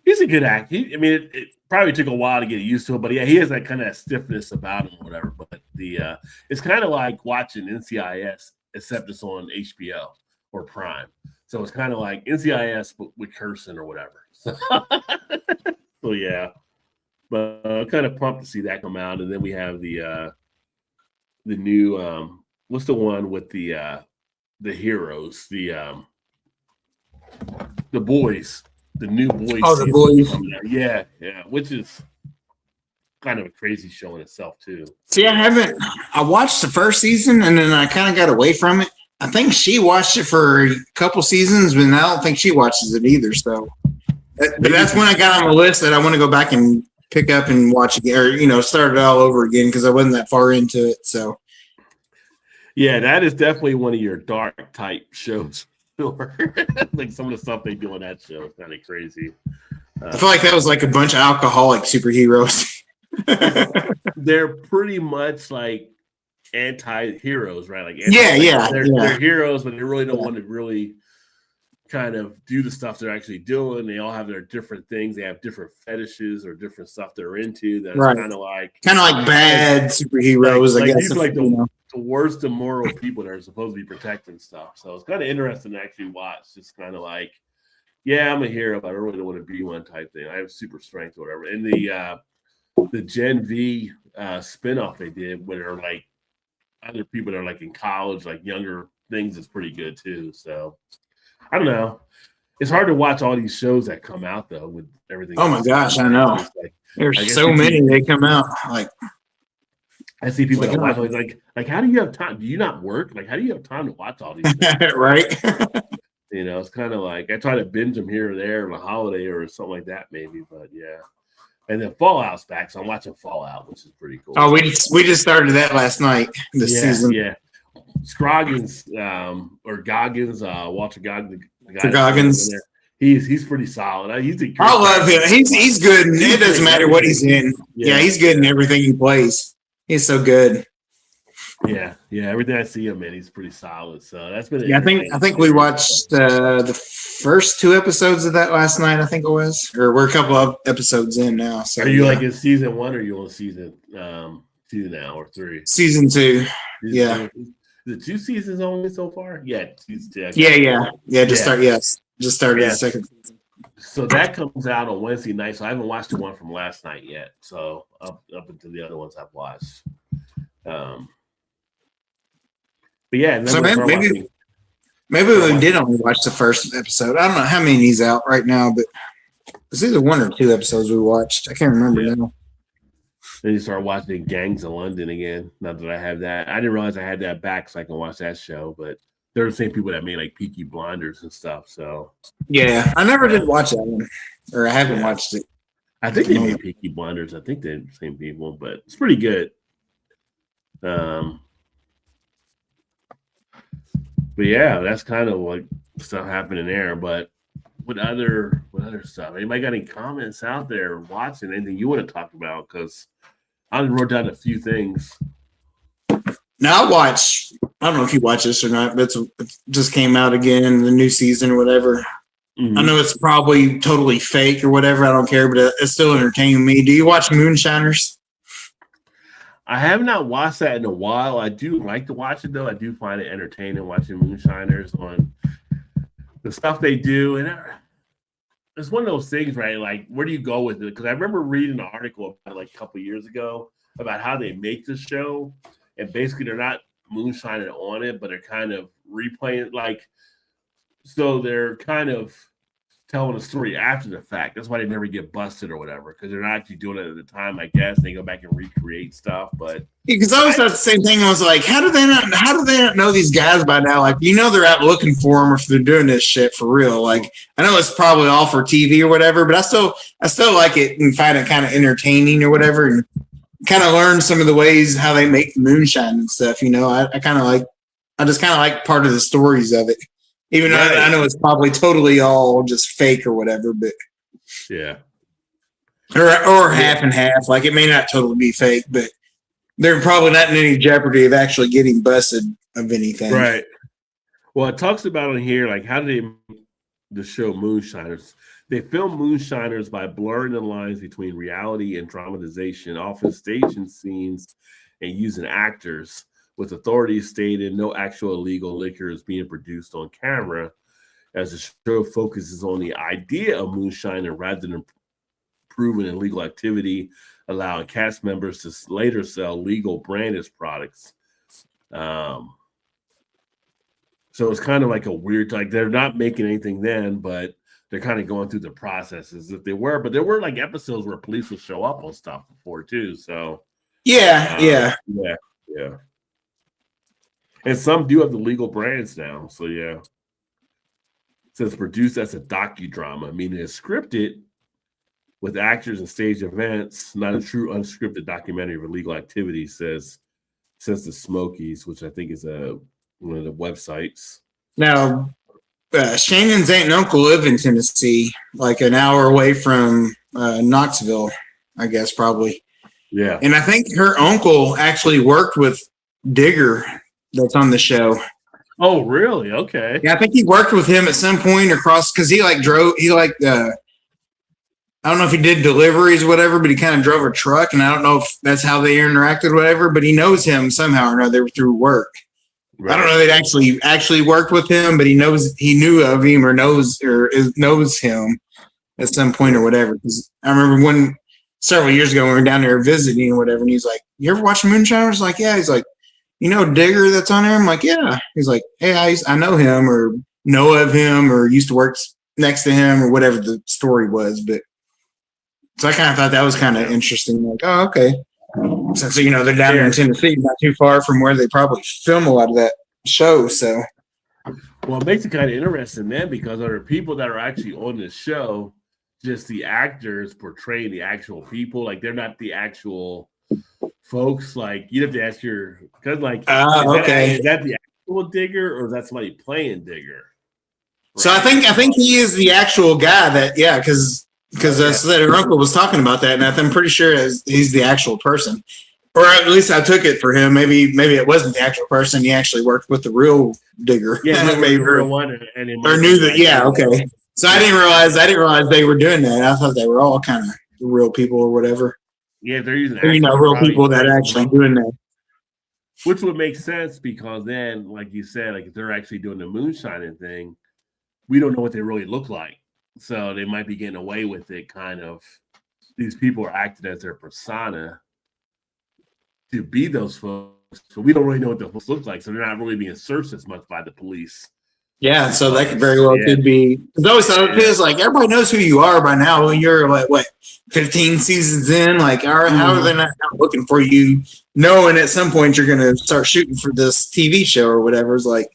He's a good actor. It probably took a while to get used to it, but yeah, he has that kind of stiffness about him or whatever. But it's kind of like watching NCIS, except it's on HBO or Prime. So it's kind of like NCIS but with cursing or whatever. So yeah, but I'm kind of pumped to see that come out. And then we have the new what's the one with the heroes, the boys, the new boys. Oh, the boys. Yeah, which is kind of a crazy show in itself too. See, I watched the first season and then I kind of got away from it. I think she watched it for a couple seasons, but I don't think she watches it either. So, but that's when I got on the list that I want to go back and pick up and watch again, or start it all over again because I wasn't that far into it. So, yeah, that is definitely one of your dark type shows. Like some of the stuff they do on that show is kind of crazy. I feel like that was like a bunch of alcoholic superheroes. They're pretty much like anti-heroes, right? Like they're heroes, but they really don't want to really kind of do the stuff they're actually doing. They all have their different things. They have different fetishes or different stuff they're into. That's kind of like bad superheroes. I guess these are like the worst immoral people that are supposed to be protecting stuff. So it's kind of interesting to actually watch. Just kind of like, yeah, I'm a hero, but I really don't want to be one type thing. I have super strength or whatever. And the Gen V spinoff they did, where they're like other people that are like in college, like younger things, is pretty good too. So I don't know. It's hard to watch all these shows that come out though with everything. Oh my gosh, I know. There's so many they come out. Like I see people that watch like how do you have time? Do you not work? Like how do you have time to watch all these things? Right. It's kind of like I try to binge them here or there on a holiday or something like that maybe, but yeah. And then Fallout's back, so I'm watching Fallout, which is pretty cool. Oh, we just started that last night. This season, Scroggins or Goggins, Walter Goggins. Goggins. He's pretty solid. I love him. He's good. It doesn't matter what he's in. Yeah, he's good in everything he plays. He's so good. Yeah. Everything I see him in, he's pretty solid. So that's been. Yeah, I think we watched the first 2 episodes of that last night. I think it was, or we're a couple of episodes in now. So are you like in season 1, or are you on season 2 now, or 3? Season 2. Yeah. The 2 seasons only so far? Yeah, season 2. Just started the second season. So that comes out on Wednesday night. So I haven't watched the one from last night yet. So up until the other ones I've watched. Um, but yeah, and then So we maybe we did only watch the first episode. I don't know how many he's out right now, but it's either 1 or 2 episodes we watched. I can't remember now. Then you start watching Gangs of London again. Not that I have that. I didn't realize I had that back so I can watch that show, but they're the same people that made like Peaky Blinders and stuff. So yeah, I never did watch that one, or I haven't watched it. I think they made Peaky Blinders. I think they're the same people, but it's pretty good. But yeah, that's kind of like stuff happening there. But what other stuff? Anybody got any comments out there watching anything you want to talk about? Because I wrote down a few things. Now I don't know if you watch this or not, but it just came out again, the new season or whatever. Mm-hmm. I know it's probably totally fake or whatever. I don't care, but it's still entertaining me. Do you watch Moonshiners? I have not watched that in a while. I do like to watch it, though. I do find it entertaining watching Moonshiners on the stuff they do. And it's one of those things, right? Like, where do you go with it? Because I remember reading an article about like a couple of years ago about how they make the show. And basically, they're not moonshining on it, but they're kind of replaying it. Like, so they're kind of telling a story after the fact. That's why they never get busted or whatever, because they're not actually doing it at the time, I guess. They go back and recreate stuff. But because I always thought the same thing. I was like, how do they not know these guys by now? Like, they're out looking for them if they're doing this shit for real. Like, I know it's probably all for TV or whatever, but I still like it and find it kind of entertaining or whatever, and kind of learn some of the ways how they make the moonshine and stuff. I just kind of like part of the stories of it. Even though I know it's probably totally all just fake or whatever, but yeah, or half and half. Like, it may not totally be fake, but they're probably not in any jeopardy of actually getting busted of anything. Right. Well, it talks about in here, like, how do they make the show Moonshiners? They film Moonshiners by blurring the lines between reality and dramatization, often staging scenes and using actors, with authorities stating no actual illegal liquor is being produced on camera, as the show focuses on the idea of moonshining rather than proven illegal activity, allowing cast members to later sell legal branded products. So it's kind of like a weird, like, they're not making anything then, but they're kind of going through the processes if they were. But there were like episodes where police would show up on stuff before too. So yeah. And some do have the legal brands now. So yeah. It says produced as a docudrama, meaning it's scripted with actors and stage events, not a true unscripted documentary of illegal activity, says the Smokies, which I think is one of the websites. Now, Shannon's aunt and uncle live in Tennessee, like an hour away from Knoxville, I guess, probably. Yeah. And I think her uncle actually worked with Digger, that's on the show. Oh, really? Okay. Yeah, I think he worked with him at some point across, because he drove, I don't know if he did deliveries or whatever, but he kind of drove a truck, and I don't know if that's how they interacted or whatever, but he knows him somehow or another through work. Right. I don't know if they actually worked with him, but he knew of him or knows him at some point or whatever. Because I remember several years ago when we were down there visiting or whatever, and he's like, "You ever watch Moonshiners?" Like, yeah. He's like, Digger that's on there? I'm like, yeah. He's like, hey, I know him or know of him or used to work next to him or whatever the story was. But so I kind of thought that was kind of interesting. Like, oh, okay. Since, they're down there in Tennessee, not too far from where they probably film a lot of that show. So, well, it makes it kind of interesting then, because there are people that are actually on this show, just the actors portraying the actual people. Like, they're not the actual folks. Like, you'd have to ask because like, is that the actual Digger or is that somebody playing Digger? Right? So I think he is the actual guy because her uncle was talking about that, and I'm pretty sure he's the actual person, or at least I took it for him. Maybe it wasn't the actual person. He actually worked with the real Digger. Yeah, maybe the real one, or knew that. Yeah, okay. So I didn't realize they were doing that. I thought they were all kind of real people or whatever. Yeah, they're using real people that are actually doing that. Which would make sense, because then, like you said, like, if they're actually doing the moonshining thing, we don't know what they really look like. So they might be getting away with it, kind of. These people are acting as their persona. to be those folks, so we don't really know what the folks look like, so they're not really being searched as much by the police. Yeah, so that could very well could be. Because I always thought it is like everybody knows who you are by now. When you're like what 15 seasons in, like how are they not looking for you? Knowing at some point you're going to start shooting for this TV show or whatever. It's like,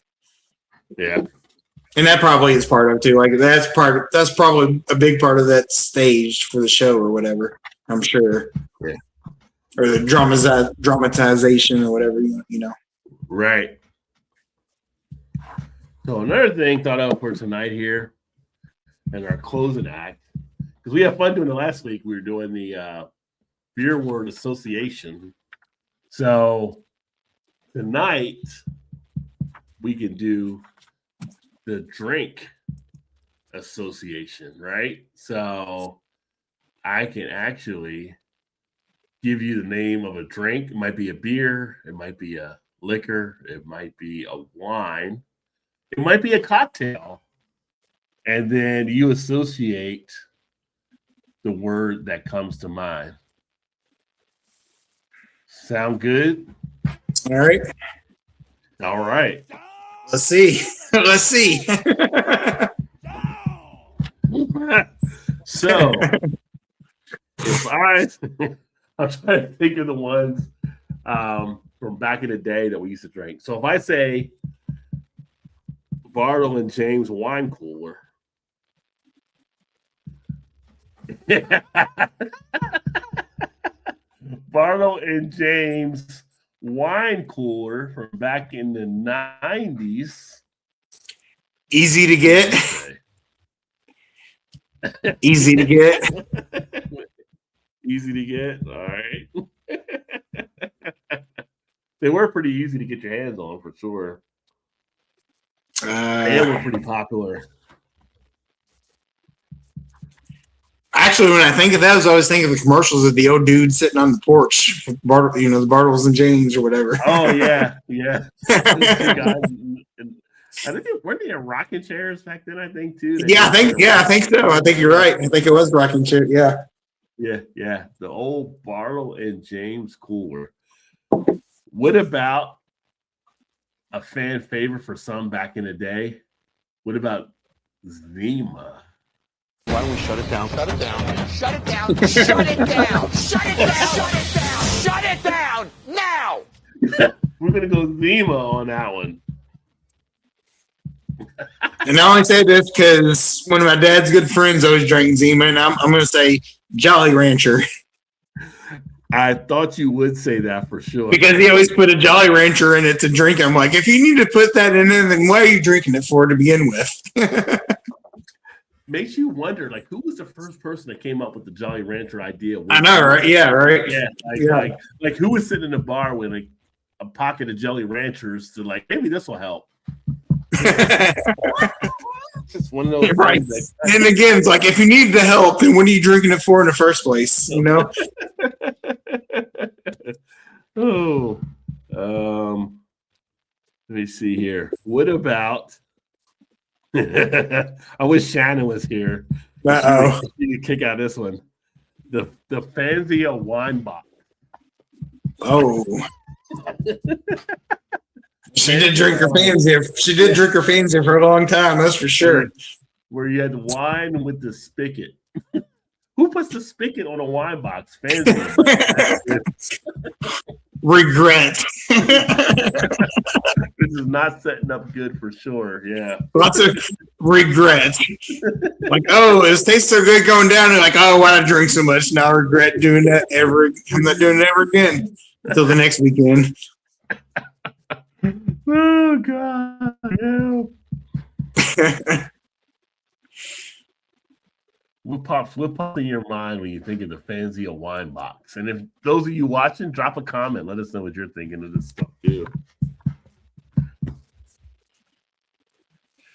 yeah, and that probably is part of it too. Like that's probably a big part of that stage for the show or whatever. I'm sure, or the dramatization or whatever you know. Right. So another thing thought out for tonight here, and our closing act, because we had fun doing it last week. We were doing the beer word association. So tonight we can do the drink association, right? So I can actually give you the name of a drink. It might be a beer, it might be a liquor, it might be a wine. It might be a cocktail, and then you associate the word that comes to mind. Sound good? All right. All right. Let's see. Let's see. So, if I'm trying to think of the ones from back in the day that we used to drink. So if I say Bartle and James wine cooler. Bartle and James wine cooler from back in the 90s. Easy to get. Easy to get. Easy to get. All right. They were pretty easy to get your hands on for sure. They were pretty popular. Actually, when I think of those, I always think of the commercials of the old dude sitting on the porch, the Bartles and James or whatever. Oh yeah, yeah. I think weren't they in rocking chairs back then? I think too. I think so. I think you're right. I think it was rocking chair. Yeah. Yeah. The old Bartle and James cooler. What about a fan favorite for some back in the day? What about Zima? Why don't we shut it down? Shut it down. Shut it down. Shut it down. Shut it down. Shut it down. Shut it down now. We're gonna go Zima on that one. And I only say this because one of my dad's good friends always drank Zima, and I'm going to say Jolly Rancher. I thought you would say that for sure. Because he always put a Jolly Rancher in it to drink. I'm like, if you need to put that in there, then why are you drinking it for to begin with? Makes you wonder, like, who was the first person that came up with the Jolly Rancher idea? I know, right? Yeah, right. Yeah, like who was sitting in the bar with like a pocket of Jolly Ranchers to like, maybe this will help. Just one of those right. things. And again, it's like if you need the help, then what are you drinking it for in the first place? You know. Let me see here. What about? I wish Shannon was here. Uh-oh. You could kick out this one. The Fanzia wine box. Oh. She did drink her Fanzia. She did drink her Fanzia for a long time. That's for sure. Where you had the wine with the spigot. Who puts the spigot on a wine box? Fanzia. Regret. This is not setting up good for sure. Yeah. Lots of regret. Like, oh, it tastes so good going down. And like, oh, why did I drink so much? Now I regret doing that ever. I'm not doing it ever again until the next weekend. Oh God. Yeah. What pops in your mind when you think of the Fanzia wine box? And if those of you watching, drop a comment. Let us know what you're thinking of this stuff too.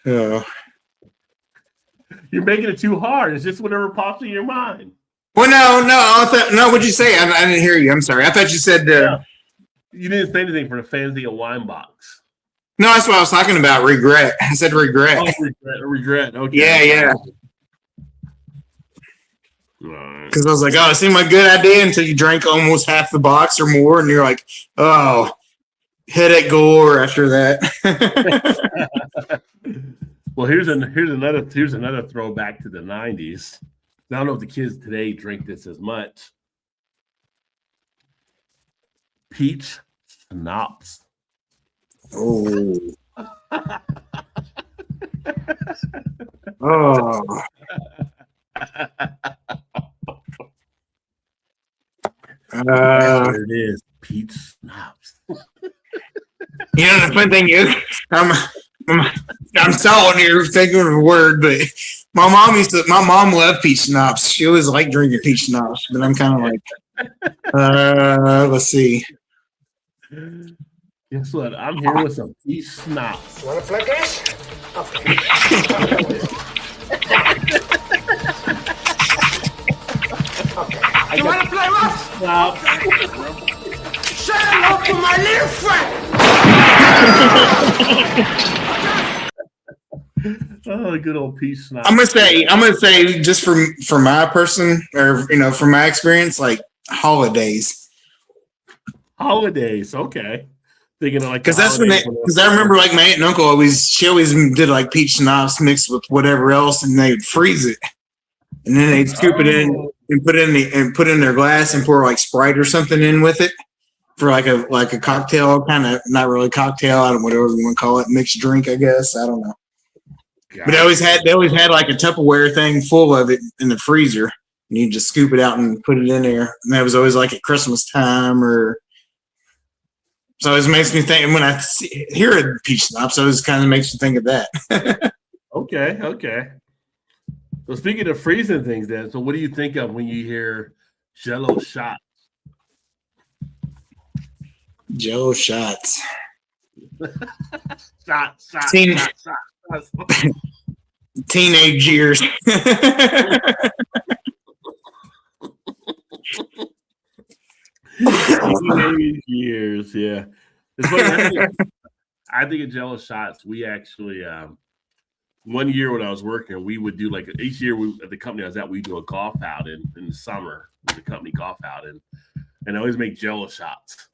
Oh. You're making it too hard. It's just whatever pops in your mind. Well, no. What'd you say? I didn't hear you. I'm sorry. I thought you said. You didn't say anything for the Fanzia wine box. No, that's what I was talking about. Regret. I said regret. Oh, regret. Okay. Yeah. Right. Because I was like, oh, it seemed like a good idea until you drank almost half the box or more, and you're like, oh, headache galore after that. Well, here's another throwback to the '90s. I don't know if the kids today drink this as much. Peach schnapps. Oh. Oh. There it is. Peach schnapps. You know, the fun thing is, I'm stalling here thinking of a word, but my mom loved peach schnapps. She always liked drinking peach schnapps, but I'm kind of like, let's see. Guess what? I'm here with some peach schnapps. Want to play this? Okay. You want to play rough? Schnapps. Say hello to my little friend. Oh, good old peach schnapps. I'm gonna say, just for my person, or from my experience, like holidays. Holidays, okay. Thinking of like Because that's because I remember like my aunt and uncle always did like peach schnapps mixed with whatever else, and they would freeze it, and then they'd scoop it in and put it in their glass and pour like Sprite or something in with it for like a cocktail, kind of not really cocktail, I don't know, whatever you want to call it, mixed drink, I guess, I don't know. But they always had like a Tupperware thing full of it in the freezer, and you just scoop it out and put it in there, and that was always like at Christmas time or. So it makes me think when I hear a peach schnapps, so it kind of makes me think of that. Okay. So speaking of freezing things, then, so what do you think of when you hear Jello shots? Jello shots. Shots. Teenage years. Years, yeah. It's funny, I think of Jello shots. We actually, one year when I was working, we would do like each year at the company I was at, we do a golf outing in the summer with the company golf outing, and I always make Jello shots.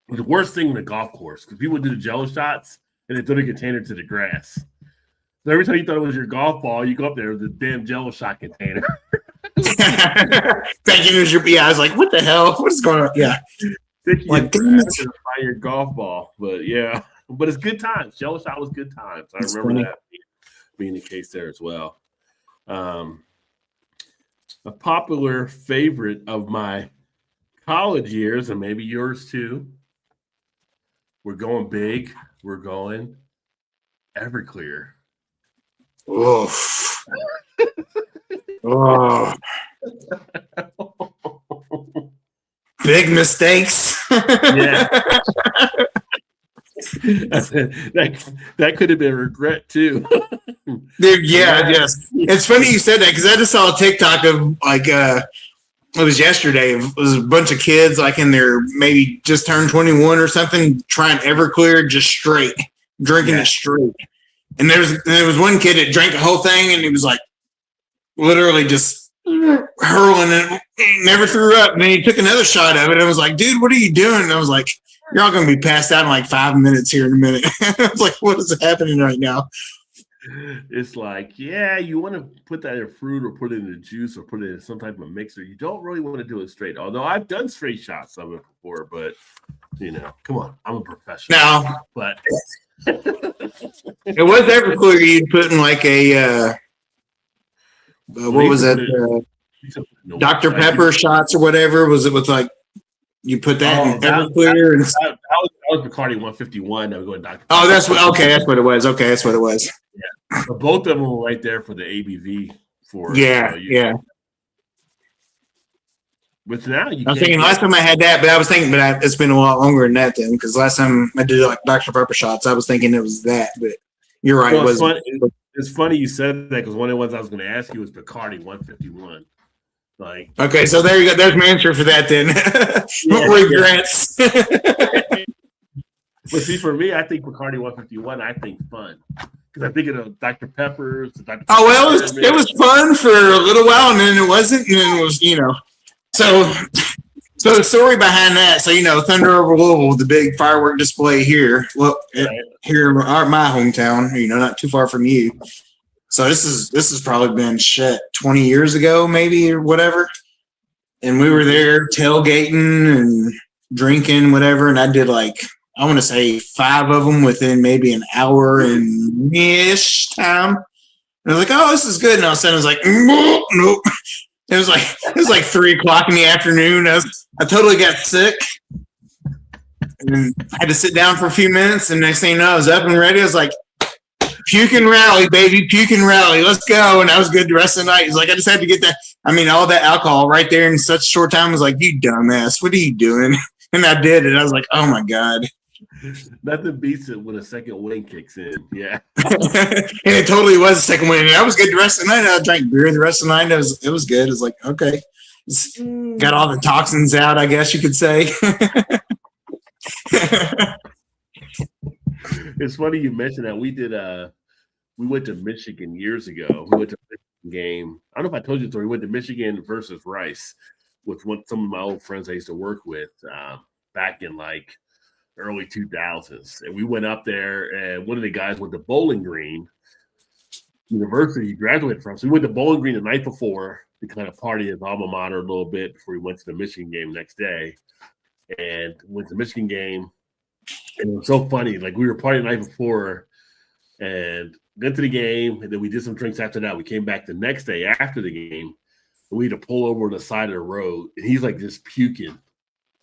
The worst thing in the golf course because people do the Jello shots and they throw the container to the grass. So every time you thought it was your golf ball, you go up there with the damn Jello shot container. Thank you. I was like, what the hell? What is going on? Yeah. Like, damn it. By your golf ball. But yeah. But it's good times. Jello shot was good times. I remember that being the case there as well. A popular favorite of my college years, and maybe yours too. We're going big. We're going Everclear. Oof. Oh. Big mistakes. Yeah. that could have been regret too. Dude, yeah, yes. It's funny you said that because I just saw a TikTok of like it was yesterday. It was a bunch of kids like in their maybe just turned 21 or something, trying Everclear just straight, drinking it straight. And there was one kid that drank the whole thing, and he was like literally just hurling it. He never threw up. And then he took another shot of it. And I was like, dude, what are you doing? And I was like, you're all going to be passed out in like 5 minutes here in a minute. I was like, what is happening right now? It's like, yeah, you want to put that in fruit or put it in a juice or put it in some type of mixer. You don't really want to do it straight. Although I've done straight shots of it before, but come on, I'm a professional. No, but it was Everclear you'd put in like a what was that? Dr. Pepper shots or whatever. Was it with like you put that in Everclear? That was Bacardi 151. That was going Dr. Oh, that's what it was. Okay, that's what it was. Yeah, but both of them were right there for the ABV. Yeah. But now I was thinking last time I had that, but I was thinking, it's been a lot longer than that then, because last time I did like Dr. Pepper shots, I was thinking it was that, but you're right. Well, it's funny you said that because one of the ones I was going to ask you was Bacardi 151. Like, okay, so there you go. There's my answer for that then. Regrets. But see, for me, I think Bacardi 151. I think fun because I think of the Dr. Peppers. The Dr. Oh well, Pepper it was fun for a little while, and then it wasn't, and then it was, So the story behind that, Thunder Over Louisville, the big firework display here, here in my hometown, not too far from you. So this has probably been 20 years ago, maybe, or whatever. And we were there tailgating and drinking, whatever. And I did I want to say 5 of them within maybe an hour and ish time. And I was like, oh, this is good. And all of a sudden I was like, nope. It was like 3:00 in the afternoon. I totally got sick. And I had to sit down for a few minutes. And next thing you know, I was up and ready. I was like, puke and rally, baby, puke and rally. Let's go. And I was good the rest of the night. It's like, I just had to get that. I mean, all that alcohol right there in such a short time. I was like, you dumbass, what are you doing? And I did it. I was like, oh my God. Nothing beats it when a second wind kicks in. Yeah. And it totally was a second wind. And I was good the rest of the night. I drank beer the rest of the night. It was good. It was like, okay. Got all the toxins out, I guess you could say. It's funny you mentioned that. We went to Michigan years ago. We went to a Michigan game. I don't know if I told you the story. We went to Michigan versus Rice with some of my old friends I used to work with back in early 2000s. And we went up there, and one of the guys went to Bowling Green University he graduated from. So we went to Bowling Green the night before to kind of party his alma mater a little bit before he went to the Michigan game the next day. And went to the Michigan game. And it was so funny. We were partying the night before and went to the game, and then we did some drinks after that. We came back the next day after the game, and we had to pull over to the side of the road, and he's just puking.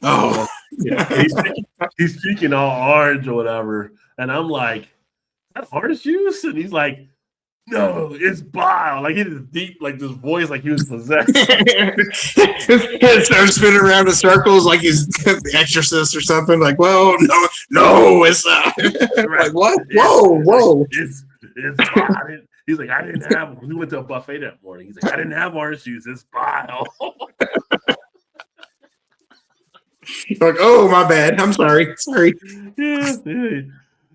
Oh, yeah. He's puking all orange or whatever. And I'm like, is that orange juice? And he's like, no, it's bile. He had this deep, this voice, he was possessed. He started spinning around in circles like he's the Exorcist or something. Whoa, no, it's right. What? Whoa. It's bile. He's like, I didn't have. We went to a buffet that morning. He's like, I didn't have orange juice. It's bile. Oh, my bad. I'm sorry. Yeah.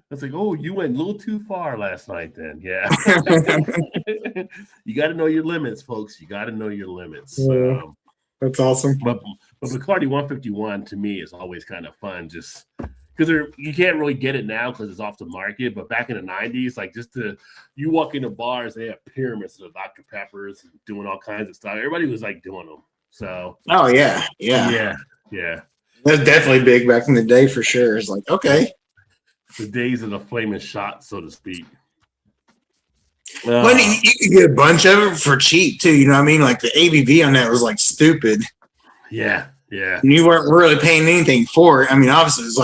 I was like, oh, you went a little too far last night then. Yeah. You got to know your limits, folks. You got to know your limits. Yeah, that's awesome. But Bacardi 151 to me is always kind of fun just because you can't really get it now because it's off the market. But back in the 90s, you walk into bars, they have pyramids of Dr. Peppers doing all kinds of stuff. Everybody was doing them. So. Oh, yeah. That's definitely big back in the day for sure. It's okay. The days of the flaming shot, so to speak. Well, you could get a bunch of it for cheap too. You know what I mean? The ABV on that was stupid. Yeah. And you weren't really paying anything for it. I mean, obviously, it's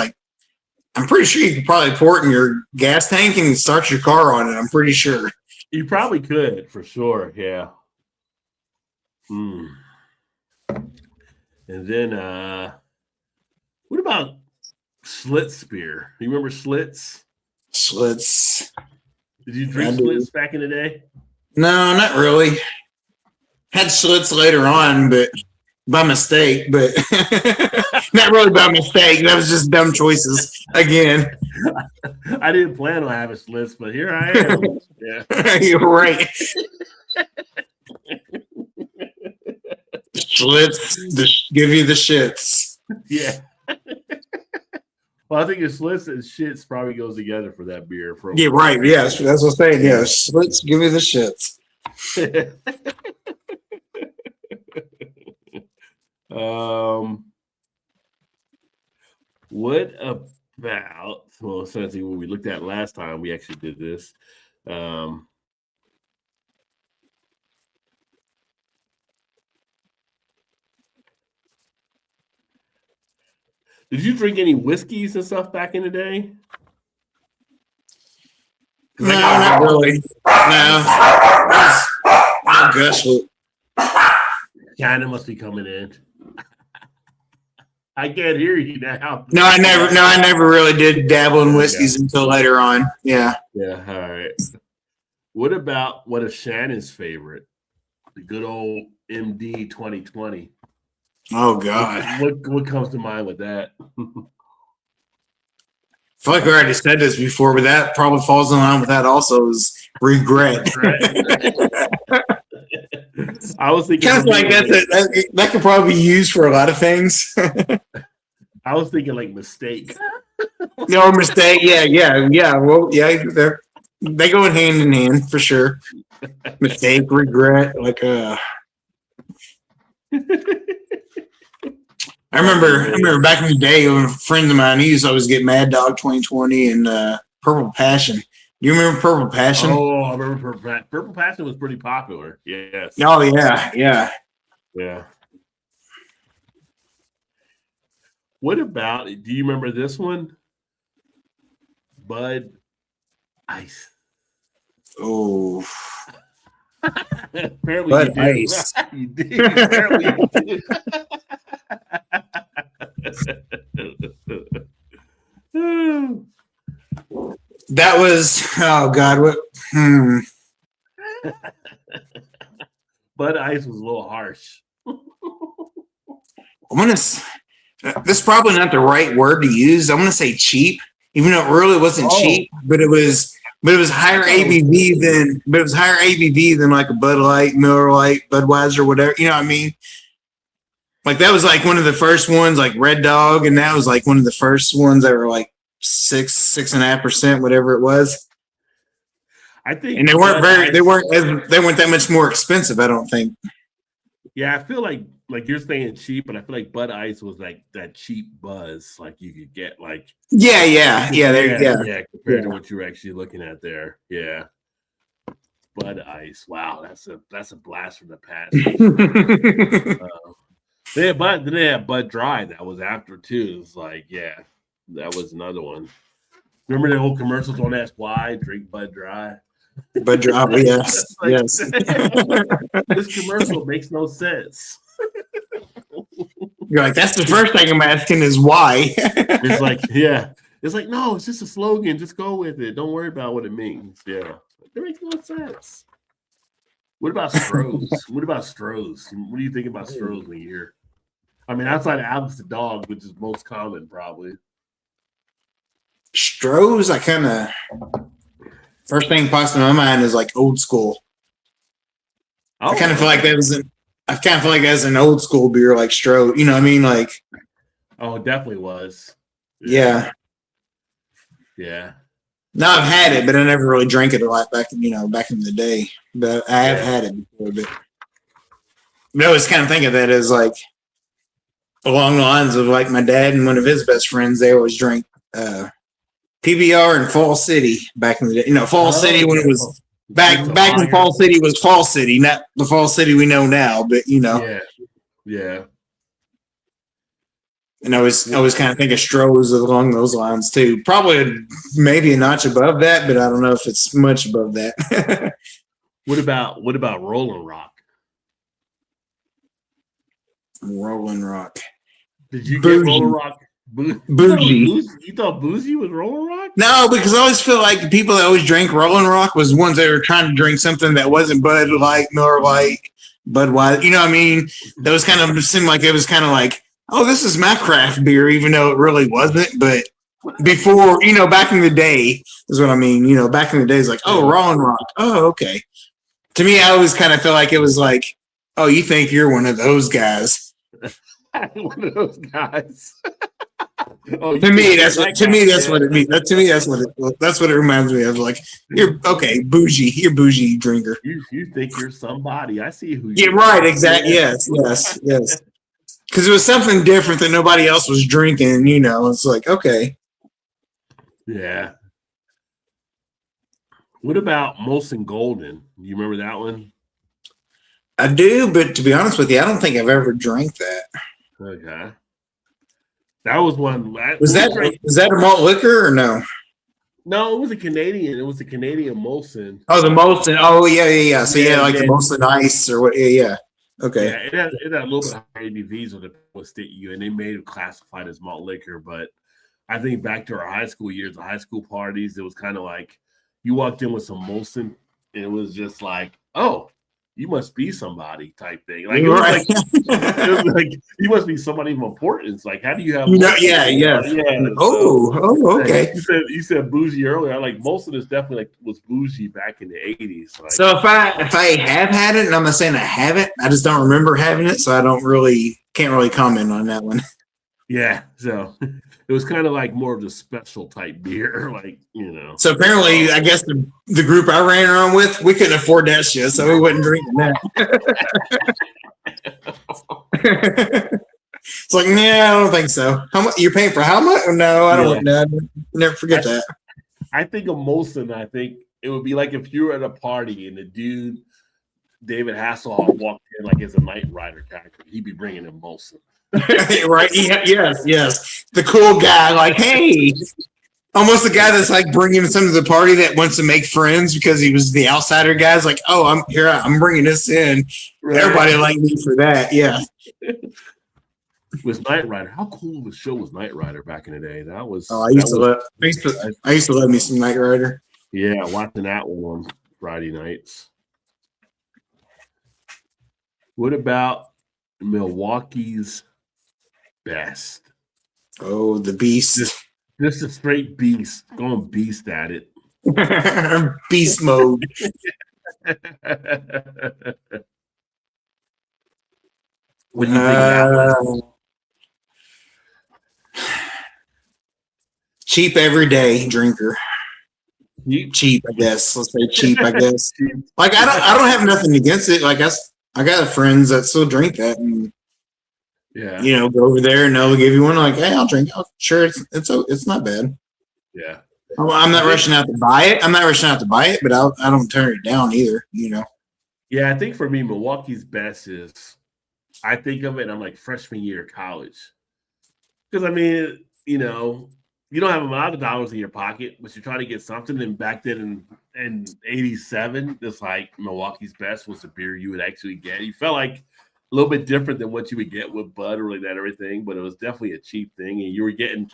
I'm pretty sure you could probably pour it in your gas tank and start your car on it. I'm pretty sure. You probably could, for sure. Yeah. And then, what about Schlitz beer? You remember Schlitz? Schlitz. Did you drink Schlitz back in the day? No, not really. Had Schlitz later on, but by mistake. But not really by mistake. That was just dumb choices again. I didn't plan on having Schlitz, but here I am. Yeah, you're right. Schlitz, give you the shits. Yeah. Well, I think Schlitz and shits probably goes together for that beer. Yeah, right. Yes, that's what I'm saying. Yeah, Schlitz, give me the shits. What about? Well, something when we looked at last time, we actually did this. Did you drink any whiskeys and stuff back in the day? No, not really. No. Oh, gosh. China must be coming in. I can't hear you now. No, I never really did dabble in whiskeys until later on. Yeah. Yeah. All right. What about one of Shannon's favorite? The good old MD 2020. Oh God. What comes to mind with that? feel like we already said this before, but that probably falls in line with that also is regret. I was thinking Kind of like that could probably be used for a lot of things. I was thinking like mistake. No mistake. Yeah. Well, yeah, they go hand in hand for sure. Mistake, regret, like I remember back in the day when a friend of mine, he used to always get Mad Dog 2020 and Purple Passion. Do you remember Purple Passion? Oh, I remember Purple Passion was pretty popular. Yes. Oh yeah. What about? Do you remember this one? Bud Ice. Oh. Apparently Bud you did. Ice. You did. Apparently you did. That was God, what Bud Ice was a little harsh. this is probably not the right word to use. I'm gonna say cheap, even though it really wasn't cheap, but it was higher ABV than like a Bud Light, Miller Lite, Budweiser, whatever. You know what I mean? Like that was like one of the first ones, like Red Dog, and that was like one of the first ones that were like 6.5%, whatever it was. I think, and they weren't that much more expensive. I don't think. Yeah, I feel like you're saying cheap, but I feel like Bud Ice was like that cheap buzz, like you could get like compared to what you were actually looking at there. Yeah, Bud Ice. Wow, that's a blast from the past. They had Bud Dry that was after too. It's like, yeah, that was another one. Remember the old commercials on Ask Why? Drink Bud Dry. Bud Dry, yes, like, yes. This commercial makes no sense. You're like, that's the first thing I'm asking is why. It's like, yeah. It's like, no, it's just a slogan. Just go with it. Don't worry about what it means. Yeah. It makes no sense. What about Strohs? What do you think about Strohs when you hear? I mean, outside of Alex the dog, which is most common, probably. Strohs, I kind of first thing pops in my mind is like old school. I kind of feel like that's an old school beer, like Stroh. You know what I mean? Like, oh, it definitely was. Yeah. No, I've had it, but I never really drank it a lot back in the day. But I have had it before. But I always kind of think of that as like along the lines of like my dad and one of his best friends. They always drank PBR in Fall City back in the day. Fall City when it was back when Fall City was Fall City, not the Fall City we know now. But Yeah. And I was kind of think of Strohs along those lines too. Probably maybe a notch above that, but I don't know if it's much above that. What about Rolling Rock? Rolling Rock. Did you get Rolling Rock? Bougie. You thought Bougie was Rolling Rock? No, because I always feel like the people that always drank Rolling Rock was ones that were trying to drink something that wasn't Bud Light, Miller Lite, Budweiser. You know what I mean? That was kind of seemed like it was kind of like, oh, this is my craft beer, even though it really wasn't. But before, back in the day is what I mean. Back in the day, it's like, oh, Rolling Rock. Oh, okay. To me, I always kind of feel like it was like, oh, you think you're one of those guys. One of those guys. To me, that's what it means. That's what it reminds me of. Like, you're okay, bougie. You're bougie drinker. You think you're somebody. I see who you are. Yeah, right, exactly. Yes. Because it was something different that nobody else was drinking, It's like, okay. Yeah. What about Molson Golden? You remember that one? I do, but to be honest with you, I don't think I've ever drank that. Okay. That was one. Was that a malt liquor or no? No, it was a Canadian. It was a Canadian Molson. Oh, the Molson. Oh, yeah. So like the Molson Ice or what? Yeah. Okay. Yeah, it had a little bit of higher ABVs with it, and they made it classified as malt liquor. But I think back to our high school years, the high school parties, it was kind of like you walked in with some Molson, and it was just like, oh, you must be somebody type thing. Like, it was like you must be somebody of importance. Like, how do you have? Yeah. Okay. You said bougie earlier. Like, most of this definitely like was bougie back in the 80s. Like, So if I have had it, and I'm not saying I haven't, I just don't remember having it, so I can't really comment on that one. yeah, so it was kind of like more of the special type beer, like, you know. So apparently, I guess the group I ran around with, we couldn't afford that shit, so we wasn't drinking that. It's like, nah, I don't think so. How much you're paying for? How much? No, I don't. Yeah. Never forget that. I think of Molson. I think it would be like if you were at a party and the dude David Hasselhoff walked in like as a Knight Rider character, he'd be bringing in Molson. Right? Yes. The cool guy, like, hey, almost the guy that's like bringing something to the party that wants to make friends because he was the outsider guy's like, oh, I'm bringing this in. Right. Everybody liked me for that. Yeah. Was Knight Rider? How cool of a show was Knight Rider back in the day? That was. Oh, I used to love me some Knight Rider. Yeah, watching that one on Friday nights. What about Milwaukee's best? Oh, the beast. This is a straight beast. Going beast at it. Beast mode. What do you think of that one? Cheap everyday drinker. Cheap, I guess. Let's say cheap, I guess. Like I don't have nothing against it. Like I got friends that still drink that, and go over there and they'll give you one. Like, hey, I'll drink. Oh, sure, it's not bad. Yeah, I'm not rushing out to buy it. But I don't turn it down either. Yeah, I think for me, Milwaukee's best is. I think of it, and I'm like freshman year of college, because I mean, you don't have a lot of dollars in your pocket, but you're trying to get something. And back then in '87, it's like Milwaukee's best was the beer you would actually get. You felt like a little bit different than what you would get with Bud or like that, everything, but it was definitely a cheap thing. And you were getting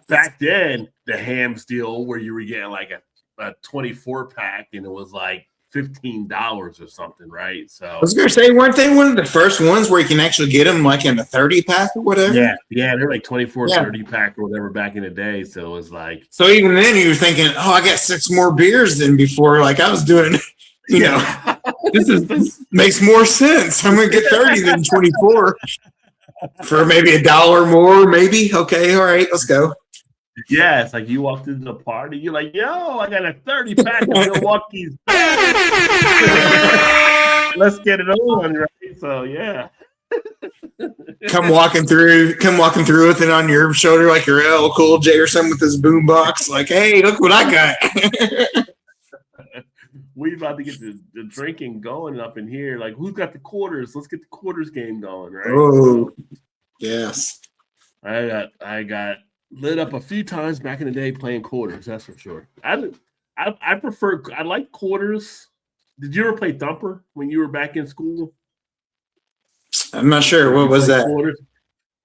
back then the ham deal where you were getting like a 24 pack, and it was like $15 or something, right? So I was gonna say, weren't they one of the first ones where you can actually get them like in a 30 pack or whatever? Yeah, they're like 24, 30 pack or whatever back in the day. So it was like, so even then you were thinking, oh, I got 6 more beers than before. Like I was doing, this makes more sense. I'm gonna get 30 than 24 for maybe $1 more, maybe. Okay, all right, let's go. Yeah, it's like you walked into the party, you're like, yo, I got a 30 pack of Milwaukee's. Let's get it on, right? So yeah. Come walking through with it on your shoulder like you're LL Cool J or something with his boombox, like, hey, look what I got. We about to get the drinking going up in here. Like, who's got the quarters? Let's get the quarters game going, right? Oh, yes. I got lit up a few times back in the day playing quarters, that's for sure. I prefer, I like quarters. Did you ever play Thumper when you were back in school? I'm not sure. What was that? Quarters?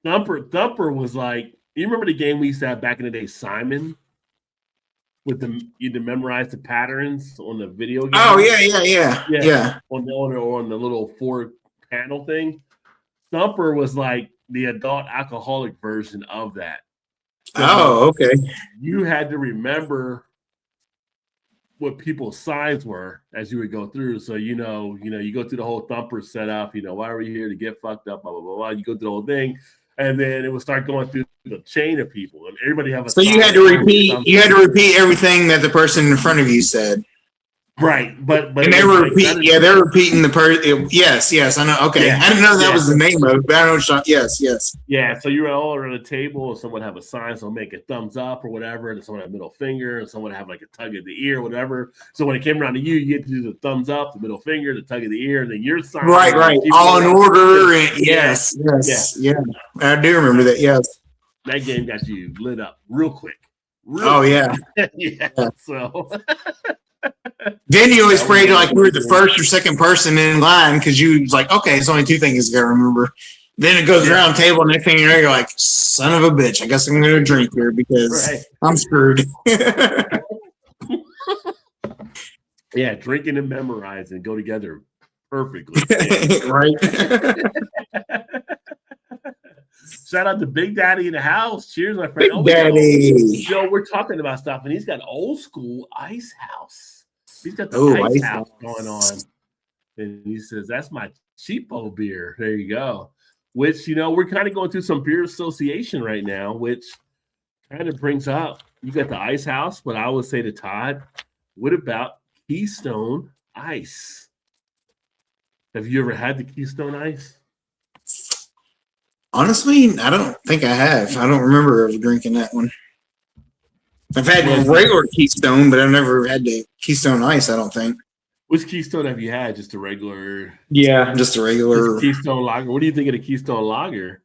Thumper was like, you remember the game we used to have back in the day, Simon? With you to memorize the patterns on the video game. Oh yeah. On the little 4-panel thing. Thumper was like the adult alcoholic version of that. So okay. You had to remember what people's signs were as you would go through. So you go through the whole Thumper setup. Why are we here to get fucked up? Blah blah blah blah. You go through the whole thing, and then it would start going through the chain of people, and everybody have a. So you had to repeat. You had to repeat everything that the person in front of you said. Right, but and they were repeating. Yeah, they're repeating the person. Yes, I know. Okay, yeah. I didn't know that was the name of it, but I know. Yes. Yeah, so you were all around the table, and someone have a sign, so make a thumbs up or whatever, and someone have a middle finger, and someone have like a tug of the ear, whatever. So when it came around to you, you had to do the thumbs up, the middle finger, the tug of the ear, and then your sign. Right, all in order. And yes. I do remember that. Yes, that game got you lit up real quick. Yeah. So. Then you always prayed like you were the first or second person in line because you was like, okay, it's only 2 things I gotta remember. Then it goes around the table, and next thing you know, you're like, son of a bitch, I guess I'm gonna drink here because I'm screwed. Yeah, drinking and memorizing go together perfectly. Right. Shout out to Big Daddy in the house. Cheers, my Big friend. Daddy. We're talking about stuff, and he's got old school ice house. He's got the Oh, ice ice house house. going on. And he says, that's my cheapo beer. There you go. Which, we're kind of going through some beer association right now, which kind of brings up, you got the ice house, but I would say to Todd, what about Keystone Ice? Have you ever had the Keystone Ice? Honestly, I don't think I have. I don't remember ever drinking that one. I've had regular Keystone, but I've never had the Keystone Ice, I don't think. Which Keystone have you had? Just a regular? Yeah, just a regular Keystone Lager. What do you think of the Keystone Lager?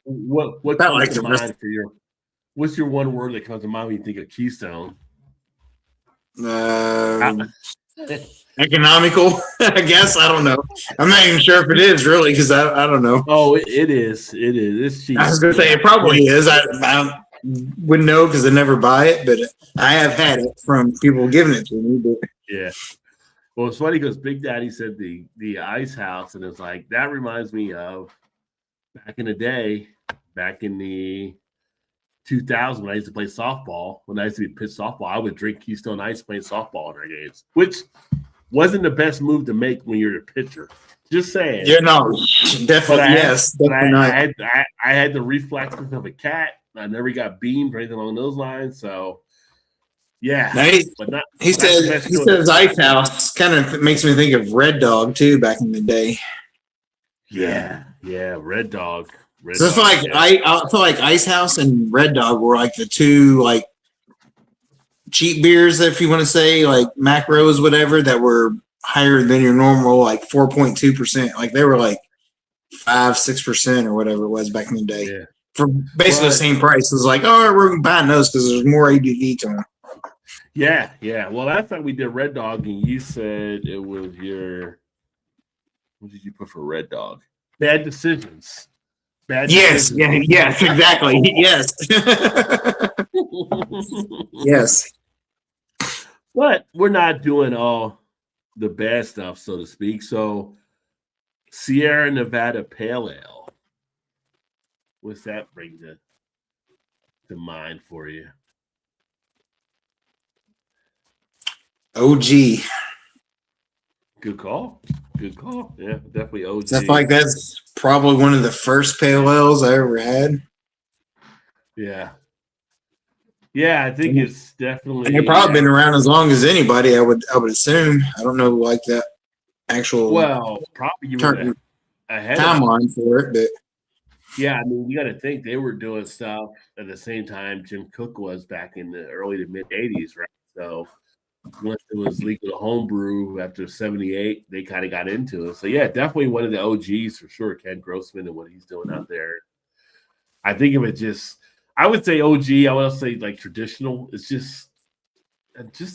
What comes like to mind for your? What's your one word that comes to mind when you think of Keystone? Economical, I guess. I don't know. I'm not even sure if it is really because I don't know. Oh, it is. It is. It's cheap. I was gonna say it probably is. I wouldn't know because I never buy it, but I have had it from people giving it to me. But yeah. Well, it's funny because Big Daddy said the ice house, and it's like that reminds me of back in the day, back in the 2000 when I used to play softball. When I used to be pitch softball, I would drink Keystone Ice playing softball in our games, which wasn't the best move to make when you're a pitcher. Just saying. Yeah, no, definitely yes. I had the reflexes of a cat. I never got beamed or anything along those lines. So, yeah. He says Ice House kind of makes me think of Red Dog too back in the day. Yeah, Red Dog. So I feel like Ice House and Red Dog were like the two like cheap beers, if you want to say, like macros, whatever, that were higher than your normal, like 4.2%. Like they were like 5-6% or whatever it was back in the day. Yeah. For basically the same price. It was like, oh, we're buying those because there's more ABV to them. Yeah. Well, last time we did Red Dog, and you said it was your. What did you put for Red Dog? Bad decisions. Yes, exactly. Yes. Yes. But we're not doing all the bad stuff, so to speak. So, Sierra Nevada Pale Ale. What's that bring to mind for you? OG. Good call. Yeah, definitely OG. I feel like that's probably one of the first pale ales I ever had. Yeah, I think it's definitely. And they've probably been around as long as anybody. I would assume. I don't know like that actual. Well, probably you were ahead timeline for it, but yeah, I mean, you got to think they were doing stuff at the same time Jim Cook was back in the early to mid '80s, right? So once it was legal to homebrew after '78, they kind of got into it. So yeah, definitely one of the OGs for sure. Ken Grossman and what he's doing out there. I think of it just. I would say OG. I would say like traditional. It's just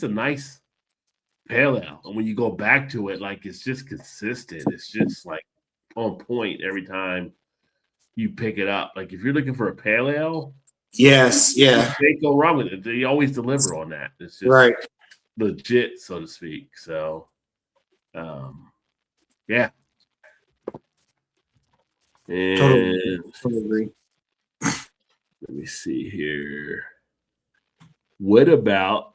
a nice pale ale, and when you go back to it, like it's just consistent. It's just like on point every time you pick it up. Like if you're looking for a pale ale, yes, yeah, you can't go wrong with it. They always deliver on that. It's just right, legit, so to speak. So, yeah, and totally agree. Let me see here. What about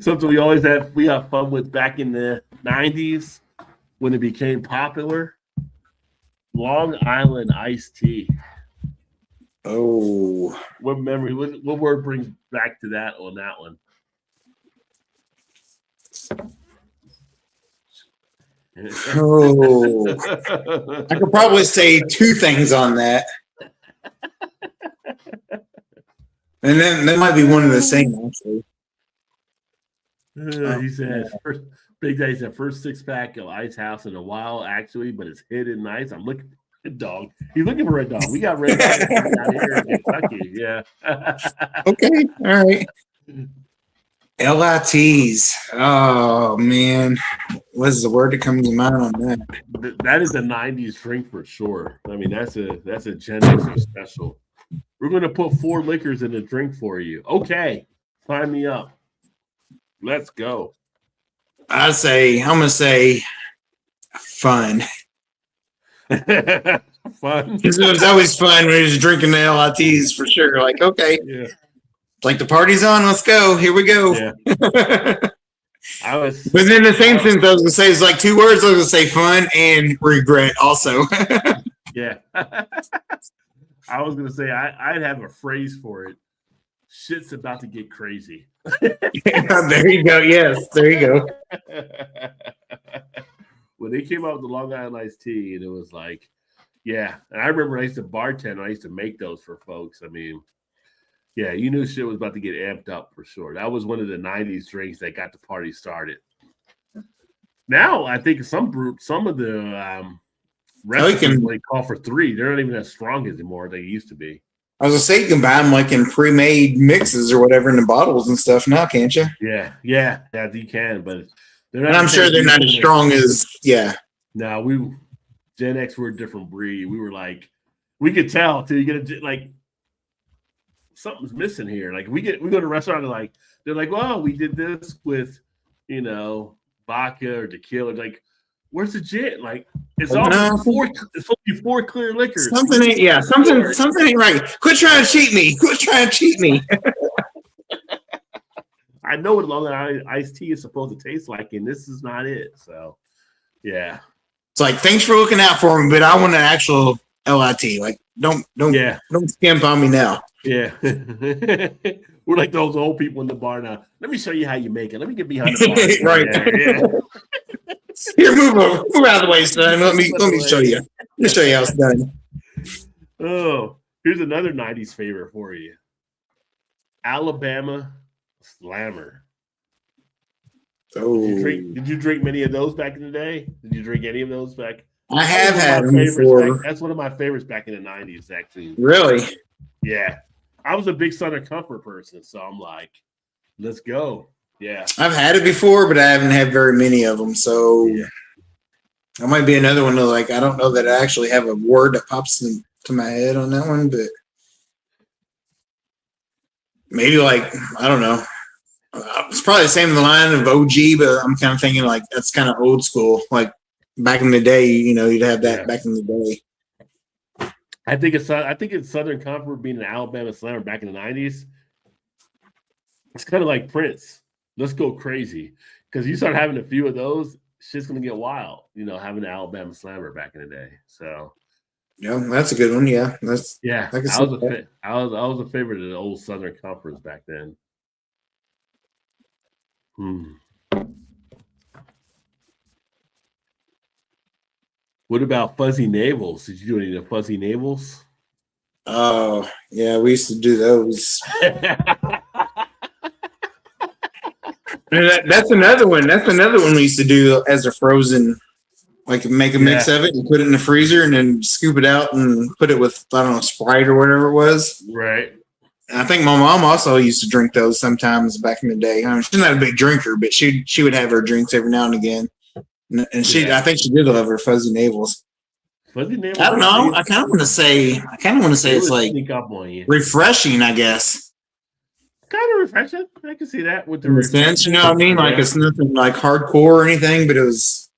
something we have fun with back in the 90s when it became popular? Long Island iced tea. Oh, What memory? What word brings back to that on that one? Oh, I could probably say two things on that. And then that might be one of the same, actually. He said, Big Daddy said, first 6-pack of Ice House in a while, actually, but it's hidden nice. I'm looking for Red Dog. He's looking for Red Dog. We got Red Dog down here in Kentucky. Yeah. Okay. All right. LITs. Oh, man. What's the word that comes to mind on that? That is a 90s drink for sure. I mean, that's a Gen X special. We're going to put 4 liquors in a drink for you. Okay. Sign me up. Let's go. I'm gonna say fun. Fun. Because it was always fun when he was drinking the LITs for sure. Like, okay, Yeah. like the party's on, let's go. Here we go. Yeah. But then the same thing I was gonna say is like 2 words. I was gonna say fun and regret also. Yeah. I was gonna say I'd have a phrase for it. Shit's about to get crazy. There you go. Yes, there you go. When they came out with the Long Island iced tea, and it was like, yeah. And I remember I used to bartend. I used to make those for folks. I mean, yeah, you knew shit was about to get amped up for sure. That was one of the '90s drinks that got the party started. Now I think some of the recipes they call for 3. They're not even as strong anymore as they used to be. I was gonna say you can buy them like in pre-made mixes or whatever in the bottles and stuff now, can't you? Yeah, you can, but and I'm sure they're not as strong as No, Gen X were a different breed. We were like, we could tell till you get like something's missing here. Like we go to a restaurant and they're like, well, we did this with vodka or tequila. Like, where's the gin? Like, it's all it's supposed to be 4 clear liquors. Something ain't right. Quit trying to cheat me. I know what Long Island iced tea is supposed to taste like, and this is not it. So, yeah. It's like, thanks for looking out for me, but I want an actual LIT. Like, don't skimp on me now. Yeah. We're like those old people in the bar now. Let me show you how you make it. Let me get behind the bar. Right. Yeah. Here, move out of the way, son. Let me show you. Let me show you how it's done. Oh, here's another 90s favorite for you. Alabama Slammer. Oh. Did you drink many of those back in the day? Did you drink any of those back? I have had them before. That's one of my favorites back in the 90s, actually. Really? Yeah. I was a big Southern Comfort person, so I'm like, let's go. Yeah. I've had it before, but I haven't had very many of them. So that might be another one. Like, I don't know that I actually have a word that pops into my head on that one, but maybe like, I don't know. It's probably the same in the line of OG, but I'm kind of thinking like that's kind of old school. Like back in the day, you'd have that back in the day. I think it's Southern Comfort being an Alabama Slammer back in the 90s. It's kind of like Prince. Let's go crazy. Because you start having a few of those, shit's going to get wild, having an Alabama Slammer back in the day. So, yeah, that's a good one. Yeah. I was a favorite of the old Southern Comforts back then. What about fuzzy navels? Did you do any of the fuzzy navels? Oh, yeah, we used to do those. That's another one. That's another one we used to do as a frozen, like make a mix of it and put it in the freezer and then scoop it out and put it with, I don't know, Sprite or whatever it was. Right. And I think my mom also used to drink those sometimes back in the day. I mean, she's not a big drinker, but she would have her drinks every now and again. And I think she did love her fuzzy navels. Fuzzy navels. I don't know. I kind of want to say it's like refreshing, I guess. Kind of refreshing. I can see that with the in a sense, you know what I mean? Like it's nothing like hardcore or anything, but it was.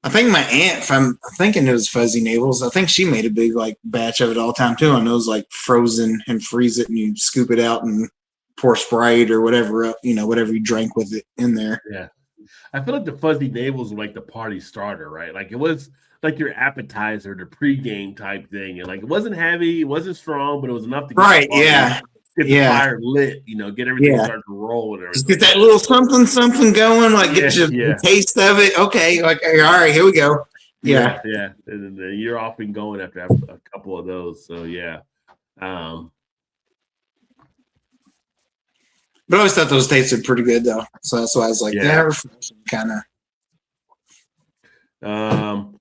I think my aunt, if I'm thinking it was fuzzy navels, I think she made a big like batch of it all the time too. I know it was like frozen and freeze it, and you scoop it out and pour Sprite or whatever whatever you drank with it in there. Yeah, I feel like the fuzzy navels were like the party starter, right? Like it was like your appetizer, the pregame type thing, and like it wasn't heavy, it wasn't strong, but it was enough to get get the fire lit, get everything started to roll and everything. Just get that little something going, like get your taste of it. Okay, like all right, here we go. Yeah. And then you're off and going after a couple of those. So yeah. But I always thought those tasted pretty good though. So that's why I was like, kind of.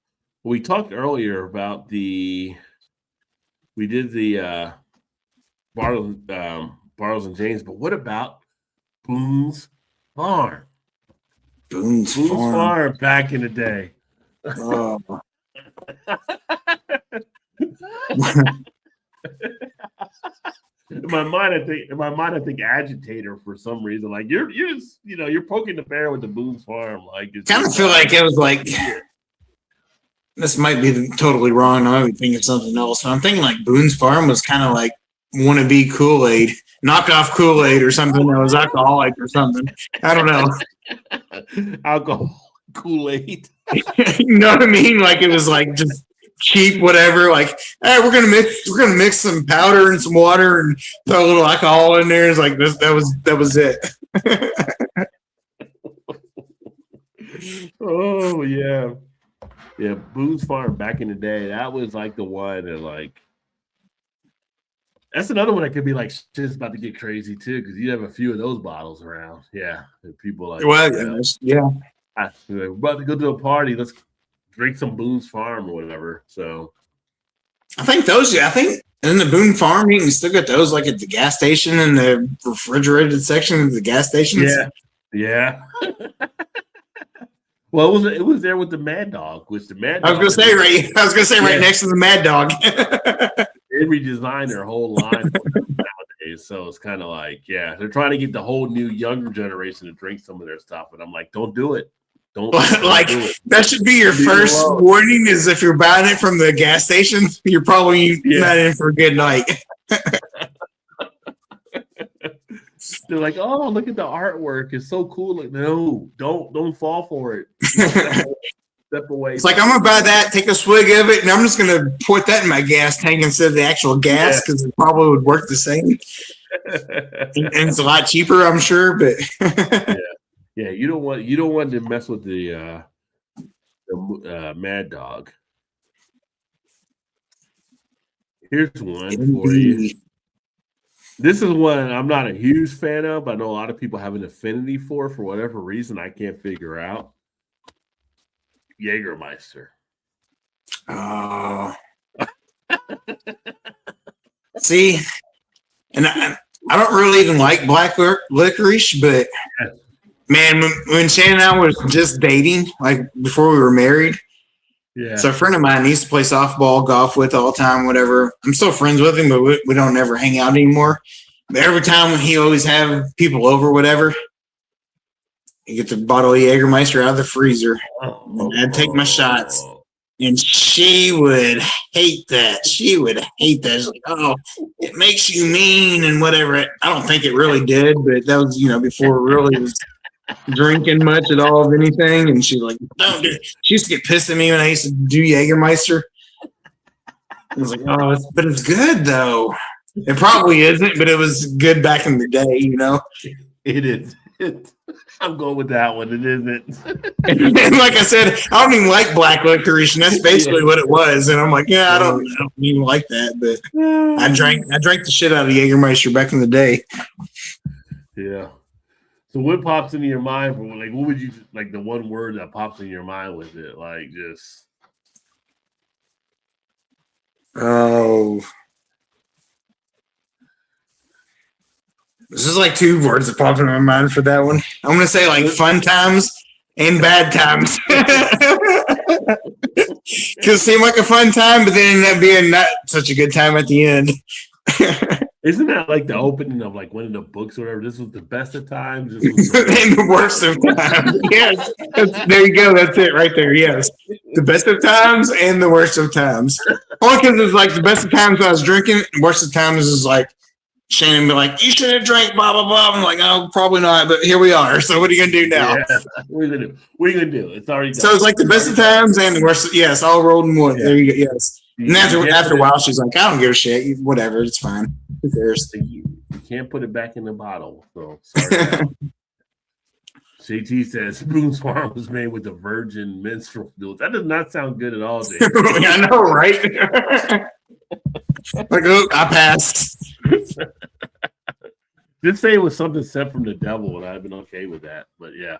We talked earlier about we did the Bartles and James, but what about Boone's Farm? Boone's Farm back in the day. Oh. In my mind, I think agitator for some reason. Like you're just, you're poking the bear with the Boone's Farm. Like, Kind of feel like it was like, this might be totally wrong. I might be thinking something else. But I'm thinking like Boone's Farm was kind of like wannabe Kool-Aid, knockoff Kool-Aid or something that was alcoholic or something. I don't know. Alcohol Kool-Aid. You know what I mean? Like it was like just cheap, whatever. Like, hey, we're gonna mix some powder and some water and throw a little alcohol in there. It's like this. That was it. Oh yeah. Yeah, Boone's Farm back in the day, that was like the one that like that's another one that could be like shit's about to get crazy too, because you have a few of those bottles around. Yeah. And people like Yeah. We're about to go to a party, let's drink some Boone's Farm or whatever. So I think in the Boone Farm you can still get those like at the gas station in the refrigerated section of the gas stations. Yeah. Well, it was there with the Mad Dog, which the Mad Dog. I was gonna say right next to the Mad Dog. They redesigned their whole line nowadays, so it's kind of like, they're trying to get the whole new younger generation to drink some of their stuff, and I'm like, don't do it. Don't like do it. That should be your first warning: is if you're buying it from the gas station, you're probably not in for a good night. They're like, oh, look at the artwork. It's so cool. Like, no, don't fall for it. Step away. It's like, I'm going to buy that, take a swig of it, and I'm just going to put that in my gas tank instead of the actual gas because it probably would work the same. And it's a lot cheaper, I'm sure. But yeah, you don't want to mess with the Mad Dog. Here's one for you. This is one I'm not a huge fan of, but I know a lot of people have an affinity for whatever reason I can't figure out. Jägermeister. Oh. See, and I don't really even like black licorice, but man, when Shannon and I was just dating, like before we were married, so a friend of mine used to play softball, golf with all the time, whatever. I'm still friends with him, but we don't ever hang out anymore. But every time he always have people over, whatever, you get the bottle of Jägermeister out of the freezer, and I'd take my shots. And she would hate that. She's like, oh, it makes you mean and whatever. I don't think it really did, but that was, before it really was drinking much at all of anything. And she's like, don't do it. She used to get pissed at me when I used to do Jägermeister. I was like, oh, but it's good though. It probably isn't, but it was good back in the day, It is. I'm going with that one. It isn't. And like I said, I don't even like black licorice, and that's basically what it was. And I'm like, I don't even like that. But I drank the shit out of Jägermeister back in the day. Yeah. So what pops into your mind for like what would you like the one word that pops in your mind with it? Like just this is like two words that pop in my mind for that one. I'm gonna say like fun times and bad times. Because it seemed like a fun time, but then ended up being not such a good time at the end. Isn't that like the opening of like one of the books or whatever? This was the best of times. And the worst of times. Yes. There you go. That's it right there. Yes. The best of times and the worst of times. Only because it's like the best of times I was drinking, worst of times is like Shannon be like, you should have drank blah, blah, blah. I'm like, oh, probably not, but here we are. So what are you going to do now? Yeah. What are you going to do? It's already done. So it's like the best of times and the worst. Yes. All rolled in one. Yeah. There you go. Yes. And after a while, she's like, I don't give a shit. Whatever. It's fine. Who cares? You can't put it back in the bottle. So sorry. JT says Boone's Farm was made with the virgin menstrual fluid. That does not sound good at all, Dave. I know, right? Like, oh, I passed. Just say it was something sent from the devil, and I've been okay with that. But yeah,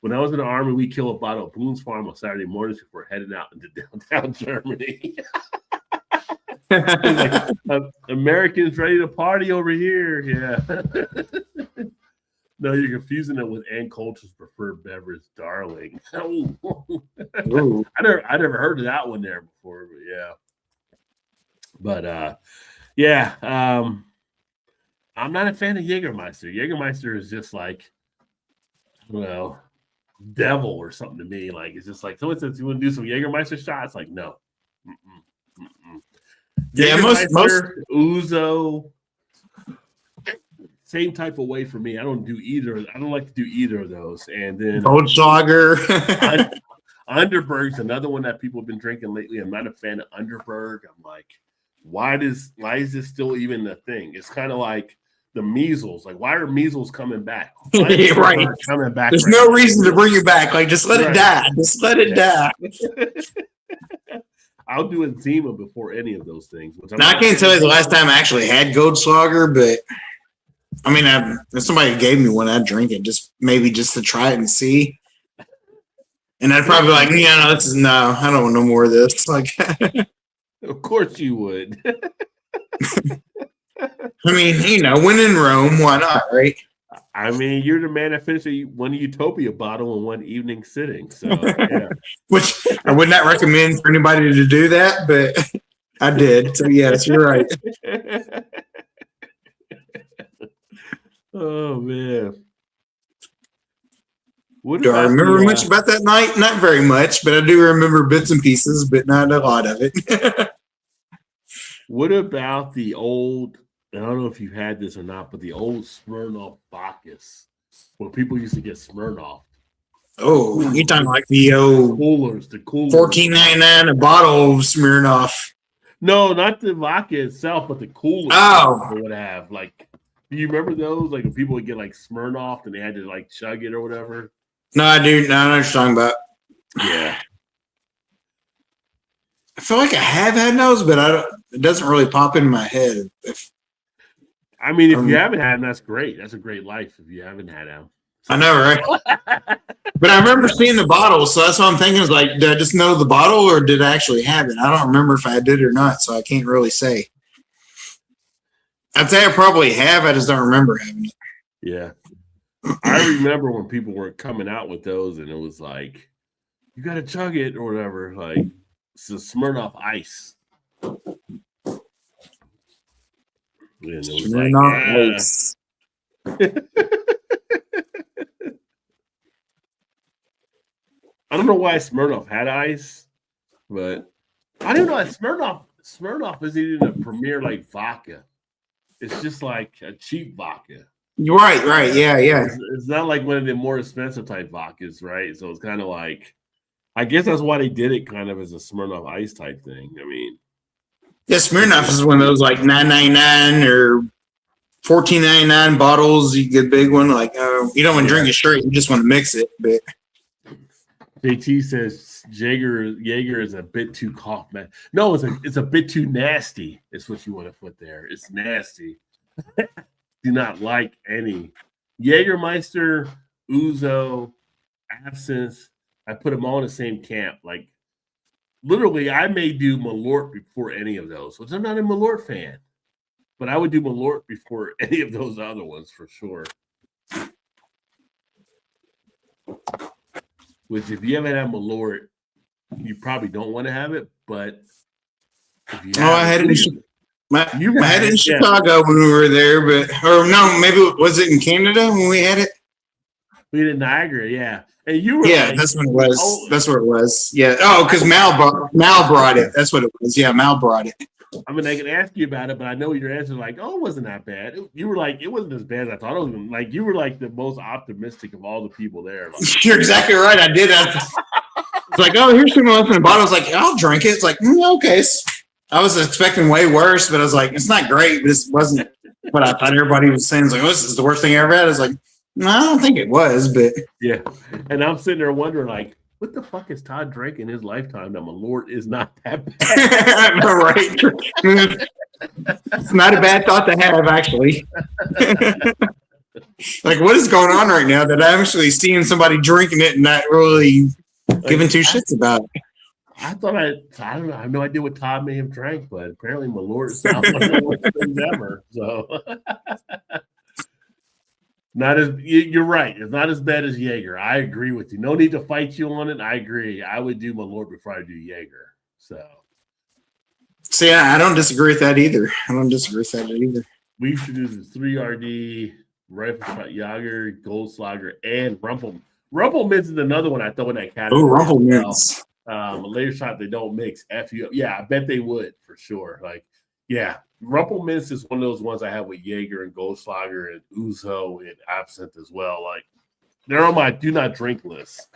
when I was in the army, we killed a bottle of Boone's Farm on Saturday mornings before heading out into downtown Germany. Like, Americans ready to party over here. Yeah. No, you're confusing it with Ann Coulter's preferred beverage, Darling. I never heard of that one there before, but yeah. But yeah. I'm not a fan of Jägermeister. Jägermeister is just like, I don't know, devil or something to me. Like, it's just like, someone says, you want to do some Jägermeister shots? Like, no. Mm-mm, mm-mm. Yeah, most Ouzo, same type of way for me. I don't do either. I don't like to do either of those. And then Goldschlager. Underberg's another one that people have been drinking lately. I'm not a fan of Underberg. I'm like, why is this still even a thing? It's kind of like the measles. Like, why are measles coming back? Right. Coming back. There's no reason to bring it back. Like, just let it die. Just let it die. I'll do eczema before any of those things. Now, I can't tell you the last time I actually had Goldschlager, but I mean, if somebody gave me one, I'd drink it just to try it and see. And I'd probably be like, no, I don't want no more of this. Like, of course you would. I mean, when in Rome, why not, right? I mean, you're the man that finished one Utopia bottle in one evening sitting. So, yeah. Which I would not recommend for anybody to do that, but I did. So, yes, you're right. Oh, man. Do I remember much about that night? Not very much, but I do remember bits and pieces, but not a lot of it. What about the old, I don't know if you had this or not, but the old Smirnoff Bacchus, where people used to get Smirnoff. Oh, you're talking like the old coolers, $14.99 a bottle of Smirnoff. No, not the vodka itself, but the coolers. Oh, they would have. Like, do you remember those? Like, when people would get like Smirnoff and they had to like chug it or whatever. No, I do. No, I know what you're talking about. Yeah. I feel like I have had those, but it doesn't really pop into my head. If you haven't had them, that's great. That's a great life if you haven't had them. I know, right? But I remember seeing the bottle, so that's what I'm thinking is like, did I just know the bottle or did I actually have it? I don't remember if I did or not, so I can't really say. I'd say I probably have. I just don't remember having it. Yeah. I remember when people were coming out with those and it was like, you got to chug it or whatever. Like, it's a Smirnoff Ice. And it was Smirnoff Ice. I don't know why Smirnoff had ice, but I don't know. Smirnoff isn't even a premier like vodka. It's just like a cheap vodka. Right. Yeah. It's not like one of the more expensive type vodkas, right? So it's kind of like, I guess that's why they did it kind of as a Smirnoff Ice type thing. I mean, yeah, Smirnoff is one of those like $9.99 or $14.99 bottles. You get a big one, like you don't want to drink it straight; you just want to mix it. But JT says Jaeger is a bit too cough, man. No, it's a bit too nasty. Is what you want to put there. It's nasty. Do not like any Jägermeister, Ouzo, Absinthe. I put them all in the same camp. Like, literally, I may do Malort before any of those, which I'm not a Malort fan. But I would do Malort before any of those other ones for sure. Which, if you haven't had Malort, you probably don't want to have it. But if you I had it in Chicago when we were there, maybe was it in Canada when we had it? We did Niagara, yeah. And you were that's when it was. Oh, that's where it was. Yeah. Oh, because Mal brought it. That's what it was. Yeah, Mal brought it. I mean, I can ask you about it, but I know your answer is like, oh, it wasn't that bad. You were like, it wasn't as bad as I thought it was. Like, you were like the most optimistic of all the people there. Like, you're exactly right. I did. It's like, oh, here's some open a bottle. I was like, I'll drink it. It's like, okay. I was expecting way worse, but I was like, it's not great. But this wasn't what I thought everybody was saying. It's like, oh, this is the worst thing I ever had. I was like, no, I don't think it was, but yeah. And I'm sitting there wondering, like, what the fuck is Todd drinking in his lifetime? That Malort is not that bad. Right. It's not a bad thought to have, actually. Like, what is going on right now that I'm actually seeing somebody drinking it and not really giving two shits about it? I thought I don't know. I have no idea what Todd may have drank, but apparently Malort is not one of the worst things ever. So, you're right. It's not as bad as Jaeger. I agree with you. No need to fight you on it. I agree. I would do Malort before I do Jaeger. So, I don't disagree with that either. We used to do the 3RD, rifle shot Jager, Goldslager, and Rumpelminz is another one I throw in that category. Oh, Rumpelminz. A laser shot they don't mix. F you up. Yeah, I bet they would for sure. Like, yeah, Rumpelminz is one of those ones I have with Jaeger and Goldschlager and Ouzo and Absinthe as well. Like, they're on my do not drink list.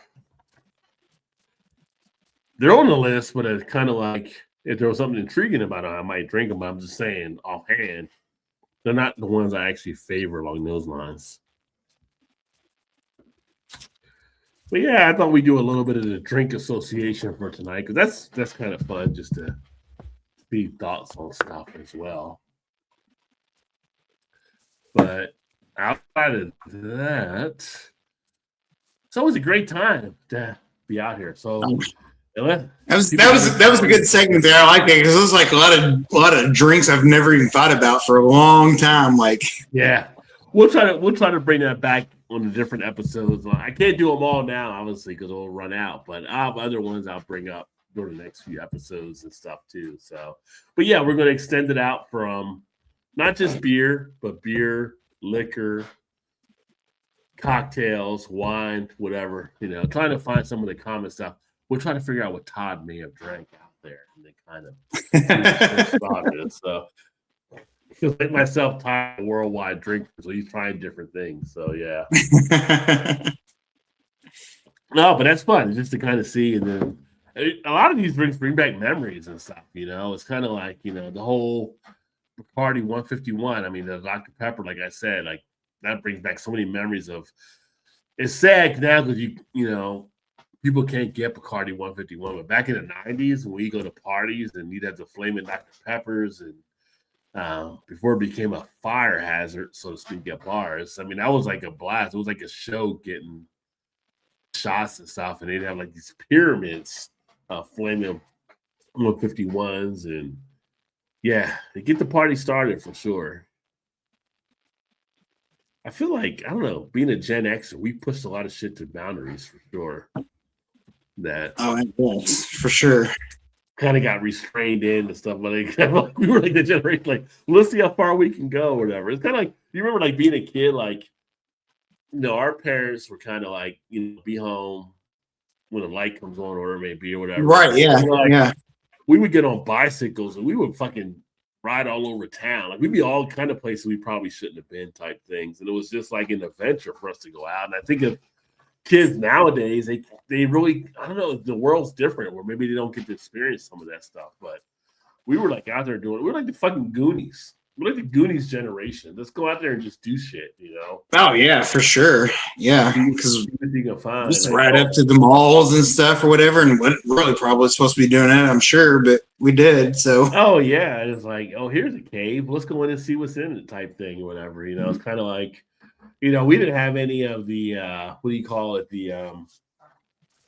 They're on the list, but it's kind of like if there was something intriguing about it, I might drink them. But I'm just saying offhand, they're not the ones I actually favor along those lines. But yeah, I thought we'd do a little bit of the drink association for tonight because that's kind of fun just to see thoughts on stuff as well. But outside of that, it's always a great time to be out here. So that was a good segment there. I like it because it was like a lot of drinks I've never even thought about for a long time. Like, yeah, we'll try to bring that back on the different episodes. I can't do them all now, obviously, because it'll run out. But I'll have other ones I'll bring up during the next few episodes and stuff too. So, but yeah, we're going to extend it out from not just beer, but beer, liquor, cocktails, wine, whatever. Trying to find some of the common stuff. We'll try to figure out what Todd may have drank out there, and then kind of started. So. Like myself, Todd, a worldwide drinker, so he's trying different things. So yeah, no, but that's fun just to kind of see. And then a lot of these drinks bring back memories and stuff. It's kind of like the whole Bacardi 151. I mean, the Dr. Pepper, like I said, like that brings back so many memories of. It's sad now because people can't get Bacardi 151, but back in the 90s when we go to parties and you'd have the flaming Dr. Peppers and before it became a fire hazard, so to speak, at bars. I mean, that was like a blast. It was like a show getting shots and stuff, and they'd have like these pyramids of flaming 151s, and yeah, they get the party started for sure. I feel like, I don't know, being a Gen Xer, we pushed a lot of shit to boundaries for sure. For sure. Kind of got restrained in and stuff, like we were like the generation, like let's see how far we can go, or whatever. It's kind of like you remember, like being a kid, like our parents were kind of like be home when the light comes on, or it may be, or whatever. Right? Yeah, We would get on bicycles and we would fucking ride all over town. Like we'd be all kind of places we probably shouldn't have been, type things, and it was just like an adventure for us to go out. And I think of kids nowadays, they really, I don't know, the world's different where maybe they don't get to experience some of that stuff. But we were like out there doing it. We're like the fucking Goonies. We're like the Goonies generation. Let's go out there and just do shit, Oh yeah, for sure. Yeah, because just like, right up to the malls and stuff or whatever, and what really probably supposed to be doing that, I'm sure, but we did. So oh yeah, it's like, oh, here's a cave. Let's go in and see what's in it, type thing or whatever. It's kind of like. We didn't have any of the what do you call it? The hand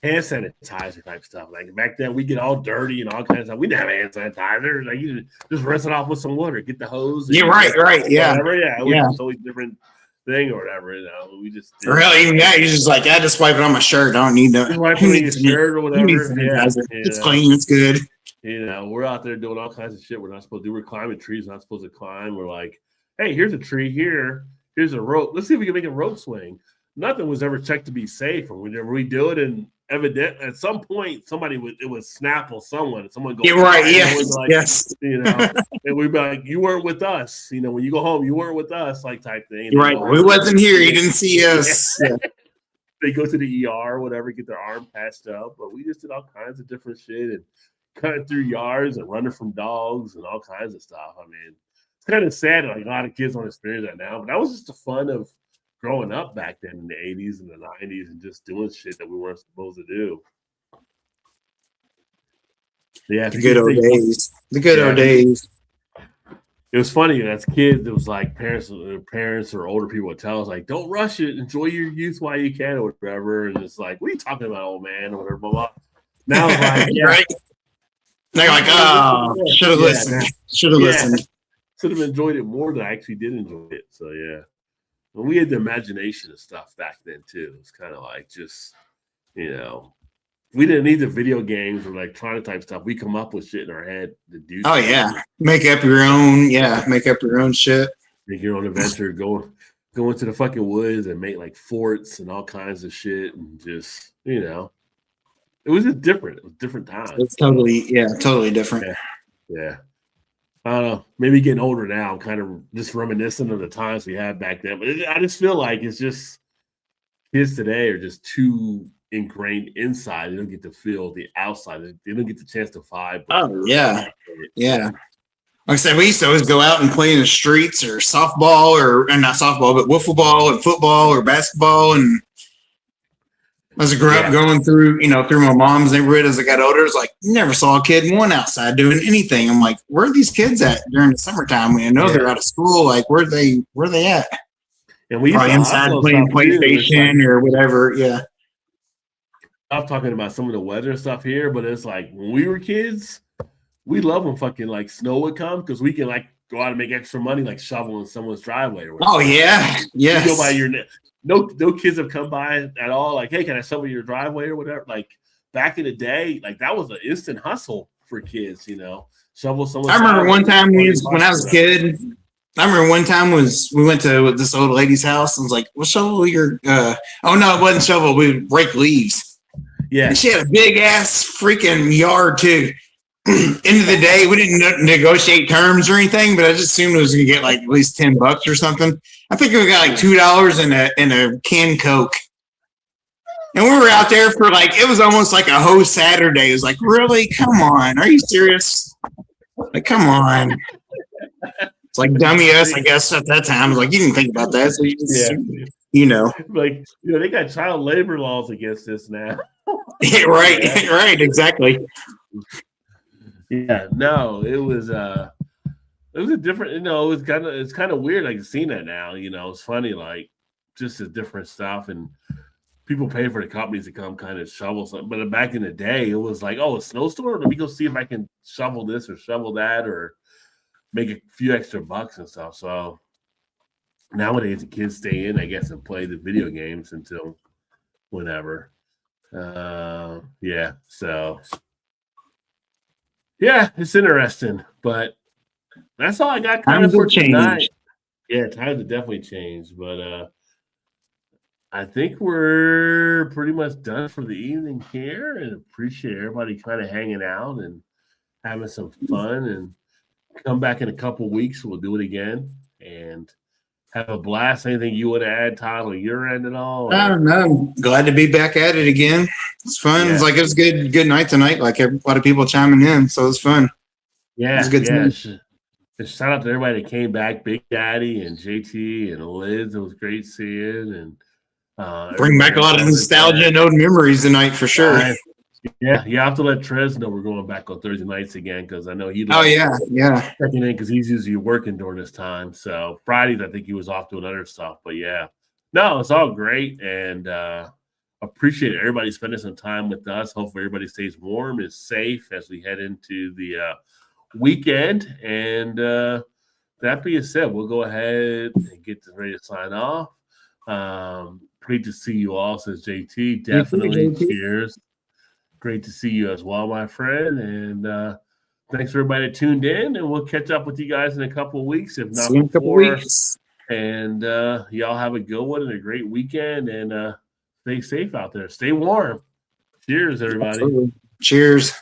sanitizer type stuff. Like back then, we get all dirty and all kinds of stuff. We didn't have hand sanitizer. Like you just rinse it off with some water, get the hose. Yeah, right, yeah, whatever. Yeah, it was a totally different thing or whatever. We just really even that. You just like, I just wipe it on my shirt. I don't need no. Just wipe it on your shirt or whatever. It's clean. It's good. We're out there doing all kinds of shit we're not supposed to do. We're climbing trees we're not supposed to climb. We're like, hey, here's a tree here. Here's a rope. Let's see if we can make a rope swing. Nothing was ever checked to be safe, and whenever we do it, and evident at some point it would snap on someone, and someone goes, yeah, right, yes, and we'd be like, you weren't with us, when you go home, you weren't with us, like type thing. Right, we wasn't here. You didn't see us. Yeah. They go to the ER or whatever, get their arm patched up, but we just did all kinds of different shit and cutting through yards and running from dogs and all kinds of stuff. I mean. Kind of sad that like a lot of kids don't experience that now, but that was just the fun of growing up back then in the 80s and the 90s and just doing shit that we weren't supposed to do. Yeah, the good old days. The good old days. It was funny as kids. It was like parents or older people would tell us like, "Don't rush it. Enjoy your youth while you can," or whatever. And it's like, "What are you talking about, old man?" Or whatever. Blah, blah. Now it's like, yeah. Right? They're like, "Oh, should have listened. Should have listened." Should have enjoyed it more than I actually did enjoy it. So yeah, well, we had the imagination of stuff back then too. It's kind of like just we didn't need the video games or electronic type stuff. We come up with shit in our head to do. Oh yeah, make up your own. Yeah, make up your own shit. Make your own adventure, go into the fucking woods and make like forts and all kinds of shit, and just it was just different. It was different times. It's totally different. Yeah. I don't know. Maybe getting older now, I'm kind of just reminiscent of the times we had back then. But I just feel like it's just kids today are just too ingrained inside. They don't get to feel the outside. They don't get the chance to vibe. Oh yeah. Like I said, we used to always go out and play in the streets or softball or not softball, but wiffle ball and football or basketball. And as I grew up going through, through my mom's neighborhood as I got older, it's like never saw a kid in one outside doing anything. I'm like, where are these kids at during the summertime? When I know they're out of school, like where are they at? And we probably inside playing PlayStation or whatever. Yeah. I'm talking about some of the weather stuff here, but it's like when we were kids, we love when fucking like snow would come because we can like go out and make extra money, like shoveling someone's driveway or whatever. Oh yeah, yes. You go by your no kids have come by at all. Like, hey, can I shovel your driveway or whatever? Like back in the day, like that was an instant hustle for kids. Shovel someone. I remember one time when I was a kid. I remember one time we went to this old lady's house and was like, "We'll shovel your." Oh no, it wasn't shovel. We would rake leaves. Yeah, and she had a big ass freaking yard too. End of the day, we didn't negotiate terms or anything, but I just assumed it was going to get like at least $10 or something. I think we got like $2 in a canned Coke, and we were out there for like it was almost like a whole Saturday. It was like, really? Come on, are you serious? Like, come on. It's like dummy us, I guess. At that time, I was like, you didn't think about that, so you just, like they got child labor laws against this now. right, exactly. Yeah, no, it was a different, it's kind of weird like seeing that now, it's funny, like just the different stuff, and people pay for the companies to come kind of shovel something. But back in the day, it was like, oh, a snowstorm, let me go see if I can shovel this or shovel that or make a few extra bucks and stuff. So nowadays the kids stay in, I guess, and play the video games until whenever. Yeah, it's interesting, but that's all I got kind of for tonight. Yeah, times have definitely changed, but I think we're pretty much done for the evening here, and appreciate everybody kind of hanging out and having some fun. And come back in a couple weeks, we'll do it again and have a blast. Anything you want to add, Todd, on your end at all? No, glad to be back at it again. It's fun. Yeah. It's like it was good night tonight. Like a lot of people chiming in, so it was fun. Yeah, it was good. Shout out to everybody that came back, Big Daddy and JT and Liz. It was great seeing and bring back a lot of nostalgia and old memories tonight for sure. Yeah, you have to let Trez know we're going back on Thursday nights again because I know he. Checking in because he's usually working during this time. So Fridays, I think he was off doing other stuff. But yeah, no, it's all great and appreciate everybody spending some time with us. Hopefully, everybody stays warm and safe as we head into the weekend. And that being said, we'll go ahead and get ready to sign off. Great to see you all, says JT. Definitely, cheers. Great to see you as well, my friend. And thanks for everybody that tuned in. And we'll catch up with you guys in a couple of weeks, if not before. And y'all have a good one and a great weekend. And stay safe out there. Stay warm. Cheers, everybody. Absolutely. Cheers.